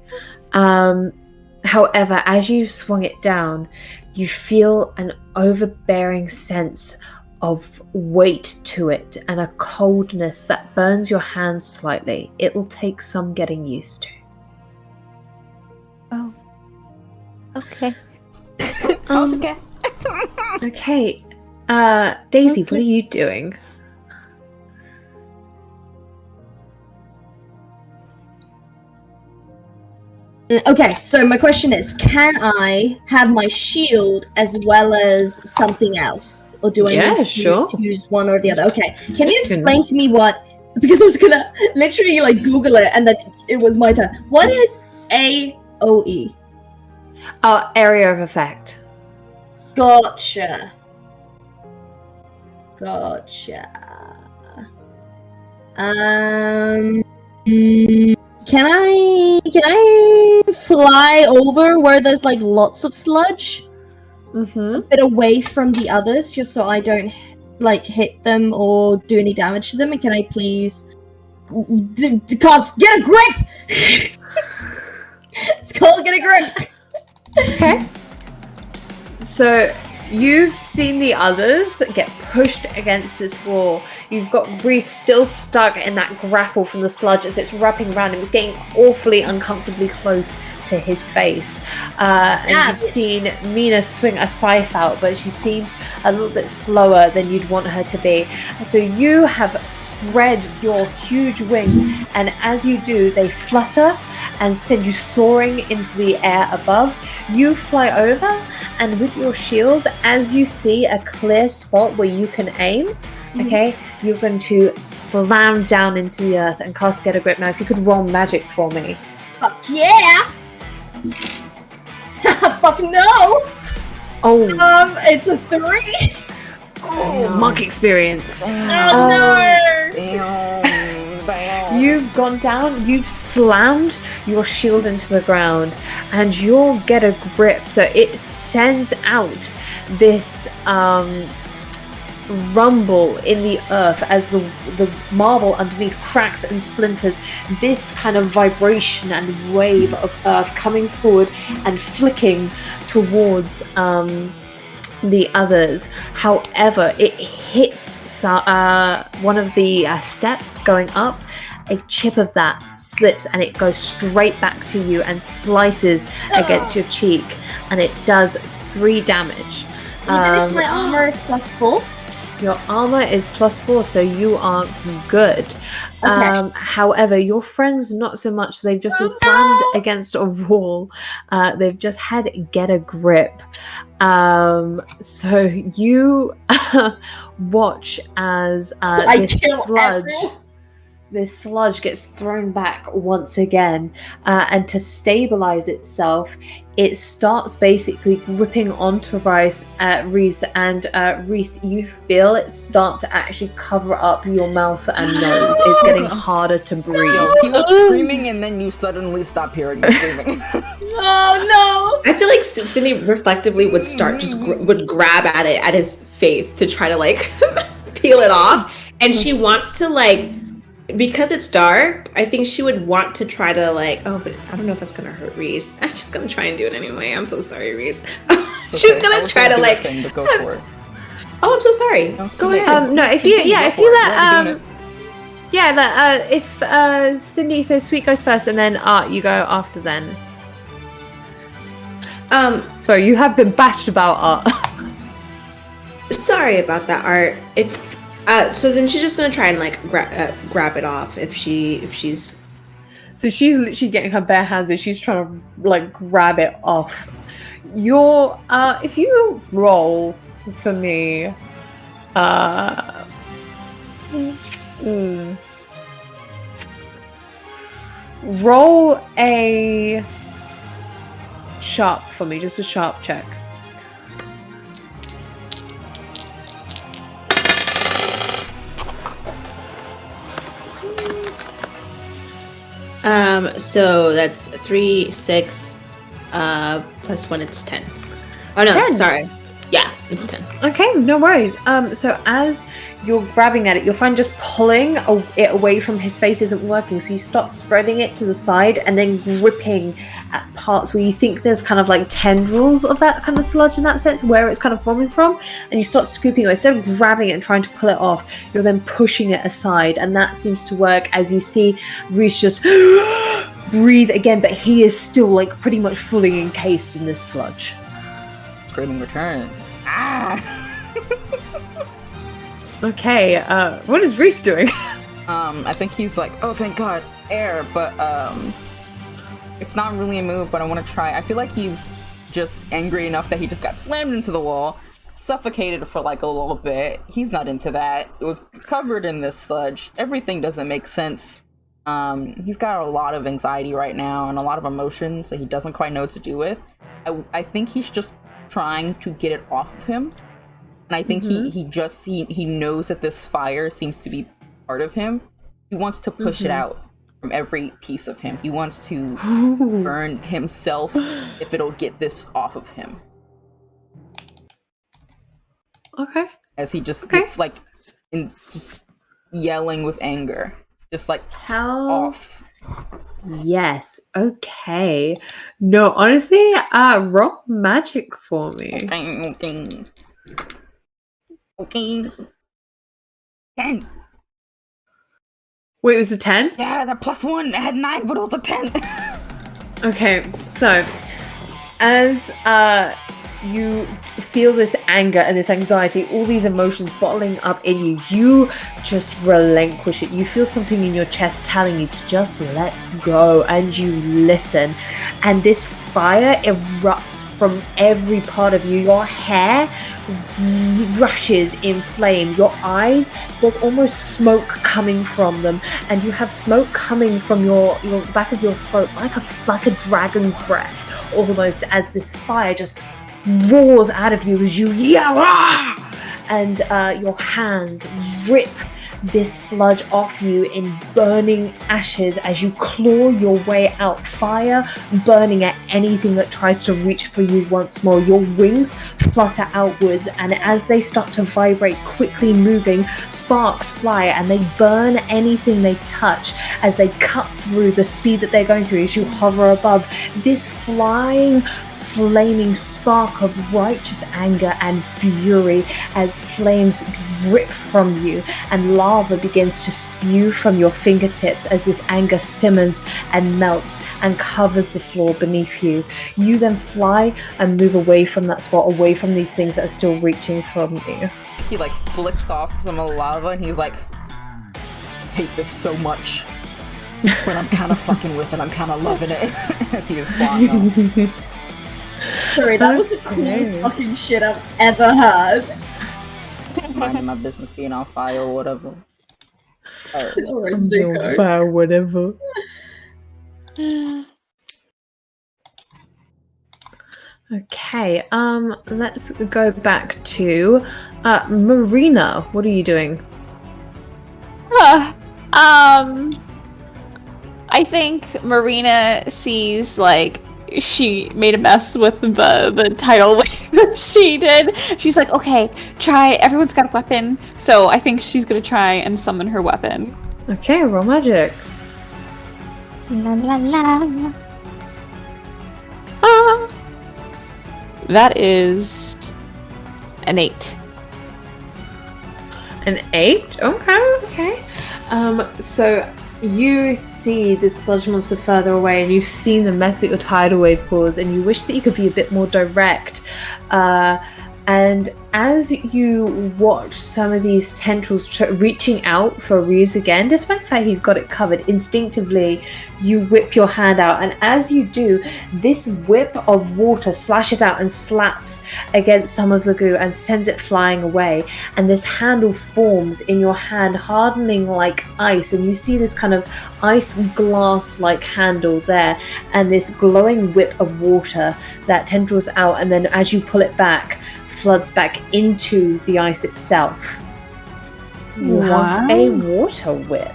However, as you swung it down, you feel an overbearing sense of weight to it and a coldness that burns your hands slightly. It will take some getting used to. Oh. Okay. Okay. Okay. Daisy, what are you doing? Okay, so my question is, can I have my shield as well as something else? Or do I need to choose one or the other? Okay, can you explain to me what... Because I was gonna literally like Google it and then it was my turn. What is AOE? Area of effect. Gotcha. Can I fly over where there's like lots of sludge? Mm-hmm. A bit away from the others, just so I don't like hit them or do any damage to them. And can I please cause get a grip? It's called get a grip. Okay. So you've seen the others get pushed against this wall. You've got Reese still stuck in that grapple from the sludge as it's wrapping around him. It's getting awfully uncomfortably close to his face. And you've seen Mina swing a scythe out, but she seems a little bit slower than you'd want her to be. So you have spread your huge wings, and as you do, they flutter and send you soaring into the air above. You fly over, and with your shield, as you see a clear spot where you can aim, okay, you're going to slam down into the earth and cast Get a Grip. Now, if you could roll magic for me. Fuck yeah! Fuck no! Oh. It's a 3. Oh, monk experience. Oh no! Damn. You've gone down, you've slammed your shield into the ground, and you'll get a grip. So it sends out this rumble in the earth as the marble underneath cracks and splinters. This kind of vibration and wave of earth coming forward and flicking towards the others. However, it hits one of the steps going up. A chip of that slips and it goes straight back to you and slices against your cheek, and it does 3 damage. Even if my armor is +4? Your armor is +4, so you are good. Okay. However, your friends not so much. They've just been slammed against a wall. They've just had Get a Grip. So you watch as this sludge gets thrown back once again, and to stabilize itself, it starts basically gripping onto Reese, and Reese, you feel it start to actually cover up your mouth and nose. It's getting harder to breathe. He was screaming, and then you suddenly stop hearing him screaming. Oh no! I feel like Sydney reflectively would start would grab at it at his face to try to like peel it off, and she wants to like, because it's dark, I think she would want to try to like, oh, but I don't know if that's gonna hurt Reese. She's gonna try and do it anyway. I'm so sorry, Reese. She's gonna try to like. Go for it. Oh, I'm so sorry. No, Go Cindy. ahead. No, if you Continue, go if for you it. let You're already doing if Cindy, so Sweet goes first, and then Art, you go after then. Sorry, you have been bashed about Art. Sorry about that, Art. If so, then she's just gonna try and like grab it off if she's. So she's literally getting her bare hands and she's trying to like grab it off. Your if you roll for me, roll a sharp for me, just a sharp check. So that's 3, 6, plus 1, it's 10. Oh no, 10. sorry. Yeah, it's 10. Okay, no worries. So as you're grabbing at it, you'll find just pulling it away from his face isn't working. So you start spreading it to the side and then gripping at parts where you think there's kind of like tendrils of that kind of sludge in that sense, where it's kind of forming from, and you start scooping it. Instead of grabbing it and trying to pull it off, you're then pushing it aside, and that seems to work as you see Reese just breathe again, but he is still like pretty much fully encased in this sludge. Screaming return. Ah! Okay, what is Reese doing? I think he's like, oh, thank God, air, but it's not really a move, but I want to try. I feel like he's just angry enough that he just got slammed into the wall, suffocated for like a little bit. He's not into that. It was covered in this sludge. Everything doesn't make sense. He's got a lot of anxiety right now and a lot of emotions that he doesn't quite know what to do with. I think he's just trying to get it off of him. And I think he knows that this fire seems to be part of him. He wants to push it out from every piece of him. He wants to burn himself if it'll get this off of him. Okay. As he just gets like just yelling with anger. Just like off. Yes. Okay. No, honestly, roll magic for me. Okay. 10. Wait, it was a 10? Yeah, that +1. I had 9, but it was a 10. Okay, so as you feel this anger and this anxiety, all these emotions bottling up in you, you just relinquish it. You feel something in your chest telling you to just let go, and you listen. And this fire erupts from every part of you. Your hair rushes in flame. Your eyes, there's almost smoke coming from them, and you have smoke coming from your back of your throat like a dragon's breath, almost, as this fire just roars out of you as you yell, and your hands rip this sludge off you in burning ashes as you claw your way out, fire burning at anything that tries to reach for you once more. Your wings flutter outwards, and as they start to vibrate, quickly moving, sparks fly and they burn anything they touch as they cut through the speed that they're going through as you hover above. This flaming spark of righteous anger and fury as flames drip from you and lava begins to spew from your fingertips as this anger simmers and melts and covers the floor beneath you. You then fly and move away from that spot, away from these things that are still reaching from you. He like flicks off some of the lava and he's like, I hate this so much, but I'm kind of fucking with it. I'm kind of loving it as he is flying off. Sorry, that was the coolest fucking shit I've ever heard. Minding my business, being on fire or whatever. Alright, Zuko. Fire, whatever. Okay, let's go back to Marina. What are you doing? I think Marina sees like she made a mess with the title that she did. She's like, okay, try. Everyone's got a weapon, so I think she's gonna try and summon her weapon. Okay, roll magic. La la la. That is an 8. An 8? Okay. So you see this sludge monster further away, and you've seen the mess that your tidal wave caused, and you wish that you could be a bit more direct. And as you watch some of these tendrils reaching out for Reese again, despite the fact he's got it covered, instinctively you whip your hand out, and as you do, this whip of water slashes out and slaps against some of the goo and sends it flying away, and this handle forms in your hand, hardening like ice, and you see this kind of ice glass like handle there, and this glowing whip of water that tendrils out, and then as you pull it back, floods back into the ice itself. You have a water whip.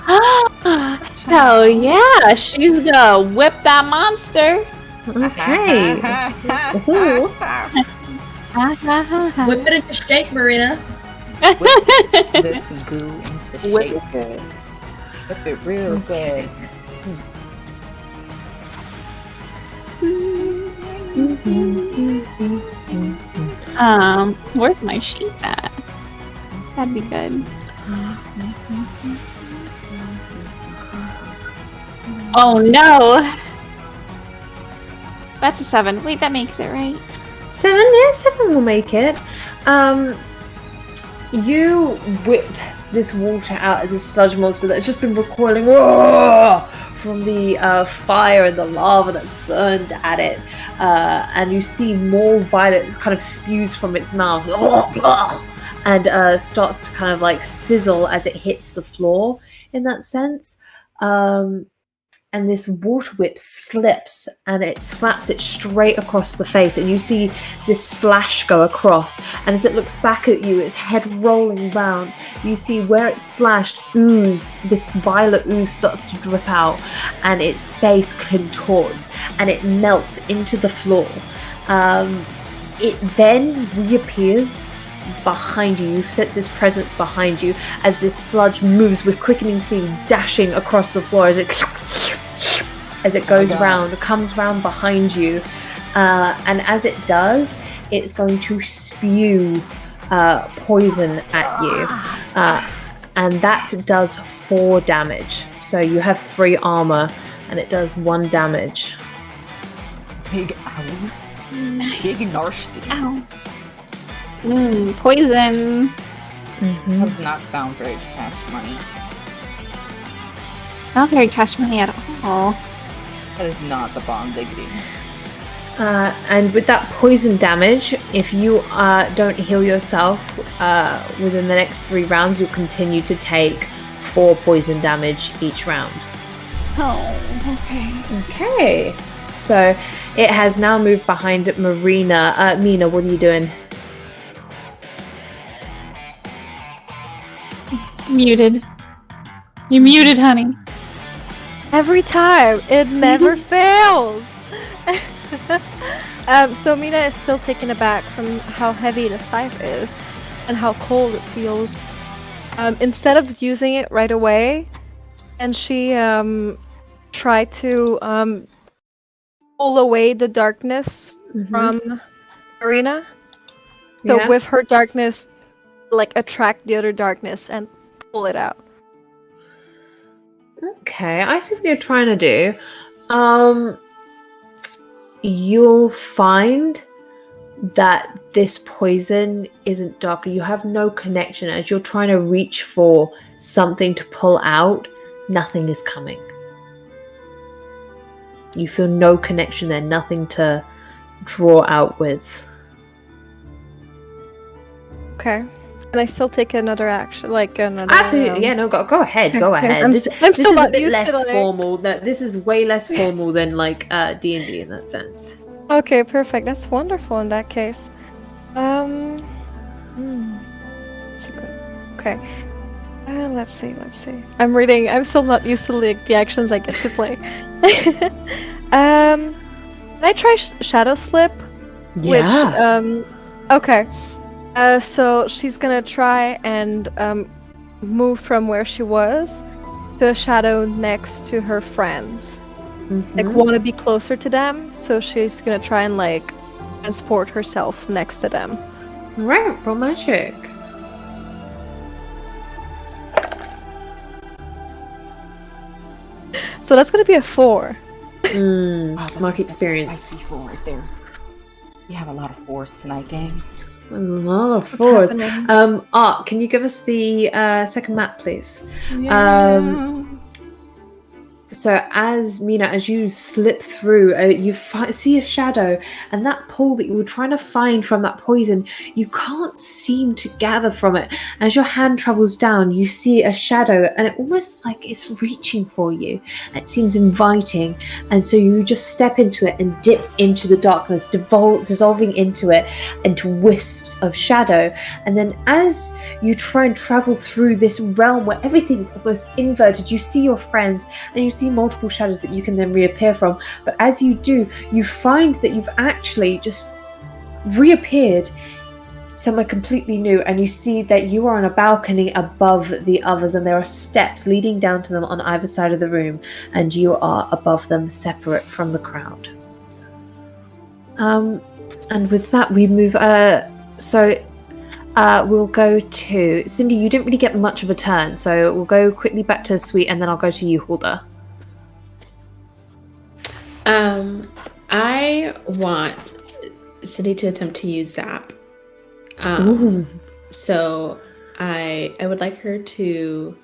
Hell yeah, she's gonna whip that monster. Okay. Ooh. Whip it into shape, Marina. Whip this goo into shape. Whip it real good. Where's my sheet at? That'd be good. Oh no! That's a 7. Wait, that makes it right. 7? Yeah, 7 will make it. You whip this water out of this sludge monster that's just been recoiling from the fire and the lava that's burned at it. And you see more violet kind of spews from its mouth and starts to kind of like sizzle as it hits the floor in that sense. And this water whip slips and it slaps it straight across the face, and you see this slash go across, and as it looks back at you, its head rolling round, you see where it slashed ooze, this violet ooze starts to drip out, and its face contorts and it melts into the floor. It then reappears behind you. You sense this presence behind you as this sludge moves with quickening speed, dashing across the floor as it goes round, comes round behind you, and as it does, it's going to spew poison at you, and that does 4 damage. So you have 3 armor, and it does 1 damage. Big owl. Big nasty. Ow. Poison. Does not sound very cash money. Not very cash money at all. That is not the bomb diggity. And with that poison damage, if you don't heal yourself within the next 3 rounds, you'll continue to take 4 poison damage each round. Oh, okay. Okay. So it has now moved behind Marina. Mina, what are you doing? Muted. You're muted, honey. Every time, it never fails. So Mina is still taken aback from how heavy the scythe is and how cold it feels. Instead of using it right away, and she tried to pull away the darkness from Marina. So with her darkness, like attract the other darkness and pull it out. Okay, I see what you're trying to do. You'll find that this poison isn't dark. You have no connection. As you're trying to reach for something to pull out, nothing is coming. You feel no connection there, nothing to draw out with. Okay. And I still take another action, like another. Absolutely, yeah. No, go ahead. Go ahead. I'm This still is a not bit used less to it. formal. This is way less formal than like D&D in that sense. Okay, perfect. That's wonderful in that case. That's a good. Okay. Let's see. I'm still not used to like the actions I get to play. Can I try Shadow Slip? Yeah. Which okay. So she's gonna try and move from where she was to a shadow next to her friends. Like want to be closer to them, so she's gonna try and like transport herself next to them. Right, roll magic. So that's gonna be a 4. Wow, Mark that's a experience. spicy 4 right there. We have a lot of 4s tonight, gang. A lot of What's 4s. happening? Art, can you give us the second map, please? So as Mina, as you slip through, you see a shadow, and that pull that you were trying to find from that poison, you can't seem to gather from it. As your hand travels down, you see a shadow, and it almost like it's reaching for you. It seems inviting, and so you just step into it and dip into the darkness, dissolving into it, into wisps of shadow. And then as you try and travel through this realm where everything's almost inverted, you see your friends, and you see multiple shadows that you can then reappear from. But as you do, you find that you've actually just reappeared somewhere completely new, and you see that you are on a balcony above the others, and there are steps leading down to them on either side of the room, and you are above them, separate from the crowd. And with that, we move. We'll go to Cindy. You didn't really get much of a turn, so we'll go quickly back to Sweet, and then I'll go to you, Hulda. I want Cindy to attempt to use Zap. So I would like her to,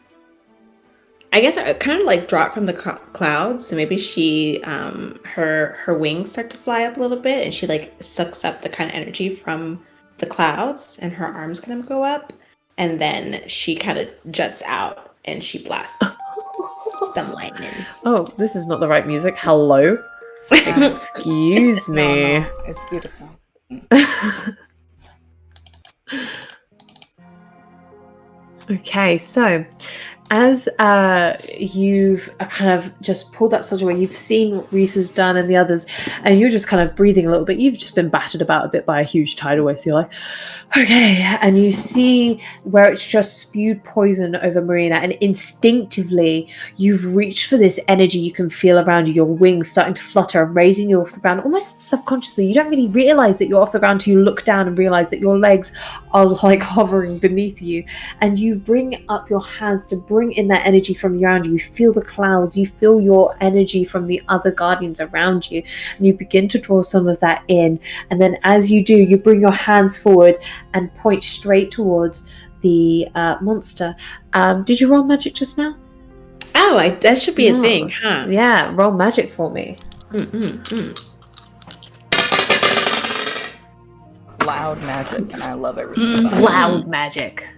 I guess, kind of like drop from the clouds. So maybe she, her wings start to fly up a little bit, and she like sucks up the kind of energy from the clouds, and her arms kind of go up, and then she kind of juts out and she blasts some lightning. Oh, this is not the right music. Hello. Excuse me. No, it's beautiful. Okay, so as you've kind of just pulled that sludge away, you've seen what Reese has done and the others, and you're just kind of breathing a little bit. You've just been battered about a bit by a huge tidal wave, so you're like, okay. And you see where it's just spewed poison over Marina, and instinctively you've reached for this energy you can feel around you, your wings starting to flutter and raising you off the ground, almost subconsciously. You don't really realize that you're off the ground until you look down and realize that your legs are like hovering beneath you, and you bring up your hands to bring in that energy from around you. You feel the clouds, you feel your energy from the other guardians around you, and you begin to draw some of that in. And then as you do, you bring your hands forward and point straight towards the monster. Did you roll magic just now? Oh, that should be a thing, huh? Yeah, roll magic for me. Loud magic, and I love everything about it. Loud magic.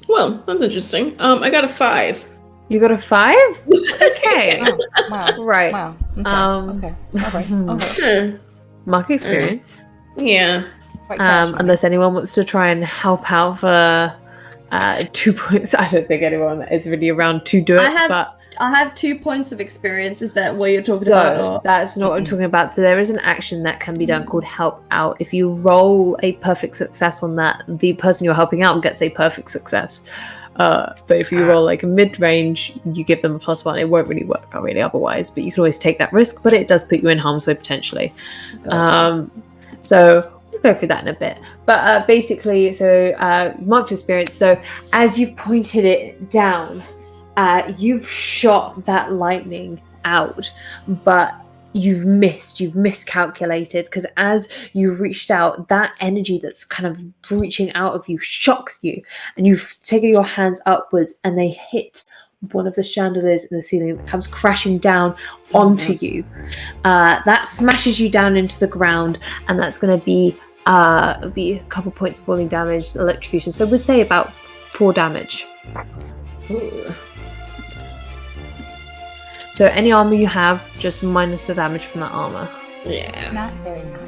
Well, that's interesting. I got a 5. You got a 5? Okay. Oh, wow. Right. Wow. Okay. Okay. All right. Okay. Mark experience. Yeah. Quite casual. Unless anyone wants to try and help out for 2 points. I don't think anyone is really around to do it. I have 2 points of experience. Is that what you're talking So about? that's not what I'm talking about. So there is an action that can be done called help out. If you roll a perfect success on that, the person you're helping out gets a perfect success. But if you roll like a mid-range, you give them a +1. It won't really work out really otherwise, but you can always take that risk, but it does put you in harm's way potentially. So we'll go through that in a bit. But basically, so marked experience. So as you've pointed it down, you've shot that lightning out, but you've miscalculated, because as you reached out, that energy that's kind of reaching out of you shocks you, and you've taken your hands upwards and they hit one of the chandeliers in the ceiling that comes crashing down onto you. That smashes you down into the ground, and that's going to be a couple points of falling damage, electrocution. So we'd say about 4 damage. Ooh. So any armor you have, just minus the damage from that armor. Yeah. Not very nice.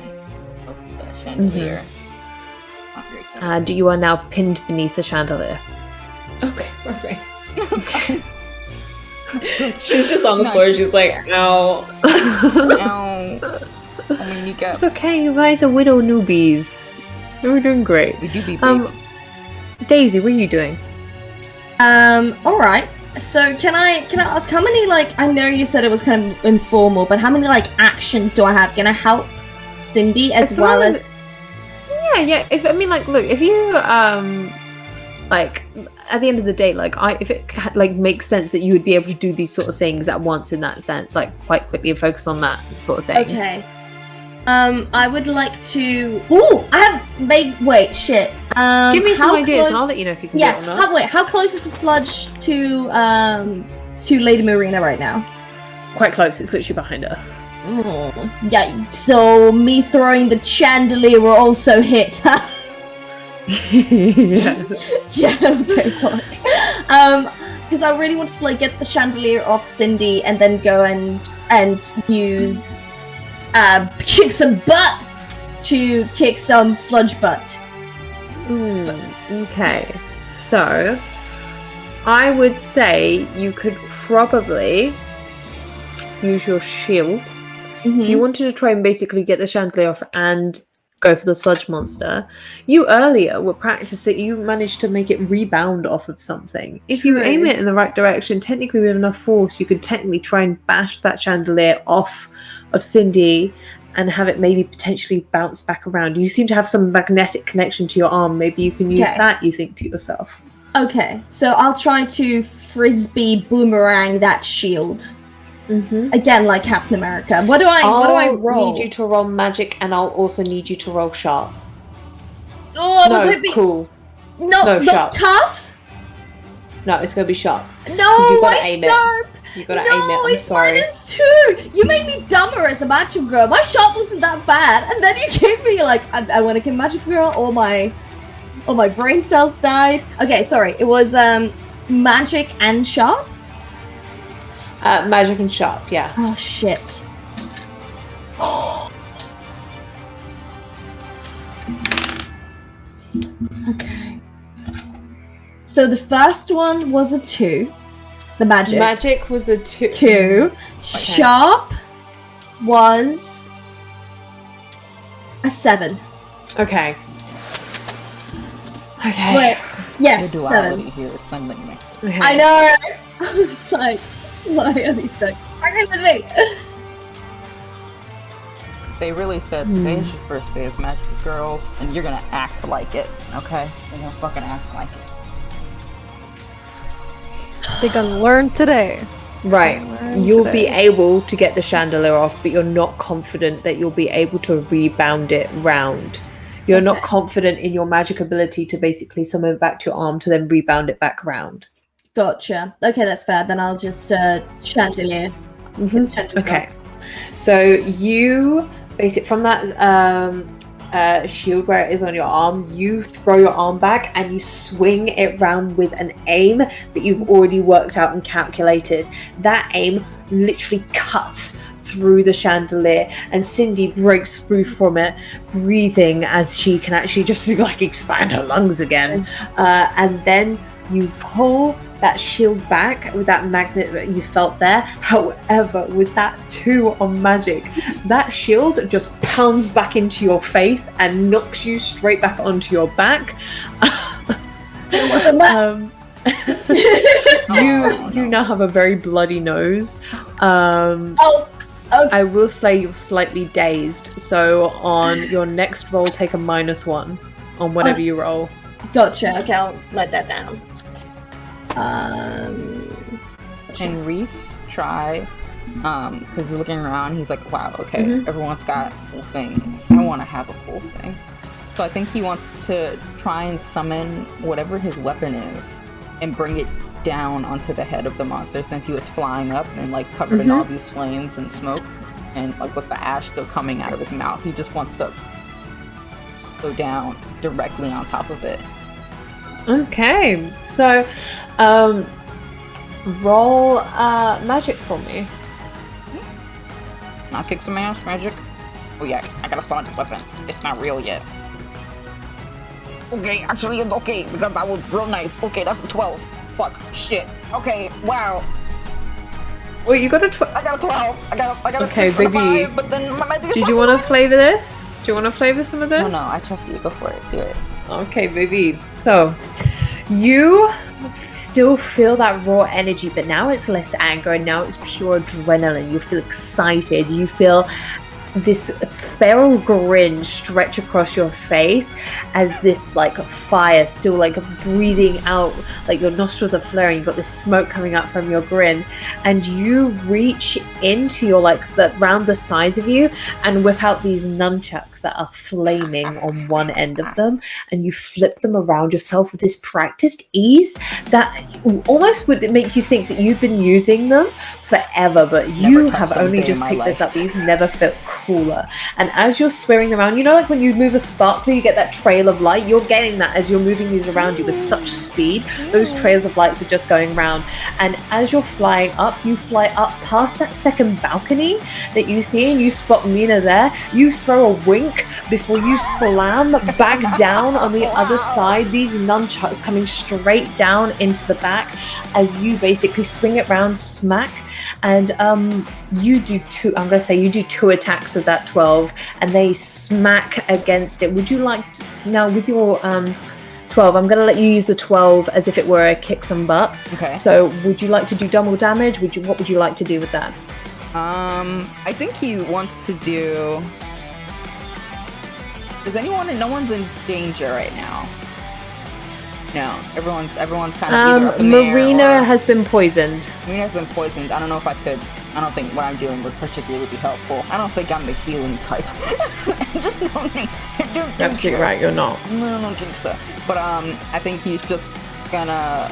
Of the chandelier. Not very good. You are now pinned beneath the chandelier. Okay. Okay. She's just on the floor. She's like, ow. Ow. I mean, you got. It's okay, you guys are widow newbies. You're doing great. We do be baby. Daisy, what are you doing? All right. So can I ask how many, like, I know you said it was kind of informal, but how many like actions do I have? Can I help Cindy as well as Yeah. If I mean, like, look, if you like at the end of the day, like if it like makes sense that you would be able to do these sort of things at once in that sense, like quite quickly and focus on that sort of thing. Okay. I would like to. Ooh, I have. Wait, shit. Give me some how ideas, close- and I'll let you know if you can Yeah. do it or not. How close is the sludge to Lady Marina right now? Quite close. It's literally behind her. Yeah. So me throwing the chandelier will also hit. Yes. Yeah. Okay. Fuck. Because I really wanted to like get the chandelier off Cindy and then go and use kick some butt to kick some sludge butt. Okay, so I would say you could probably use your shield. If you wanted to try and basically get the chandelier off and go for the sludge monster, you earlier were practicing, you managed to make it rebound off of something. If you aim it in the right direction, technically with enough force, you could technically try and bash that chandelier off of Cindy and have it maybe potentially bounce back around. You seem to have some magnetic connection to your arm. Maybe you can use that, you think to yourself. Okay, so I'll try to frisbee boomerang that shield. Again, like Captain America. What do I roll? I need you to roll magic, and I'll also need you to roll sharp. Oh, I was hoping. Cool. No, No, sharp. tough. No, it's gonna be sharp. No, You gotta my aim it. sharp. You gotta No, aim it. I'm it's sorry. -2. You made me dumber as a magic girl. My sharp wasn't that bad, and then you gave me like I want to kill magic girl. All my brain cells died. Okay, sorry. It was magic and sharp. Magic and sharp, yeah. Oh shit. Okay. So the first one was a 2. The magic. Magic was a 2. 2. Sharp was a 7. Okay. Okay. Wait. Yes, The 7. duality here is sending me. Okay. I know. I was like, why are these stuck? Fucking with me. They really said today is your first day as Magic Girls, and you're gonna act like it, okay? You're gonna fucking act like it. They're gonna learn today. Right. Learn You'll be today. able to get the chandelier off, but you're not confident that you'll be able to rebound it round. You're not confident in your magic ability to basically summon it back to your arm to then rebound it back around. Gotcha. Okay, that's fair. Then I'll just chandelier. Okay. So you basically from that shield where it is on your arm, you throw your arm back and you swing it round with an aim that you've already worked out and calculated. That aim literally cuts through the chandelier, and Cindy breaks through from it, breathing as she can actually just like expand her lungs again. And then you pull that shield back with that magnet that you felt there. However, with that 2 on magic, that shield just pounds back into your face and knocks you straight back onto your back. You now have a very bloody nose. I will say you're slightly dazed, so on your next roll take a -1 on whatever you roll. Gotcha. Okay, I'll let that down. Can Reese try? Because he's looking around, he's like, wow, okay, everyone's got cool things. I want to have a cool thing. So I think he wants to try and summon whatever his weapon is and bring it down onto the head of the monster, since he was flying up and like covered in all these flames and smoke and like with the ash still coming out of his mouth. He just wants to go down directly on top of it. Okay, so roll magic for me. I'll kick some ass, magic. Oh yeah, I gotta summon the weapon. It's not real yet. Okay, actually it's okay, because that was real nice. Okay, that's a 12. Fuck, shit. Okay, wow. Wait, you got a 12? I got a 12. I got a Okay, 6 and a baby. 5, but then my magic is Did you want to flavor this? Do you want to flavor some of this? No, I trust you. Go for it. Do it. Okay, baby. So, you still feel that raw energy, but now it's less anger and now it's pure adrenaline. You feel excited. You feel this feral grin stretch across your face as this like fire still like breathing out, like your nostrils are flaring, you've got this smoke coming out from your grin, and you reach into your like round the sides of you and whip out these nunchucks that are flaming on one end of them, and you flip them around yourself with this practiced ease that almost would make you think that you've been using them forever, but you have only just picked this up. You've never felt cooler. And as you're swirling around, you know, like when you move a sparkler, you get that trail of light. You're getting that as you're moving these around you with such speed. Those trails of lights are just going around. And as you're flying up, you fly up past that second balcony that you see, and you spot Mina there. You throw a wink before you slam back down on the other side. These nunchucks coming straight down into the back as you basically swing it round, smack, and you do two attacks of that 12, and they smack against it. Would you like to, now with your 12, I'm going to let you use the 12 as if it were a kick some butt. Okay. So would you like to do double damage? What would you like to do with that? I think he wants to do... No one's in danger right now. No, everyone's kind of either up in the air Marina has been poisoned. Marina's been poisoned. I don't know if I could. I don't think what I'm doing would particularly be helpful. I don't think I'm the healing type. Absolutely right, you're not. No, I don't think so. But I think he's just gonna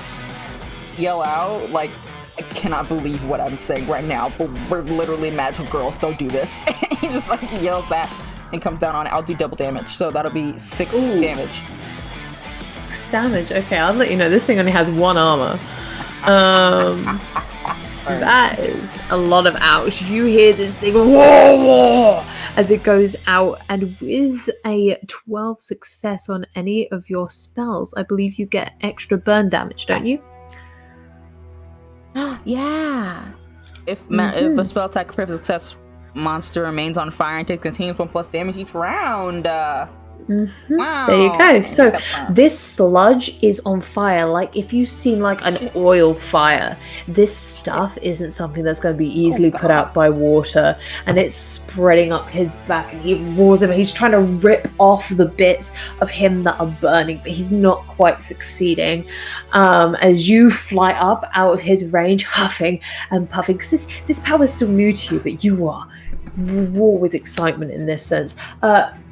yell out like, I cannot believe what I'm saying right now, but we're literally magical girls. Don't do this. He just like yells that and comes down on it. I'll do double damage, so that'll be 6 damage. 6 damage. Okay, I'll let you know. This thing only has 1 armor. That is a lot of ouch. You hear this thing whoa, as it goes out, and with a 12 success on any of your spells, I believe you get extra burn damage, don't you? Yeah. If a spell attack or critical success monster remains on fire and takes continuous 1+ damage each round. Wow. There you go. So this sludge is on fire. Like if you've seen like an oil fire, this stuff isn't something that's going to be easily put out by water, and it's spreading up his back, and he roars him. He's trying to rip off the bits of him that are burning, but he's not quite succeeding. As you fly up out of his range, huffing and puffing, because this power is still new to you, but you are raw with excitement in this sense.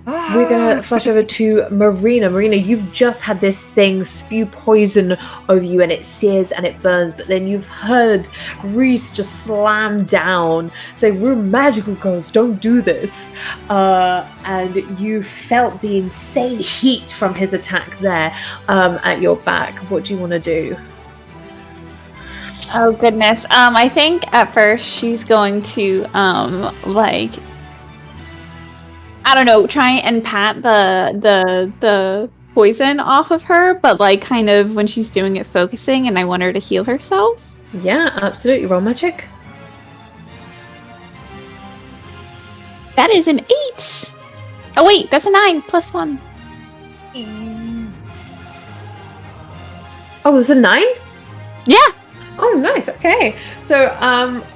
We're gonna flash over to Marina. Marina, you've just had this thing spew poison over you, and it sears and it burns, but then you've heard Reese just slam down, say, "We're magical girls, don't do this." And you felt the insane heat from his attack there at your back. What do you want to do? Oh goodness. I think at first she's going to I don't know, try and pat the poison off of her, but like kind of when she's doing it focusing, and I want her to heal herself. Yeah, absolutely. Roll magic. That is an 8. Oh wait, that's a 9 plus 1. Oh, there's a 9? Yeah. Oh, nice. Okay. So,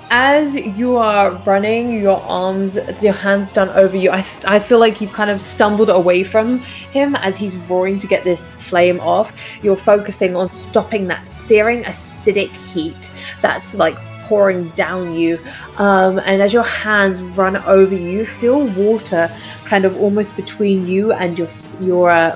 as you are running, your hands down over you, I feel like you've kind of stumbled away from him as he's roaring to get this flame off. You're focusing on stopping that searing acidic heat that's like pouring down you, and as your hands run over you, feel water kind of almost between you and your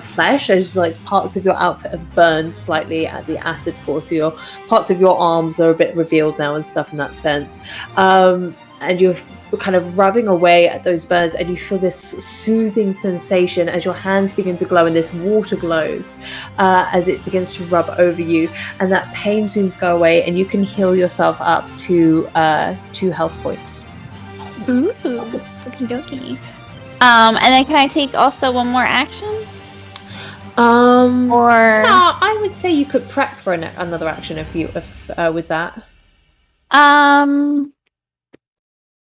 flesh, as like parts of your outfit have burned slightly at the acid pour, so your parts of your arms are a bit revealed now and stuff in that sense, and you're kind of rubbing away at those burns, and you feel this soothing sensation as your hands begin to glow and this water glows as it begins to rub over you, and that pain soon go away, and you can heal yourself up to 2 health points. Ooh, okie dokie. And then can I take also one more action? Or no, I would say you could prep for another action if with that.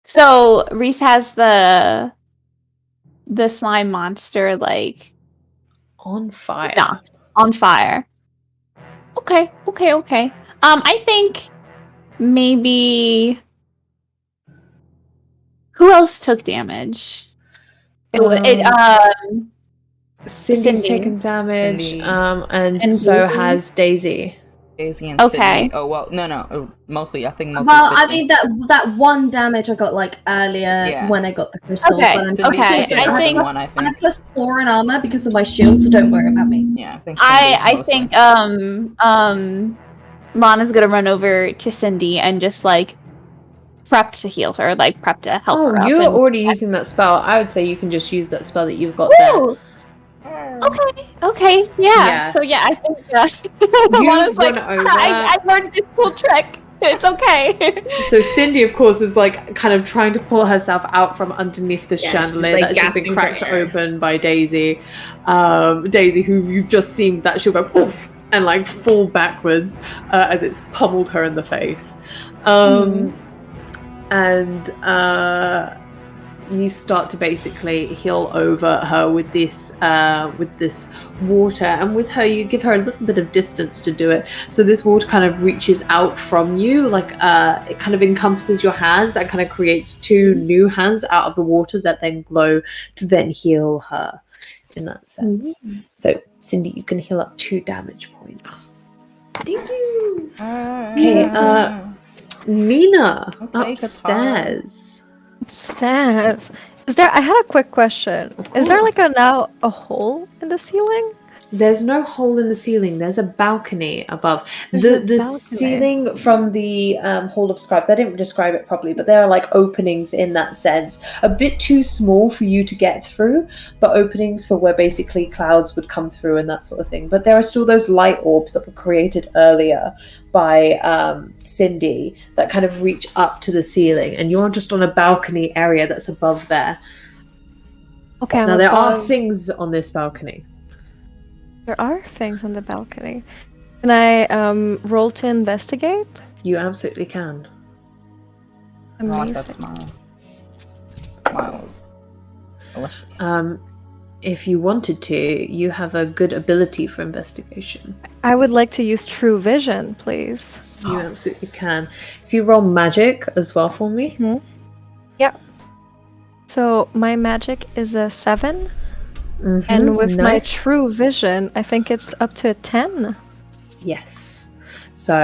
So Reese has the slime monster like on fire. No, on fire. Okay. I think maybe Who else took damage? Cindy's Cindy. taken damage, Cindy. and And so Daisy? has Daisy. Daisy and Okay. Sydney. Oh well, no. Mostly, I think mostly. Well, I Sydney. mean that one damage I got like earlier Yeah. when I got the crystals, Okay, but I'm Cindy okay, took the I second think- one, I I think. have +4 in armor because of my shield, so don't worry about me. Yeah, I think. Cindy I mostly. think Lana's gonna run over to Cindy and just like prep to heal her, like prep to help her up. You're and- already using that spell. I would say you can just use that spell that you've got there. Woo! Okay, yeah. Yeah. So yeah, I think You've Lana's like, run over. I learned this cool trick. It's okay. So Cindy, of course, is like kind of trying to pull herself out from underneath the Yeah, she's, chandelier like, that's just been gasping for cracked air. open by Daisy. Daisy, who you've just seen that she'll go poof and like fall backwards as it's pummeled her in the face. And you start to basically heal over her with this water, and with her you give her a little bit of distance to do it. So this water kind of reaches out from you, like it kind of encompasses your hands and kind of creates 2 new hands out of the water that then glow to then heal her in that sense. So Cindy, you can heal up 2 damage points. Thank you. Okay, Mina, Okay, upstairs. Stairs. Is there? I had a quick question. Is there like a hole in the ceiling? There's no hole in the ceiling. There's a balcony above. There's a The balcony. ceiling from the Hall of Scribes, I didn't describe it properly, but there are like openings in that sense. A bit too small for you to get through, but openings for where basically clouds would come through and that sort of thing. But there are still those light orbs that were created earlier by Cindy that kind of reach up to the ceiling, and you're just on a balcony area that's above there. Okay. I'm Now there are above. things on this balcony. There are things on the balcony. Can I roll to investigate? You absolutely can. I like that Amazing. smile. Smile is delicious. If you wanted to, you have a good ability for investigation. I would like to use True Vision, please. You absolutely can. If you roll magic as well for me. So my magic is a 7, Mhm, and with my nice. True Vision, I think it's up to a 10. Yes. So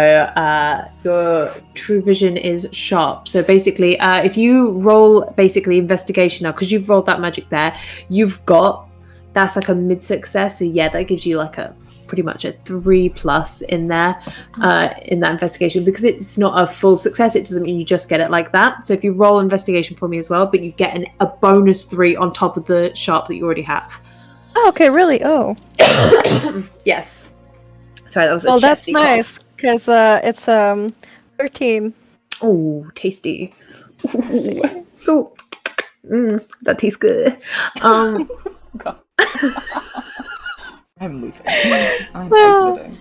your true vision is sharp. So basically, if you roll basically investigation now, because you've rolled that magic there, that's like a mid success. So yeah, that gives you like a pretty much a 3+ in there in that investigation, because it's not a full success. It doesn't mean you just get it like that. So if you roll investigation for me as well, but you get a bonus 3 on top of the sharp that you already have. Oh, okay, really? Oh. Yes. Sorry, that was a Well, that's chesty cough. nice, because it's 13. Oh, tasty. Ooh, so, that tastes good. God. I'm leaving. I'm exiting.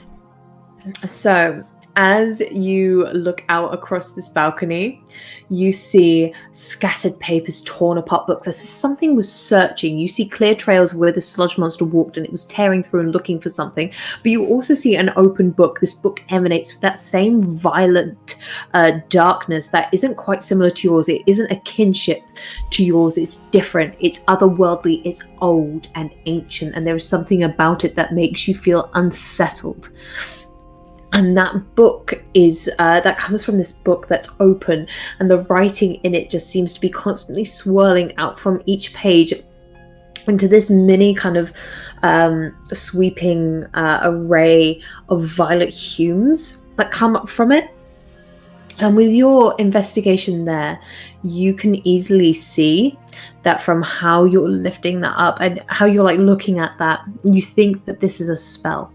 So, as you look out across this balcony, you see scattered papers, torn apart books, as if something was searching. You see clear trails where the sludge monster walked and it was tearing through and looking for something. But you also see an open book. This book emanates with that same violent darkness that isn't quite similar to yours. It isn't a kinship to yours. It's different. It's otherworldly. It's old and ancient. And there is something about it that makes you feel unsettled. And that book is that comes from this book that's open, and the writing in it just seems to be constantly swirling out from each page into this mini kind of sweeping array of violet hues that come up from it. And with your investigation there, you can easily see that from how you're lifting that up and how you're like looking at that, you think that this is a spell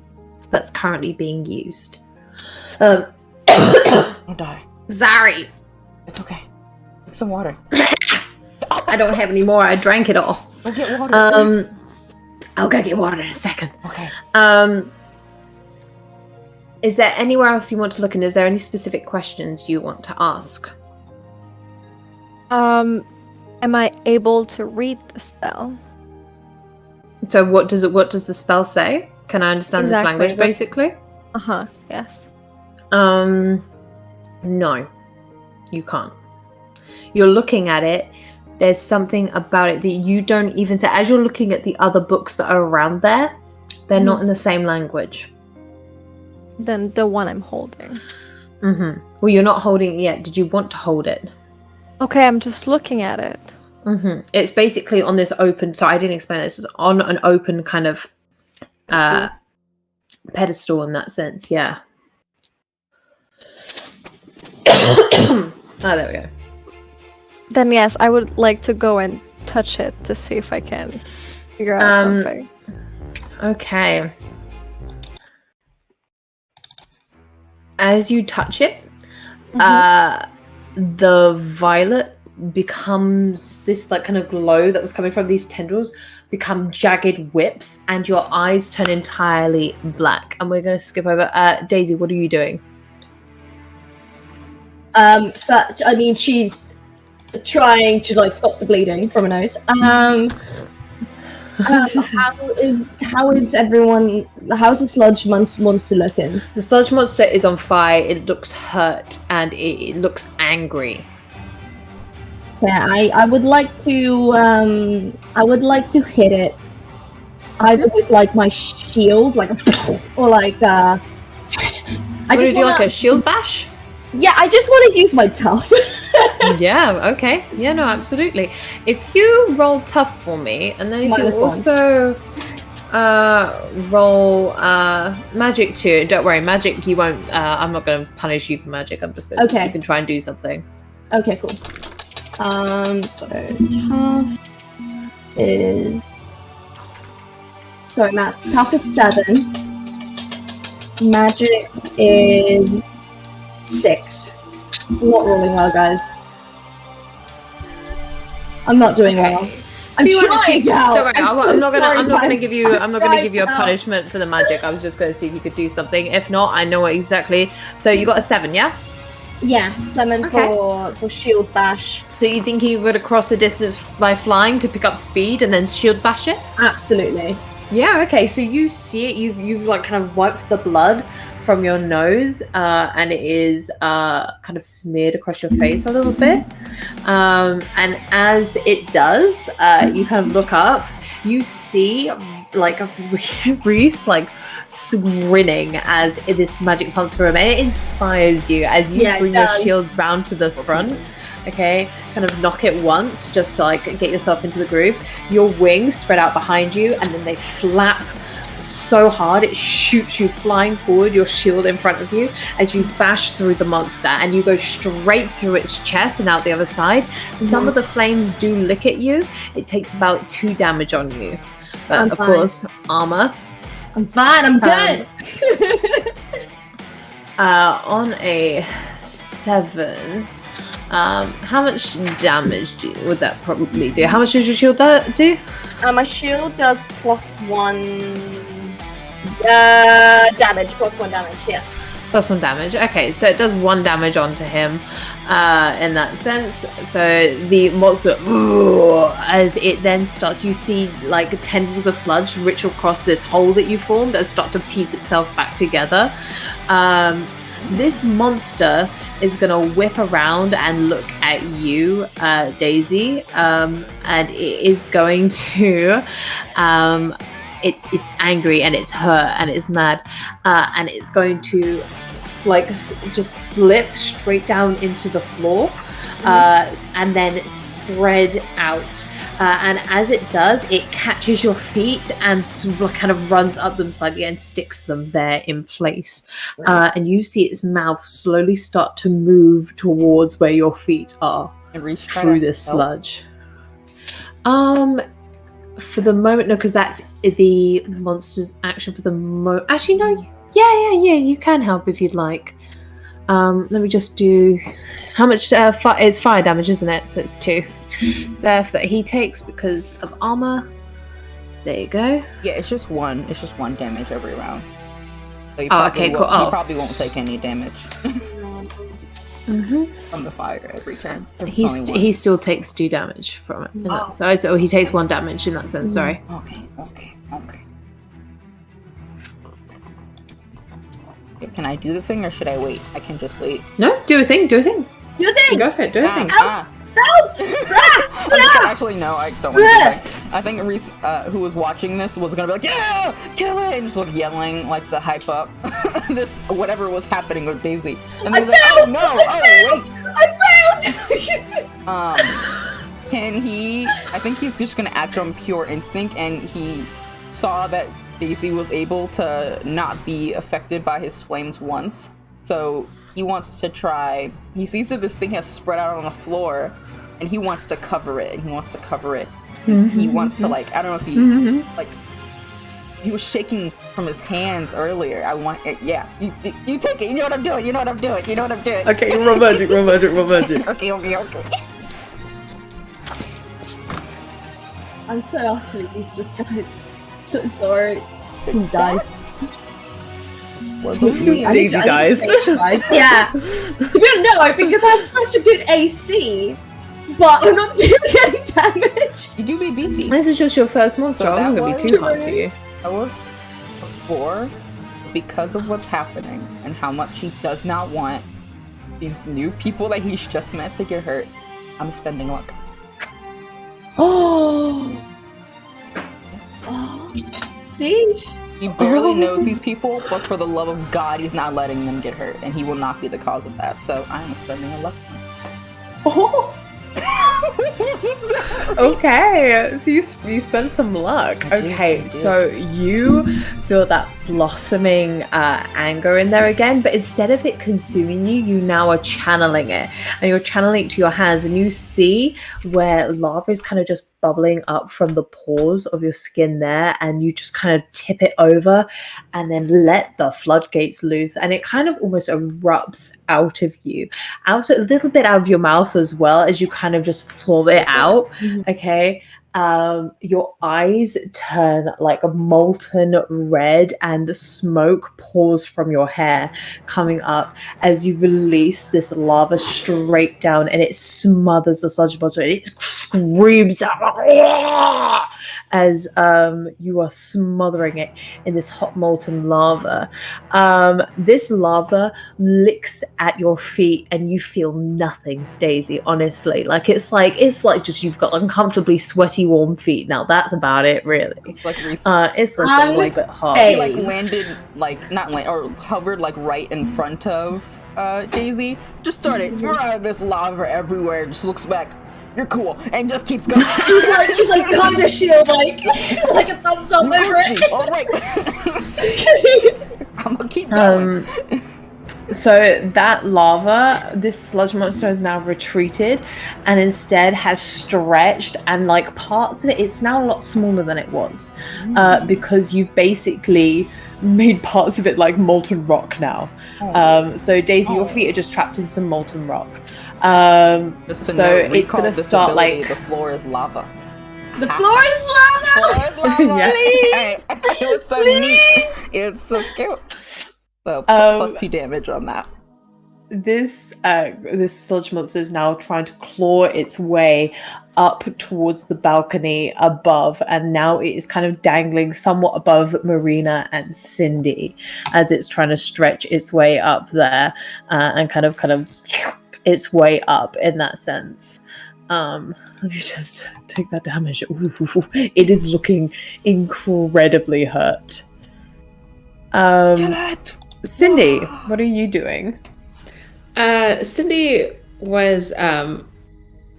that's currently being used. Don't die. Sorry, It's okay. Get some water. I don't have any more. I drank it all. Go get water. I'll go get water in a second. Okay. Is there anywhere else you want to look, and is there any specific questions you want to ask? Am I able to read the spell? So what does the spell say? Can I understand Exactly, this language but- basically? Uh-huh, yes. No. You can't. You're looking at it, there's something about it that you don't even think, as you're looking at the other books that are around there, they're not in the same language. Then the one I'm holding. Well, you're not holding it yet. Did you want to hold it? Okay, I'm just looking at it. It's basically on this open, so I didn't explain this, it's on an open kind of pedestal in that sense, yeah. Oh, there we go. Then yes, I would like to go and touch it to see if I can figure out something. Okay. As you touch it, the violet becomes this like kind of glow that was coming from these tendrils become jagged whips, and your eyes turn entirely black. And we're going to skip over. Daisy, what are you doing? I mean, she's trying to like stop the bleeding from her nose. How's the sludge monster looking? The sludge monster is on fire. It looks hurt and it looks angry. Yeah, I would like to hit it either with like my shield, like or like I just do like a shield bash. Yeah, I just want to use my tough. Yeah, okay. Yeah, no, absolutely. If you roll tough for me, and then if you also roll magic too. Don't worry, magic you won't. I'm not going to punish you for magic. I'm just going to see if you can try and do something. Okay, cool. So tough is maths. Tough is 7. Magic is 6. I'm not rolling well, guys. I'm not doing well. I'm trying to help. I'm not going to give you a punishment for the magic. I was just going to see if you could do something. If not, I know exactly. So you got a 7, yeah? Yeah, 7 for shield bash. So you think you would cross the distance by flying to pick up speed and then shield bash it? Absolutely. Yeah, okay. So you see it, you've like kind of wiped the blood from your nose, and it is kind of smeared across your face a little bit. And as it does, you kind of look up, you see like Reese like grinning as this magic pumps through him, and it inspires you as you bring your shield round to the front. Okay, kind of knock it once just to like get yourself into the groove. Your wings spread out behind you, and then they flap so hard it shoots you flying forward, your shield in front of you, as you bash through the monster, and you go straight through its chest and out the other side. Some of the flames do lick at you. It takes about 2 damage on you, but of course armor. I'm fine, I'm good. On a 7, how much damage would that probably do? How much does your shield do? My shield does +1 damage, +1 damage, yeah. +1 damage. Okay, so it does 1 damage onto him in that sense. So the monster, as it then starts, you see like tendrils of sludge reach across this hole that you formed and start to piece itself back together. This monster is going to whip around and look at you, Daisy, and it is going to... It's angry and it's hurt and it's mad, and it's going to just slip straight down into the floor, and then spread out. And as it does, it catches your feet and kind of runs up them slightly and sticks them there in place. And you see its mouth slowly start to move towards where your feet are through this sludge. For the moment, no, because that's the monster's action for the moment. Actually, no. Yeah, you can help if you'd like. Let me just do... How much is fire damage, isn't it? So it's 2. Therefore, that he takes because of armor. There you go. Yeah, it's just 1. It's just 1 damage every round. So cool. He probably won't take any damage from the fire every turn. He still takes 2 damage from it. So he takes 1 damage in that sense. Sorry. Okay. Can I do the thing or should I wait? I can just wait. No, do a thing. Do a thing. Go for it. Do a thing. Actually, no, I don't want to do that. I think Reese, who was watching this, was gonna be like, yeah, kill it, and just like yelling, like to hype up this whatever was happening with Daisy. And then like, oh no, I failed. Can he? I think he's just gonna act on pure instinct, and he saw that Daisy was able to not be affected by his flames once, so he wants to try. He sees that this thing has spread out on the floor, and he wants to cover it. He wants to like, I don't know if he like. He was shaking from his hands earlier. I want it. Yeah, you take it. You know what I'm doing. Okay, roll magic. Okay. I'm so utterly useless, guys. So sorry. Dice. Daisy dies. Yeah. No, because I have such a good AC, but I'm not doing any damage. You do be beefy. This is just your first monster. So I wasn't going to be too hard to you. That was before, because of what's happening and how much he does not want these new people that he's just met to get hurt. I'm spending luck. Oh. Sheesh. He barely knows these people, but for the love of God, he's not letting them get hurt, and he will not be the cause of that. So I am spending a luck. Oh. Okay, so you spend some luck. I do. So you feel that blossoming anger in there again, but instead of it consuming you, you now are channeling it, and you're channeling it to your hands, and you see where lava is kind of just bubbling up from the pores of your skin there, and you just kind of tip it over and then let the floodgates loose, and it kind of almost erupts out of you, out a little bit out of your mouth as well, as you kind of just flow it out. Okay, your eyes turn like a molten red, and smoke pours from your hair coming up as you release this lava straight down, and it smothers the sludge monster, and it screams out as you are smothering it in this hot molten lava. This lava licks at your feet, and you feel nothing, Daisy. Honestly, it's like just you've got uncomfortably sweaty, warm feet. Now that's about it, really. Like recently, it's just a little bit hot. He like landed or hovered like right in front of Daisy. Just started this lava everywhere. Just looks back. You're cool, and just keeps going. she's like behind a shield, like a thumbs up over it. All right. I'm gonna keep going. So that lava, this sludge monster has now retreated, and instead has stretched, and like parts of it, it's now a lot smaller than it was, because you've basically made parts of it like molten rock now. So Daisy, your feet are just trapped in some molten rock. So it's gonna start like the floor is lava. The floor is lava. Yeah. It was so neat. It's so cute. So plus 2 damage on that. This sludge monster is now trying to claw its way up towards the balcony above, and now it is kind of dangling somewhat above Marina and Cindy as it's trying to stretch its way up there, and kind of its way up in that sense. Let me just take that damage. Ooh, it is looking incredibly hurt. Cindy, what are you doing? Cindy was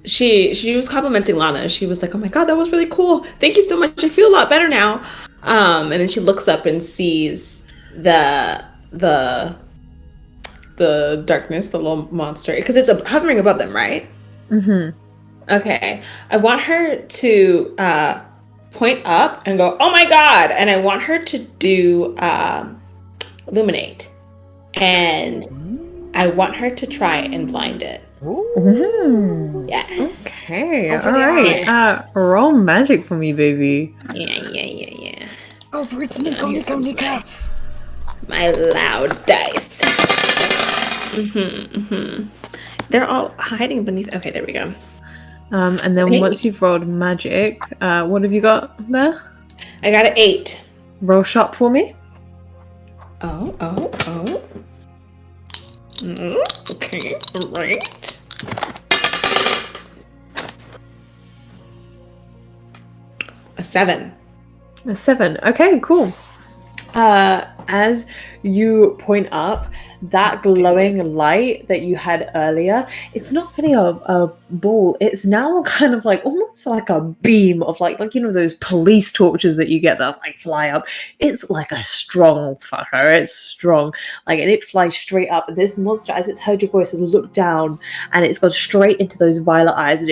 she was complimenting Lana. She was like, "Oh my god, that was really cool. Thank you so much. I feel a lot better now." And then she looks up and sees the darkness, the little monster, because it's hovering above them, right? Mm-hmm. Okay. I want her to point up and go, "Oh my god!" And I want her to do illuminate, and I want her to try and blind it. Ooh. Yeah. Okay. All right. Roll magic for me, baby. Yeah. Oh, for its Nico caps. My loud dice. They're all hiding beneath. Okay, there we go. And then once you've rolled magic, what have you got there? I got an 8. Roll sharp for me. Oh. Okay, right. A 7. A 7. Okay, cool. As you point up, that glowing light that you had earlier, it's not really a ball. It's now kind of like almost like a beam of like those police torches that you get that like fly up. It's like a strong fucker. It's strong. And it flies straight up. This monster, as it's heard your voice, has looked down and it's gone straight into those violet eyes and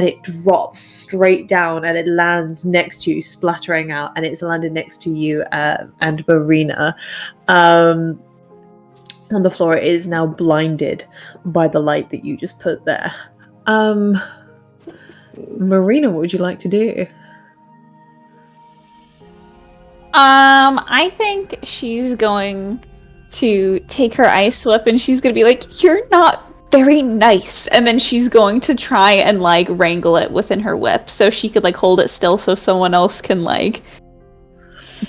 it drops straight down and it lands next to you, splattering out, and it's landed next to you and Marina. On the floor. It is now blinded by the light that you just put there. Marina, what would you like to do? I think she's going to take her ice whip and she's gonna be like, "You're not very nice," and then she's going to try and like wrangle it within her whip so she could like hold it still so someone else can like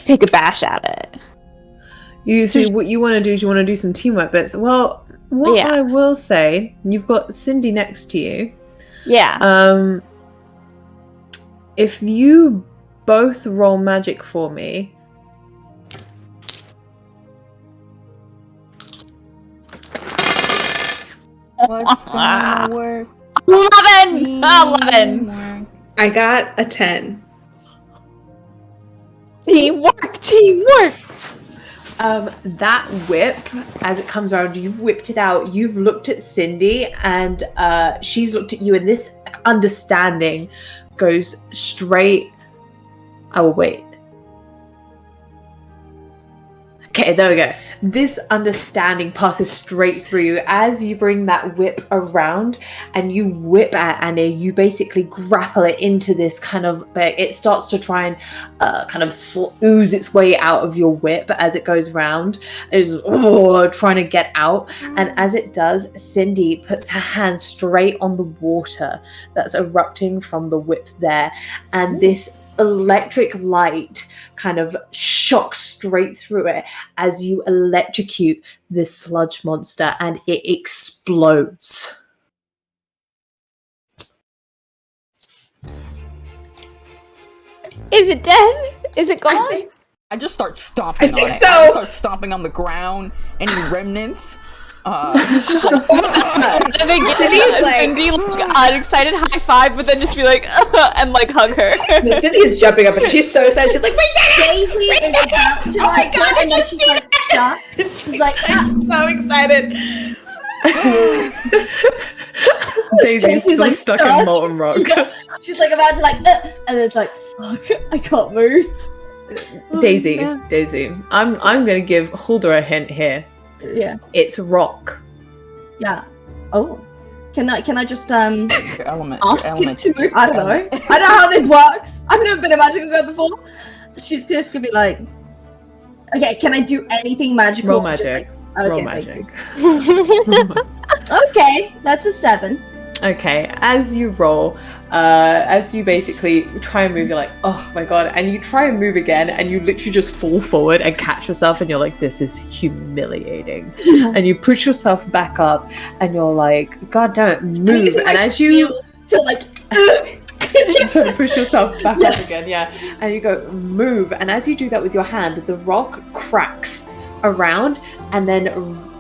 take a bash at it. So what you want to do is you want to do some teamwork bits. Well, what I will say, you've got Cindy next to you. Yeah. If you both roll magic for me. What's gonna work? 11! 11! I got a 10. Teamwork! Teamwork! That whip, as it comes around, you've whipped it out. You've looked at Cindy, and she's looked at you, and this understanding goes straight. Oh, wait. Okay, there we go. This understanding passes straight through you as you bring that whip around and you whip at and you basically grapple it into this kind of, it starts to try and kind of ooze its way out of your whip as it goes round, is trying to get out. And as it does, Cindy puts her hand straight on the water that's erupting from the whip there. And this electric light kind of shocks straight through it as you electrocute this sludge monster and it explodes. Is it dead? Is it gone? I just start stomping on it. so. I just start stomping on the ground. Any remnants? It's just like, And then give Cindy like an excited high five, but then just be like, and like hug her. No, Cindy is jumping up and she's so excited. She's like, "We did it! Daisy is about to like go, and then she's like stuck. She's like, So excited." Daisy's still like stuck stuck. in molten rock. she's like about to like, and it's like, fuck, I can't move. Daisy, I'm gonna give Hulda a hint here. Yeah, It's rock. yeah. Oh, can I just your element. ask Your him element. to move? I don't know. I don't know how this works. I've never been a magical girl before. She's just gonna be like, okay, can I do anything magical? Roll Just magic. like, Roll okay, magic. okay, that's a 7. Okay, as you roll, as you basically try and move, you're like, oh my god, and you try and move again, and you literally just fall forward and catch yourself, and you're like, this is humiliating. And you push yourself back up, and you're like, god damn it, move. And as you to like, you try to push yourself back up again, and you go, move. And as you do that with your hand, the rock cracks around, and then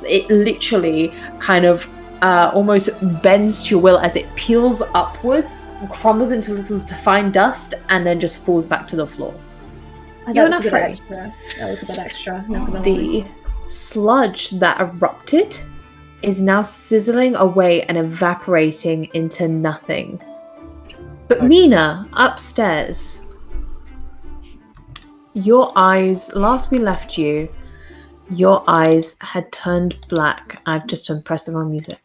it literally kind of almost bends to your will as it peels upwards, crumbles into little fine dust, and then just falls back to the floor. You're not free. Extra. That was a bit extra. Not gonna lie. The sludge that erupted is now sizzling away and evaporating into nothing. But Mina, upstairs, your eyes, last we left you, your eyes had turned black. I've just turned pressing on music.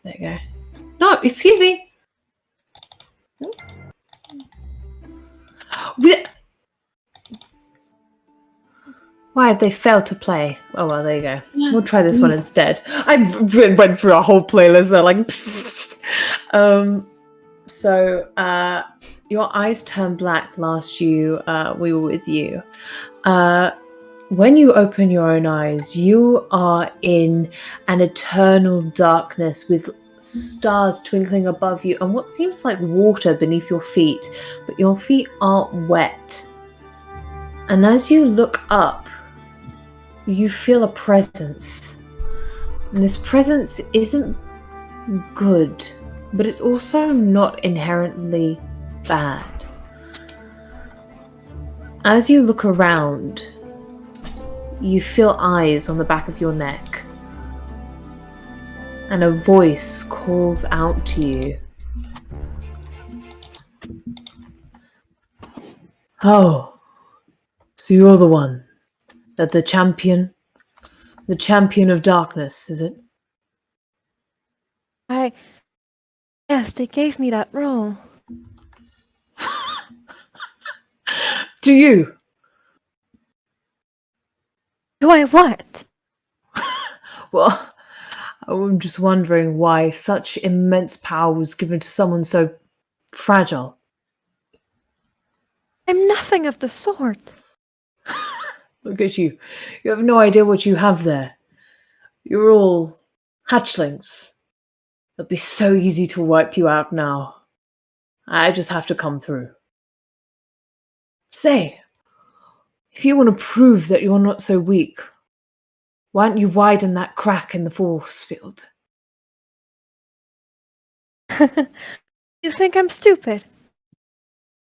There you go. No, excuse me. Why have they failed to play? Oh well, there you go. We'll try this one instead. I went through a whole playlist. They're like, so your eyes turned black last we were with you. When you open your own eyes, you are in an eternal darkness with stars twinkling above you and what seems like water beneath your feet, but your feet aren't wet. And as you look up, you feel a presence. And this presence isn't good, but it's also not inherently bad. As you look around, you feel eyes on the back of your neck. And a voice calls out to you. Oh, so you're the one. That the champion of darkness, is it? Yes, they gave me that role. Do you? Do I what? Well, I'm just wondering why such immense power was given to someone so fragile. I'm nothing of the sort. Look at you. You have no idea what you have there. You're all hatchlings. It'll be so easy to wipe you out now. I just have to come through. Say, if you want to prove that you're not so weak, why don't you widen that crack in the force field? You think I'm stupid?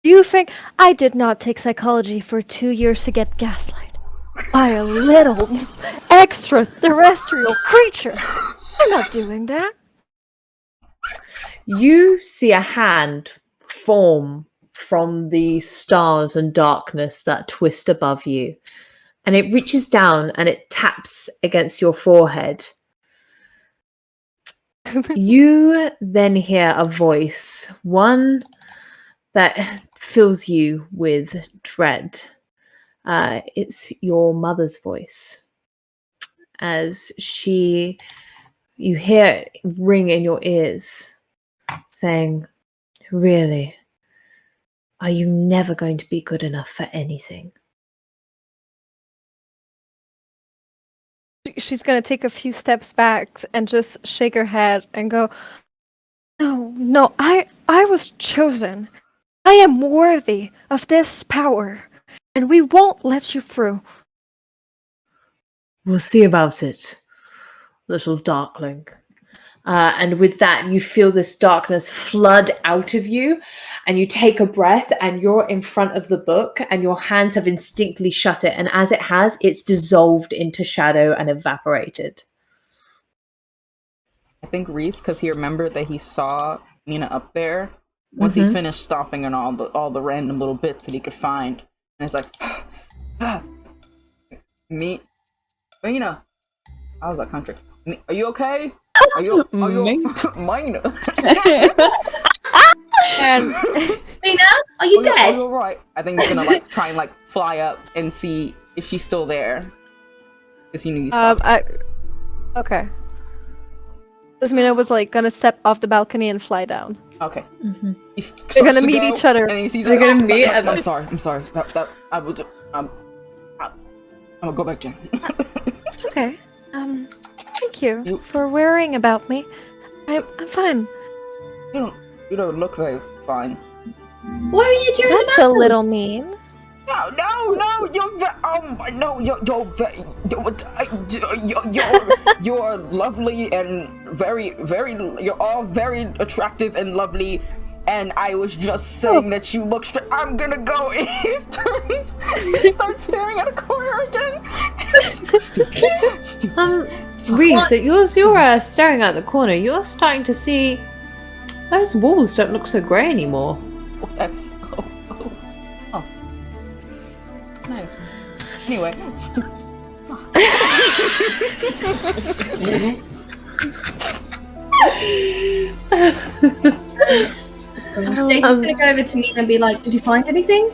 Do you think I did not take psychology for 2 years to get gaslight by a little extraterrestrial creature? I'm not doing that. You see a hand form from the stars and darkness that twist above you, and it reaches down and it taps against your forehead. You then hear a voice, one that fills you with dread. It's your mother's voice. As you hear it ring in your ears, saying, "Really? Are you never going to be good enough for anything?" She's gonna take a few steps back and just shake her head and go, No, I was chosen. I am worthy of this power, and we won't let you through. We'll see about it, little darkling. And with that, you feel this darkness flood out of you, and you take a breath, and you're in front of the book, and your hands have instinctively shut it. And as it has, it's dissolved into shadow and evaporated. I think Reese, because he remembered that he saw Mina up there once he finished stomping on all the random little bits that he could find, and it's like, Mina, how's that country? Are you okay? Are you Mina? And Mina, are you Are dead? you alright? I think he's gonna try and fly up and see if she's still there, because he knew you saw. Okay. Mina was gonna step off the balcony and fly down. Okay. They're gonna meet each other. And he's They're gonna meet. And I'm sorry. That I will. I'm gonna go back, Jen. Okay. Thank you for worrying about me. I'm fine. You don't look very fine. What were you doing? That's a little mean. No, you're lovely and you're all very attractive and lovely, and I was just saying that you look straight. I'm gonna go. He starts staring at a corner again. Stupid. Reese, you're staring at the corner. You're starting to see those walls don't look so grey anymore. That's nice. Anyway, Jason's gonna go over to me and be like, "Did you find anything?"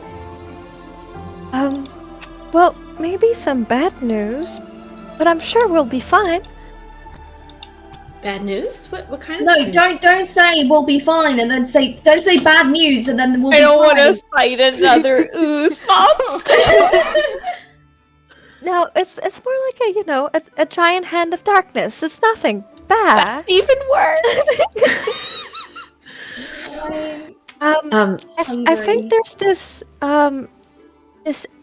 Well, maybe some bad news, but I'm sure we'll be fine. Bad news? What kind of No, news? don't say we'll be fine, and then don't say bad news, and then we'll be I don't want fine. to fight another ooze monster. No, it's more like a giant hand of darkness. It's nothing back. Even worse. I think there's this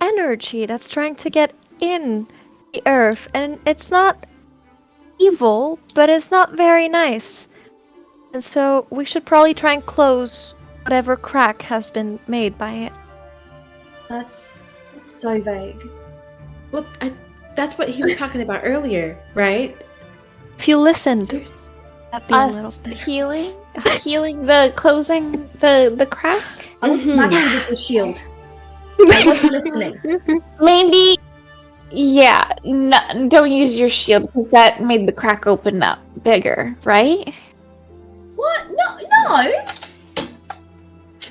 energy that's trying to get in the earth, and it's not evil, but it's not very nice. And so we should probably try and close whatever crack has been made by it. That's so vague. Well, that's what he was talking about earlier, right? If you listened, that'd be a little Us bit. healing the closing the crack. I was smacking you with the shield. I wasn't listening. Maybe, yeah. No, don't use your shield because that made the crack open up bigger, right? What? No.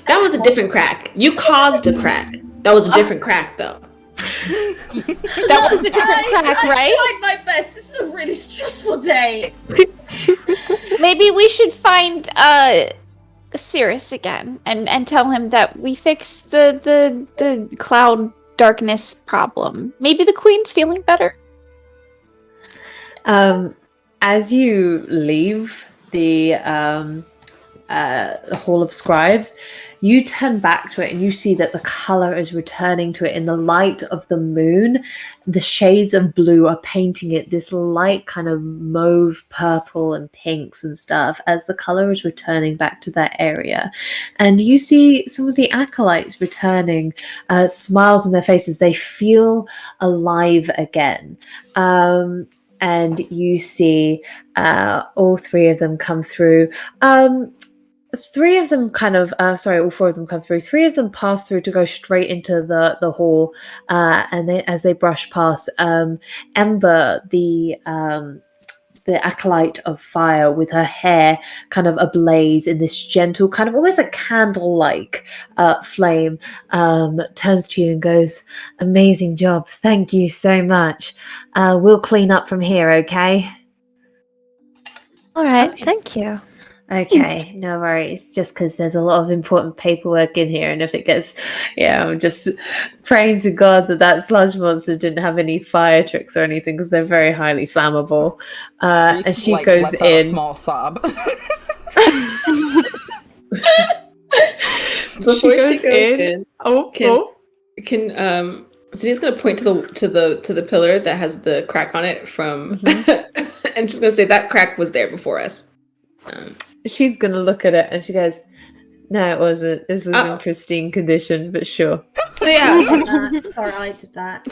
That was a different crack. You caused a crack. That was a different crack, though. That was a different crack, right? I tried my best. This is a really stressful day. Maybe we should find Cyrus again and tell him that we fixed the cloud darkness problem. Maybe the queen's feeling better. As you leave the Hall of Scribes, you turn back to it and you see that the color is returning to it in the light of the moon. The shades of blue are painting it this light kind of mauve, purple, and pinks and stuff as the color is returning back to that area. And you see some of the acolytes returning, smiles on their faces. They feel alive again. And you see all three of them come through. Three of them all four of them come through. Three of them pass through to go straight into the hall. And as they brush past, Ember, the acolyte of fire, with her hair kind of ablaze in this gentle, kind of almost like candle-like flame, turns to you and goes, "Amazing job. Thank you so much. We'll clean up from here, okay?" All right, thank you. Okay, no worries. Just because there's a lot of important paperwork in here, and if it gets, I'm just praying to God that sludge monster didn't have any fire tricks or anything, because they're very highly flammable. And she goes lets out a in. small sob. Before she goes in, Oh, can Sydney's gonna point to the pillar that has the crack on it from, and she's gonna say that crack was there before us. She's gonna look at it and she goes, "No, it wasn't. This was in pristine condition, but sure." Yeah. Sorry, I did that.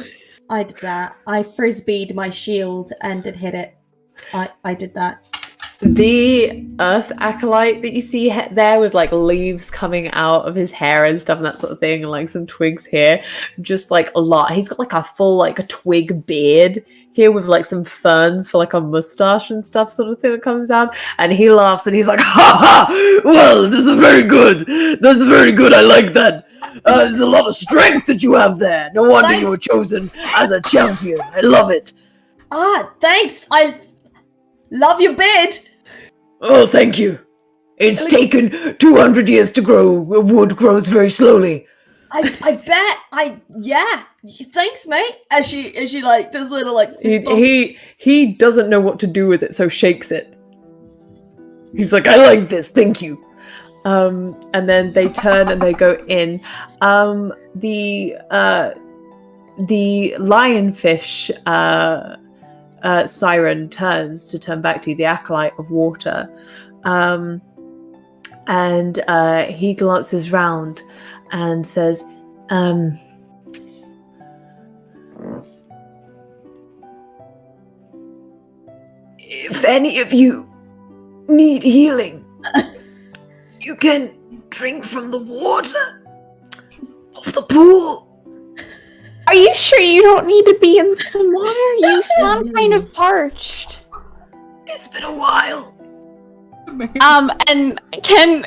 I frisbeed my shield and it hit it. I did that. The earth acolyte that you see there with like leaves coming out of his hair and stuff and that sort of thing, and like some twigs here, just like a lot. He's got like a full like a twig beard here with like some ferns for like a mustache and stuff sort of thing that comes down, and he laughs and he's like, "Ha ha! Well, this is very good. That's very good. I like that. There's a lot of strength that you have there. No wonder you were chosen as a champion. I love it." Thanks. I love your beard. Oh, thank you. It's taken 200 years to grow. Wood grows very slowly. I bet. Yeah. Thanks, mate. As she like does little like. He doesn't know what to do with it, so shakes it. He's like, "I like this. Thank you." And then they turn and they go in. The lionfish siren turns to turn back to you, the acolyte of water, and he glances round and says, "If any of you need healing, you can drink from the water of the pool." Are you sure you don't need to be in some water? You sound kind of parched. It's been a while. And can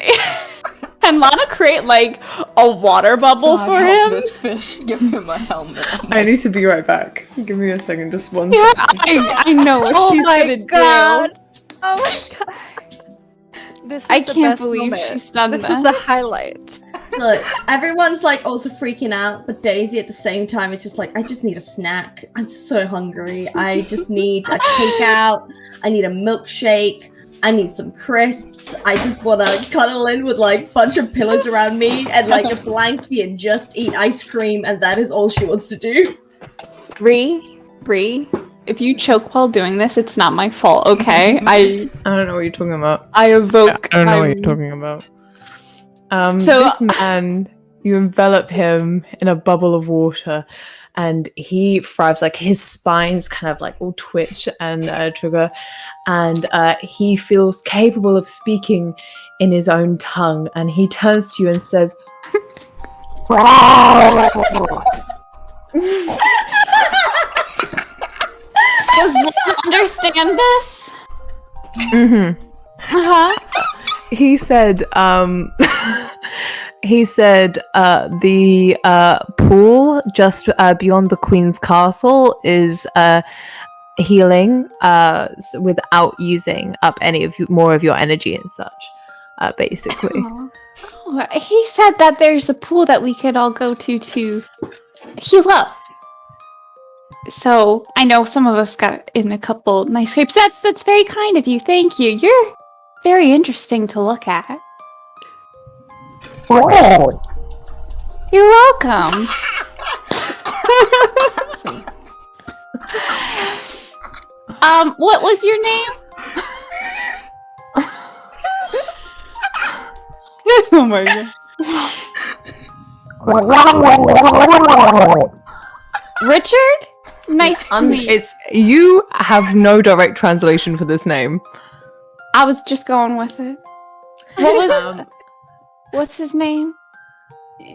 Lana create like a water bubble for him? This fish, give him a helmet. I need to be right back. Give me a second, just one Yeah, second. I know what she's gonna do. Oh my god! This is I the can't best believe moment. she's done This that. is the highlight. Look, everyone's like also freaking out, but Daisy at the same time is just like, I just need a snack. I'm so hungry. I just need a cake out. I need a milkshake. I need some crisps. I just want to cuddle in with like a bunch of pillows around me and like a blankie and just eat ice cream, and that is all she wants to do. Bree, if you choke while doing this, it's not my fault, okay? I don't know what you're talking about. I evoke. I don't know what you're talking about. So- This man, you envelop him in a bubble of water, and he thrives. Like his spine's kind of like all twitch and trigger, and he feels capable of speaking in his own tongue. And he turns to you and says, Does Lana understand this? mm-hmm. Uh-huh. He said, the pool just beyond the Queen's Castle is healing without using up any of more of your energy and such, basically. Oh, he said that there's a pool that we could all go to heal up. So I know some of us got in a couple nice scrapes. That's very kind of you. Thank you. You're very interesting to look at. You're welcome. What was your name? Oh my god. Richard? Nice to meet you. You have no direct translation for this name. I was just going with it. What was what's his name?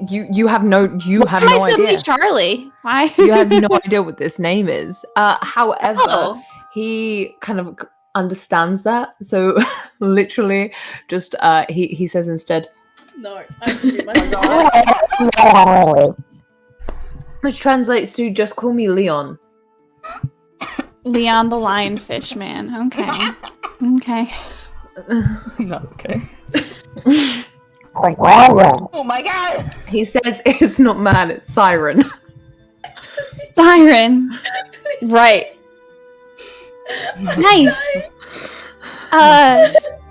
You have no Why suddenly idea. Charlie? Why? You have no idea what this name is. However, Oh. he kind of understands that. So literally, just he says instead, No, which translates to just call me Leon. Leon the Lionfish man. Okay. Okay. Not okay. Oh my god! He says it's not man, it's siren. Siren. Right. Nice.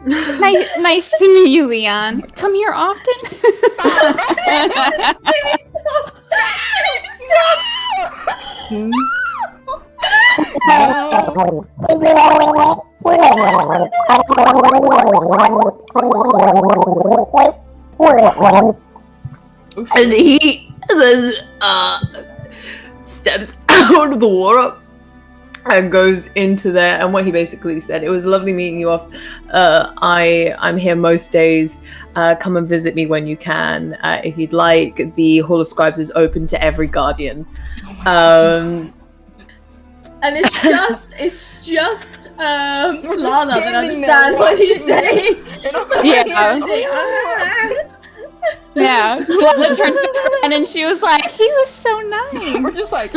Nice to meet you, Leon. Come here often? And he steps out of the water and goes into there. And what he basically said, it was lovely meeting you off. I'm here most days. Come and visit me when you can. If you'd like, the Hall of Scribes is open to every guardian. and it's just Lana that understands what he's saying. Yeah. Lana turns around and she was like, he was so nice. We're just like,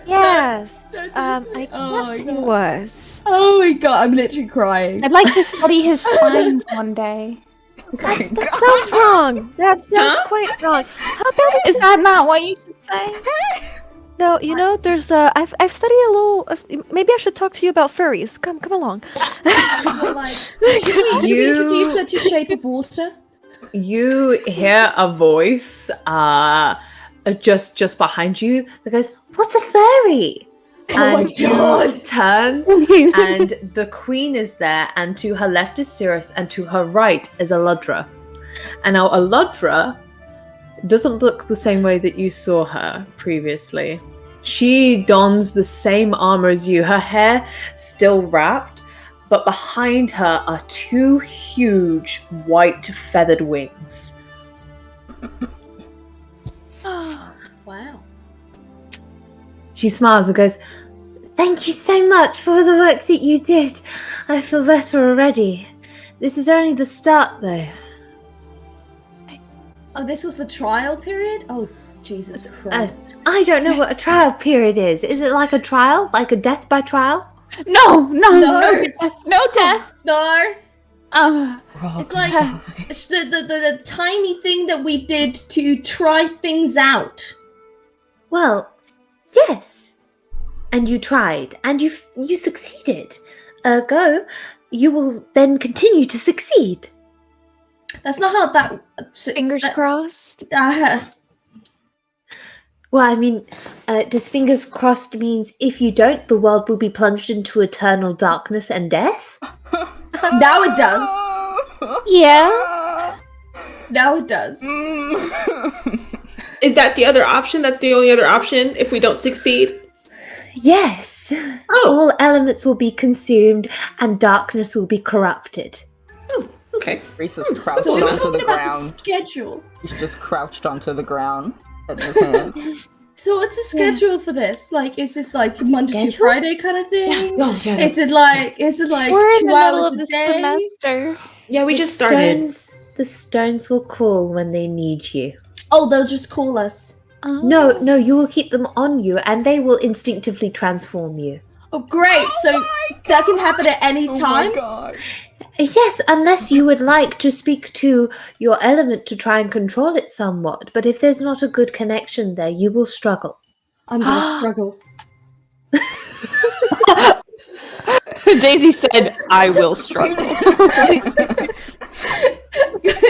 Yes, I guess he was. Oh my god, I'm literally crying. I'd like to study his spines one day. That sounds wrong. That sounds quite wrong. How about Is that not what you should say? no? You know, there's I've studied a little. Maybe I should talk to you about furries. Come along. You introduce her to Shape of Water. You hear a voice just behind you that goes, "What's a furry?" And you turn, and the queen is there, and to her left is Cyrus, and to her right is Aludra. And now Aludra doesn't look the same way that you saw her previously. She dons the same armor as you, her hair still wrapped, but behind her are two huge white feathered wings. Wow. She smiles and goes, "Thank you so much for the work that you did. I feel better already. This is only the start, though." Oh, this was the trial period? Oh, Jesus Christ. I don't know what a trial period is. Is it like a trial? Like a death by trial? No death. No. It's like it's the tiny thing that we did to try things out. Well, yes. And you tried, and you succeeded. Ergo, you will then continue to succeed. That's not how that. Fingers crossed. Well, I mean, does fingers crossed means if you don't, the world will be plunged into eternal darkness and death? Now it does. Yeah. Now it does. Is that the other option? That's the only other option if we don't succeed? Yes. Oh. All elements will be consumed and darkness will be corrupted. Oh, okay. Reese is crouched So we were onto the talking about the ground. schedule. He's just crouched onto the ground in his hands. So what's the schedule for this? Like, is this like Monday to schedule? Friday kind of thing? Oh, yeah. Is it like We're in 2 the middle hours of a the day? semester. Yeah, we The just started. The stones will call when they need you. Oh, they'll just call us. No, you will keep them on you and they will instinctively transform you. Oh, great! So that can happen at any Oh time. my gosh. Yes, unless you would like to speak to your element to try and control it somewhat. But if there's not a good connection there, you will struggle. I'm gonna struggle. Daisy said, "I will struggle."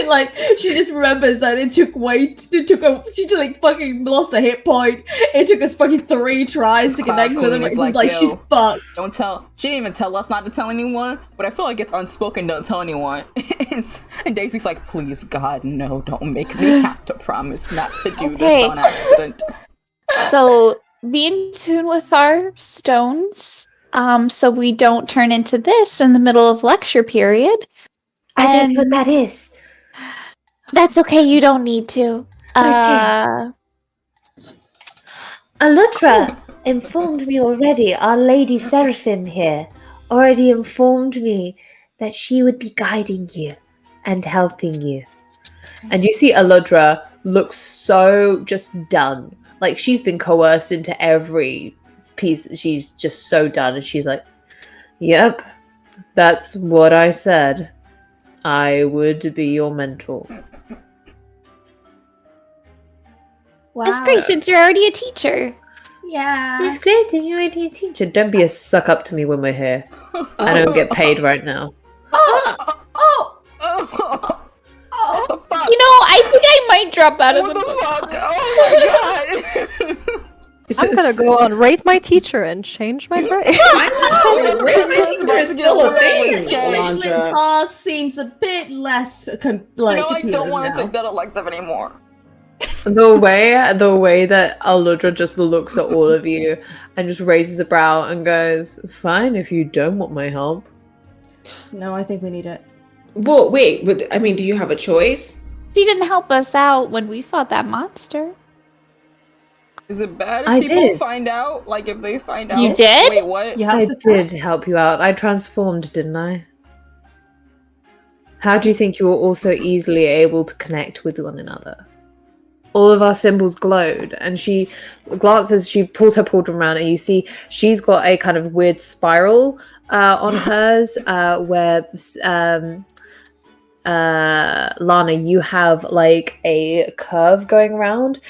Like she just remembers that she just like fucking lost a hit point. It took us fucking 3 tries to connect with him. Queen is Like, like, she's yo. fucked. Don't tell. She didn't even tell us not to tell anyone, but I feel like it's unspoken. Don't tell anyone. And Daisy's like, please, God, no, don't make me have to promise not to do Okay. this on accident. So be in tune with our stones, so we don't turn into this in the middle of lecture period. I don't And- know what that is. That's okay. You don't need to. Alutra informed me already, our Lady Seraphim here, already informed me that she would be guiding you and helping you. And you see Aludra looks so just done. Like she's been coerced into every piece. She's just so done. And she's like, yep, that's what I said. I would be your mentor. Wow. That's great since you're already a teacher. Yeah. It's great that you're already a teacher. Don't be a suck up to me when we're here. I don't get paid right now. Oh. What the fuck? You know, I think I might drop out of What the the book. fuck? Oh my god! I'm gonna go on rate my teacher and change my grade. I know. Rate teacher is still a thing. English Alondra. class seems a bit less like. No, I don't appealing want now. to take that elective anymore. The way that Aludra just looks at all of you and just raises a brow and goes, fine if you don't want my help. No, I think we need it. Well, wait. I mean, do you have a choice? She didn't help us out when we fought that monster. Is it bad if I people did. find out? Like if they find out? You did? Wait, what? You I helped us did help you out. I transformed, didn't I? How do you think you were also easily able to connect with one another? All of our symbols glowed, and she glances, she pulls her pauldron around, and you see she's got a kind of weird spiral on hers, where Lana, you have like a curve going around.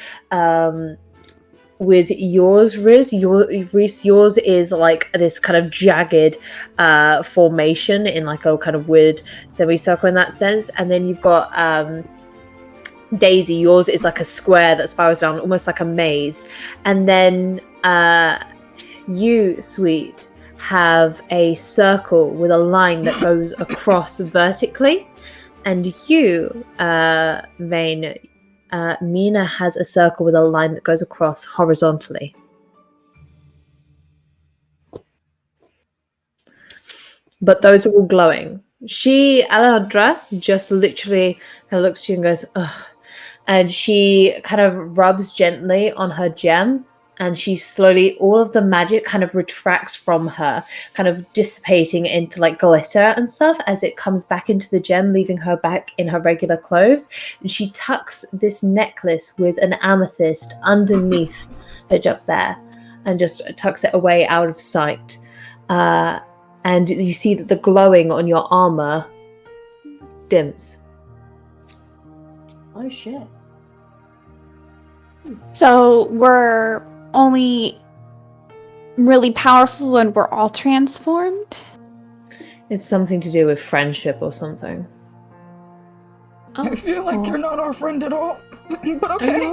With yours, Riz, yours is like this kind of jagged formation in like a kind of weird semicircle in that sense, and then you've got Daisy, yours is like a square that spirals down, almost like a maze. And then you, Sweet, have a circle with a line that goes across vertically. And you, Vane, Mina has a circle with a line that goes across horizontally. But those are all glowing. Alejandra, just literally kind of looks at you and goes, ugh. And she kind of rubs gently on her gem, and she slowly, all of the magic kind of retracts from her, kind of dissipating into like glitter and stuff as it comes back into the gem, leaving her back in her regular clothes. And she tucks this necklace with an amethyst underneath it up there and just tucks it away out of sight. And you see that the glowing on your armor dims. Oh shit. So we're only really powerful when we're all transformed? It's something to do with friendship or something. I feel like you're not our friend at all. But okay.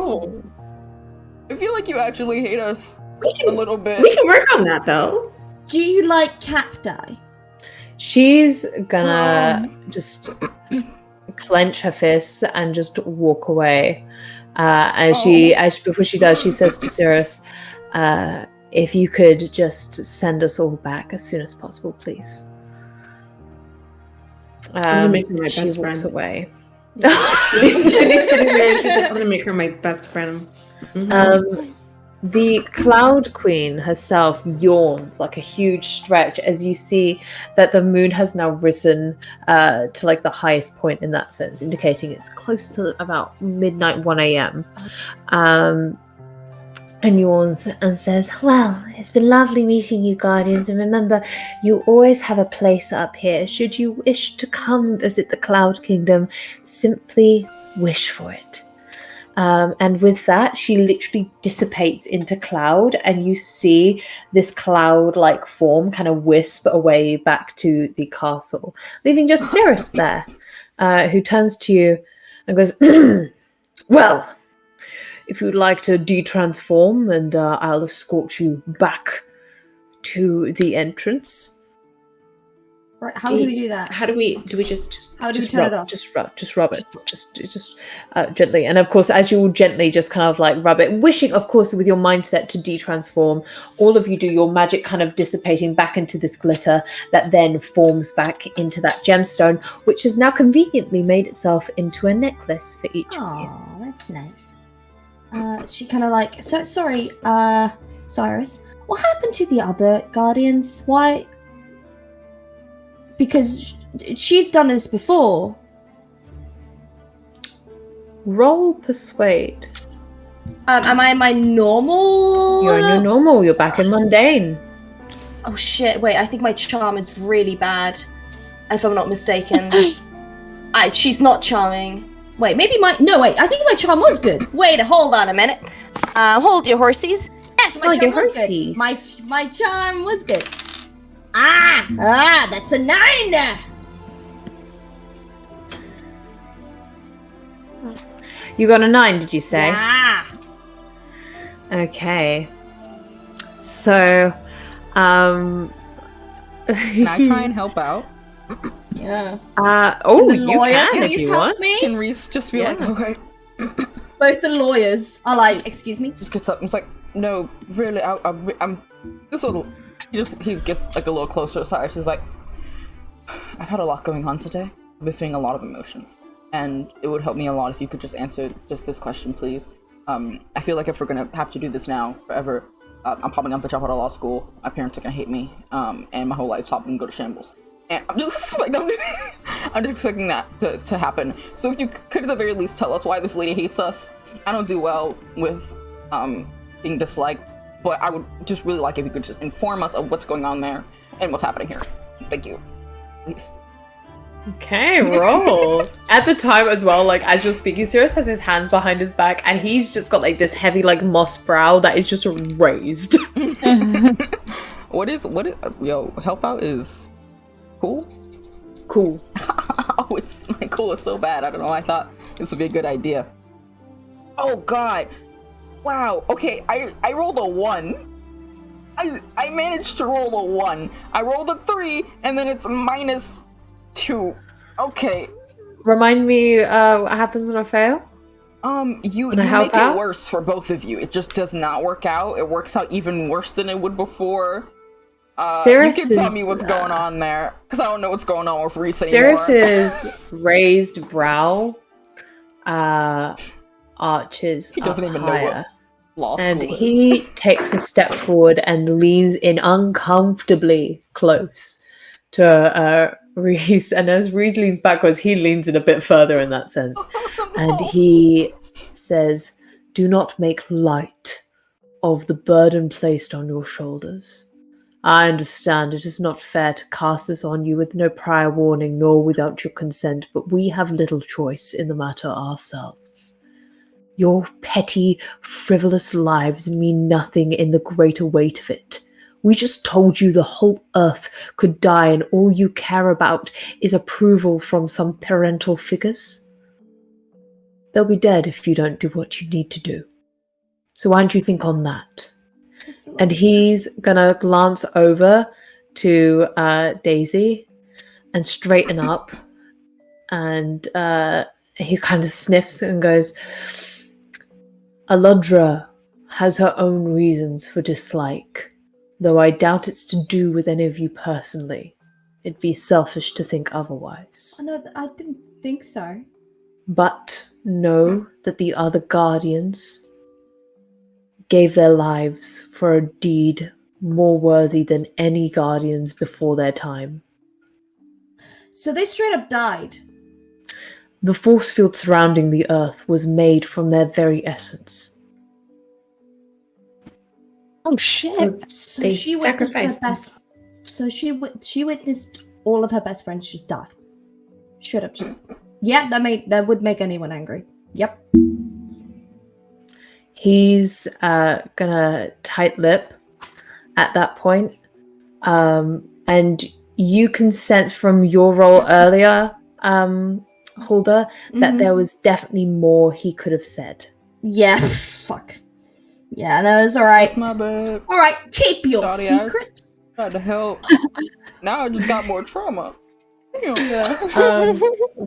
I feel like you actually hate us a little bit. We can work on that though. Do you like cacti? She's gonna just clench her fists and just walk away. Before she does, she says to Cyrus, if you could just send us all back as soon as possible, please. I'm gonna make her my she best walks friend. away. She's sitting there and she's like, I'm gonna make her my best friend. The Cloud Queen herself yawns like a huge stretch as you see that the moon has now risen to like the highest point in that sense, indicating it's close to about midnight, 1 a.m. And yawns and says, well, it's been lovely meeting you, Guardians, and remember, you always have a place up here. Should you wish to come visit the Cloud Kingdom, simply wish for it. And with that, she literally dissipates into cloud, and you see this cloud-like form kind of wisp away back to the castle, leaving just Cyrus there, who turns to you and goes, well, if you'd like to de-transform, and I'll escort you back to the entrance. Right, how do we do that? How do we just How do we turn it off? Just rub it, just gently. And of course, as you will gently just kind of like rub it, wishing, of course, with your mindset to de-transform, all of you do your magic kind of dissipating back into this glitter that then forms back into that gemstone, which has now conveniently made itself into a necklace for each of you. Oh, that's nice. She kind of like, so sorry, Cyrus, what happened to the other Guardians? Why? Because she's done this before. Roll persuade. Am I in my normal? You're in your normal. You're back in mundane. Oh shit! Wait, I think my charm is really bad. If I'm not mistaken, she's not charming. Wait, maybe my I think my charm was good. Wait, hold on a minute. Hold your horsies. Yes, my charm was good. My charm was good. That's a 9. You got a 9, did you say? Yeah. Okay. So, Can I try and help out? Yeah. Oh, The you lawyer, can if please you help want. me. Can Reese just be like, okay? Both the lawyers are like, excuse me. Just gets up and it's like, no, really, I'm this little. He gets like a little closer to Cyrus. He's like, I've had a lot going on today. I've been feeling a lot of emotions, and it would help me a lot if you could just answer just this question, please. I feel like if we're gonna have to do this now forever, I'm probably gonna have to drop out of law school. My parents are gonna hate me, and my whole life's probably gonna go to shambles. And I'm just expecting that to happen. So if you could at the very least tell us why this lady hates us. I don't do well with being disliked, but I would just really like if you could just inform us of what's going on there and what's happening here. Thank you. Please. Okay, roll. At the time as well, like as you're speaking, Cyrus has his hands behind his back and he's just got like this heavy like moss brow that is just raised. What is help out is cool? Cool. Oh, my cool is so bad. I don't know. I thought this would be a good idea. Oh god. Wow. Okay, I rolled a 1. I managed to roll a 1. I rolled a 3, and then it's -2. Okay. Remind me what happens when I fail? You Can I help make out? it worse for both of you. It just does not work out. It works out even worse than it would before. Cyrus you can tell is, me what's going on there, because I don't know what's going on with Reese anymore. Cyrus's raised brow arches He doesn't up even know higher. what law school And is. he takes a step forward and leans in uncomfortably close to Reese. And as Reese leans backwards, he leans in a bit further in that sense. And he says, "Do not make light of the burden placed on your shoulders. I understand it is not fair to cast this on you with no prior warning nor without your consent, but we have little choice in the matter ourselves. Your petty, frivolous lives mean nothing in the greater weight of it. We just told you the whole earth could die and all you care about is approval from some parental figures. They'll be dead if you don't do what you need to do. So why don't you think on that? And he's gonna glance over to Daisy and straighten up, and he kind of sniffs and goes, Aludra has her own reasons for dislike, though I doubt it's to do with any of you personally. It'd be selfish to think otherwise. No, I didn't think so. But know that the other guardians gave their lives for a deed more worthy than any guardians before their time. So they straight up died? The force field surrounding the Earth was made from their very essence. Oh shit! So They she witnessed her sacrificed best. So she witnessed all of her best friends just die. Straight up, just that would make anyone angry. Yep. He's gonna tight lip at that point. And you can sense from your role earlier, Hulda, that there was definitely more he could have said. Yeah. Fuck. Yeah, no, it's alright. That's my bad. Alright, keep your Sorry, I- secrets. Tried to help. Now I just got more trauma.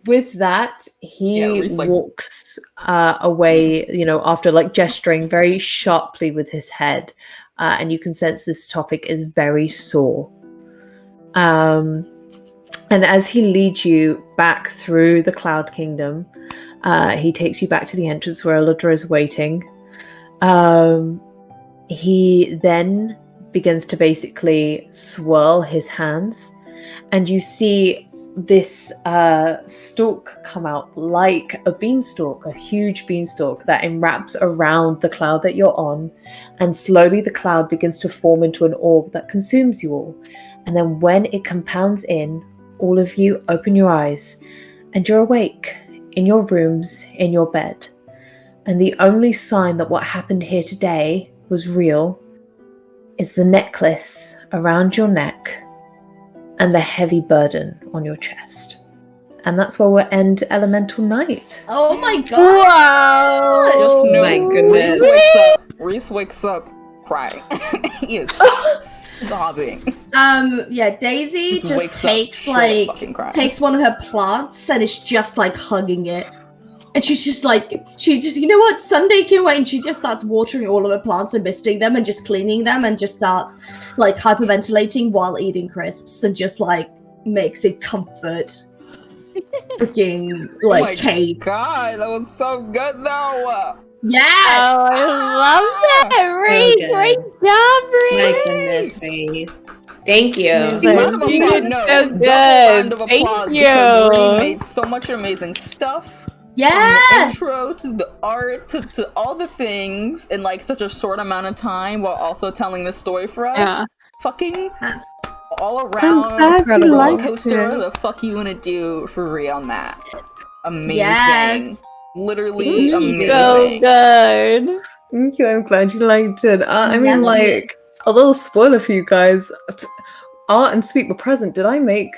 With that, he Reese, like- walks away, after gesturing very sharply with his head, and you can sense this topic is very sore. And as he leads you back through the Cloud Kingdom, he takes you back to the entrance where Aludra is waiting. He then begins to basically swirl his hands, and you see this stalk come out like a beanstalk, a huge beanstalk that enwraps around the cloud that you're on, and slowly the cloud begins to form into an orb that consumes you all. And then when it compounds in, all of you open your eyes and you're awake in your rooms, in your bed. And the only sign that what happened here today was real is the necklace around your neck and the heavy burden on your chest. And that's where we'll end Elemental Night. Oh my god! Wow! Just know my goodness. Reese wakes up crying. He is sobbing. Yeah, Daisy Just just wakes up takes straight fucking crying. takes one of her plants and is just hugging it. And she's just you know what, Sunday can wait, and she just starts watering all of her plants and misting them and just cleaning them and just starts hyperventilating while eating crisps and just makes it comfort. Freaking Oh my Kate. God, that was so good though. Yeah! Oh, I love it, Reese. Okay. Great job, Reese. My goodness, Reese. Thank you. Round of You applause, did no, so double good. round of Thank applause you. because Ree made so much amazing stuff. Yes! From the intro to the art to all the things in such a short amount of time while also telling this story for us. Yeah. Fucking Ah. all glad around you roller liked coaster. it. The fuck you wanna do for Ree on that? Amazing. Yes. Literally Thank amazing. you. So good. Thank you, I'm glad you liked it. I mean, Love it. a little spoiler for you guys. Art and Sweet were present. Did I make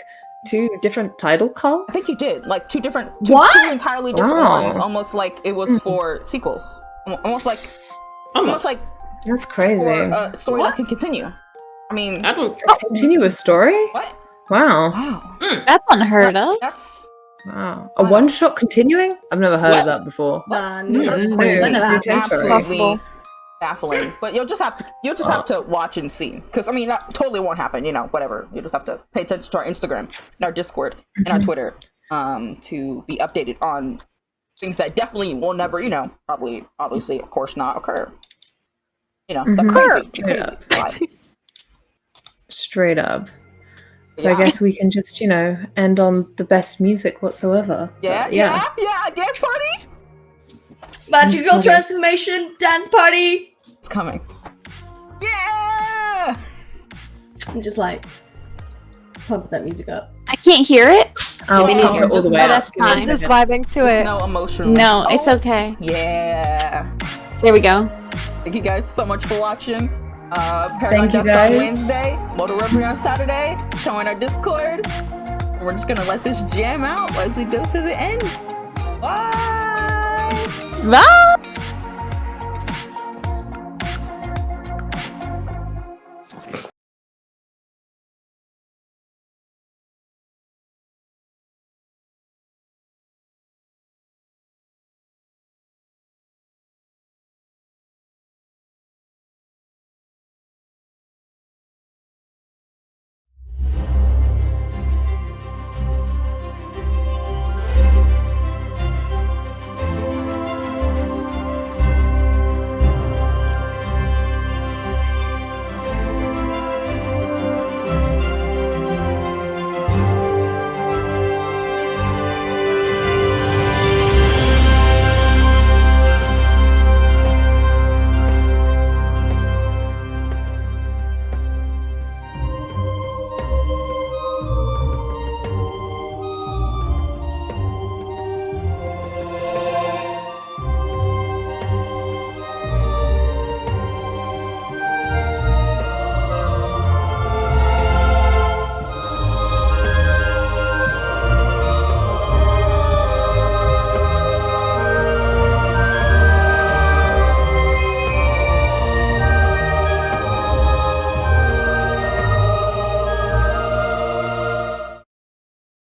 2 different title cards? I think you did. Two What? entirely different Wow. ones. Almost like it was for sequels. Almost like That's crazy. for a story that can continue. I mean, I don't. Continuous story? what? Wow. Wow. That's unheard of. That's Wow. A one-shot continuing? I've never heard of that before. Man, That's it's crazy. never happened. Absolutely. absolutely baffling. But you'll just have to watch and see. Because that totally won't happen. Whatever. You just have to pay attention to our Instagram, and our Discord, and our Twitter, to be updated on things that definitely will never, probably, obviously, of course, not occur. The crazy. Straight up. Life. Straight up. So Yeah. I guess we can just, end on the best music whatsoever. Yeah, But yeah. Dance party. Magical transformation dance party. It's coming. Yeah. I'm just like, pump that music up. I can't hear it. I'll Me pump neither. it all the way Oh, up. that's fine. Just vibing to There's it. no emotional. No, it's Oh, okay. Yeah. There we go. Thank you guys so much for watching. Paragon Thank you, Dusk on guys. Wednesday, Motor Reverie on Saturday, showing our Discord. We're just gonna let this jam out as we go to the end. Bye! Bye!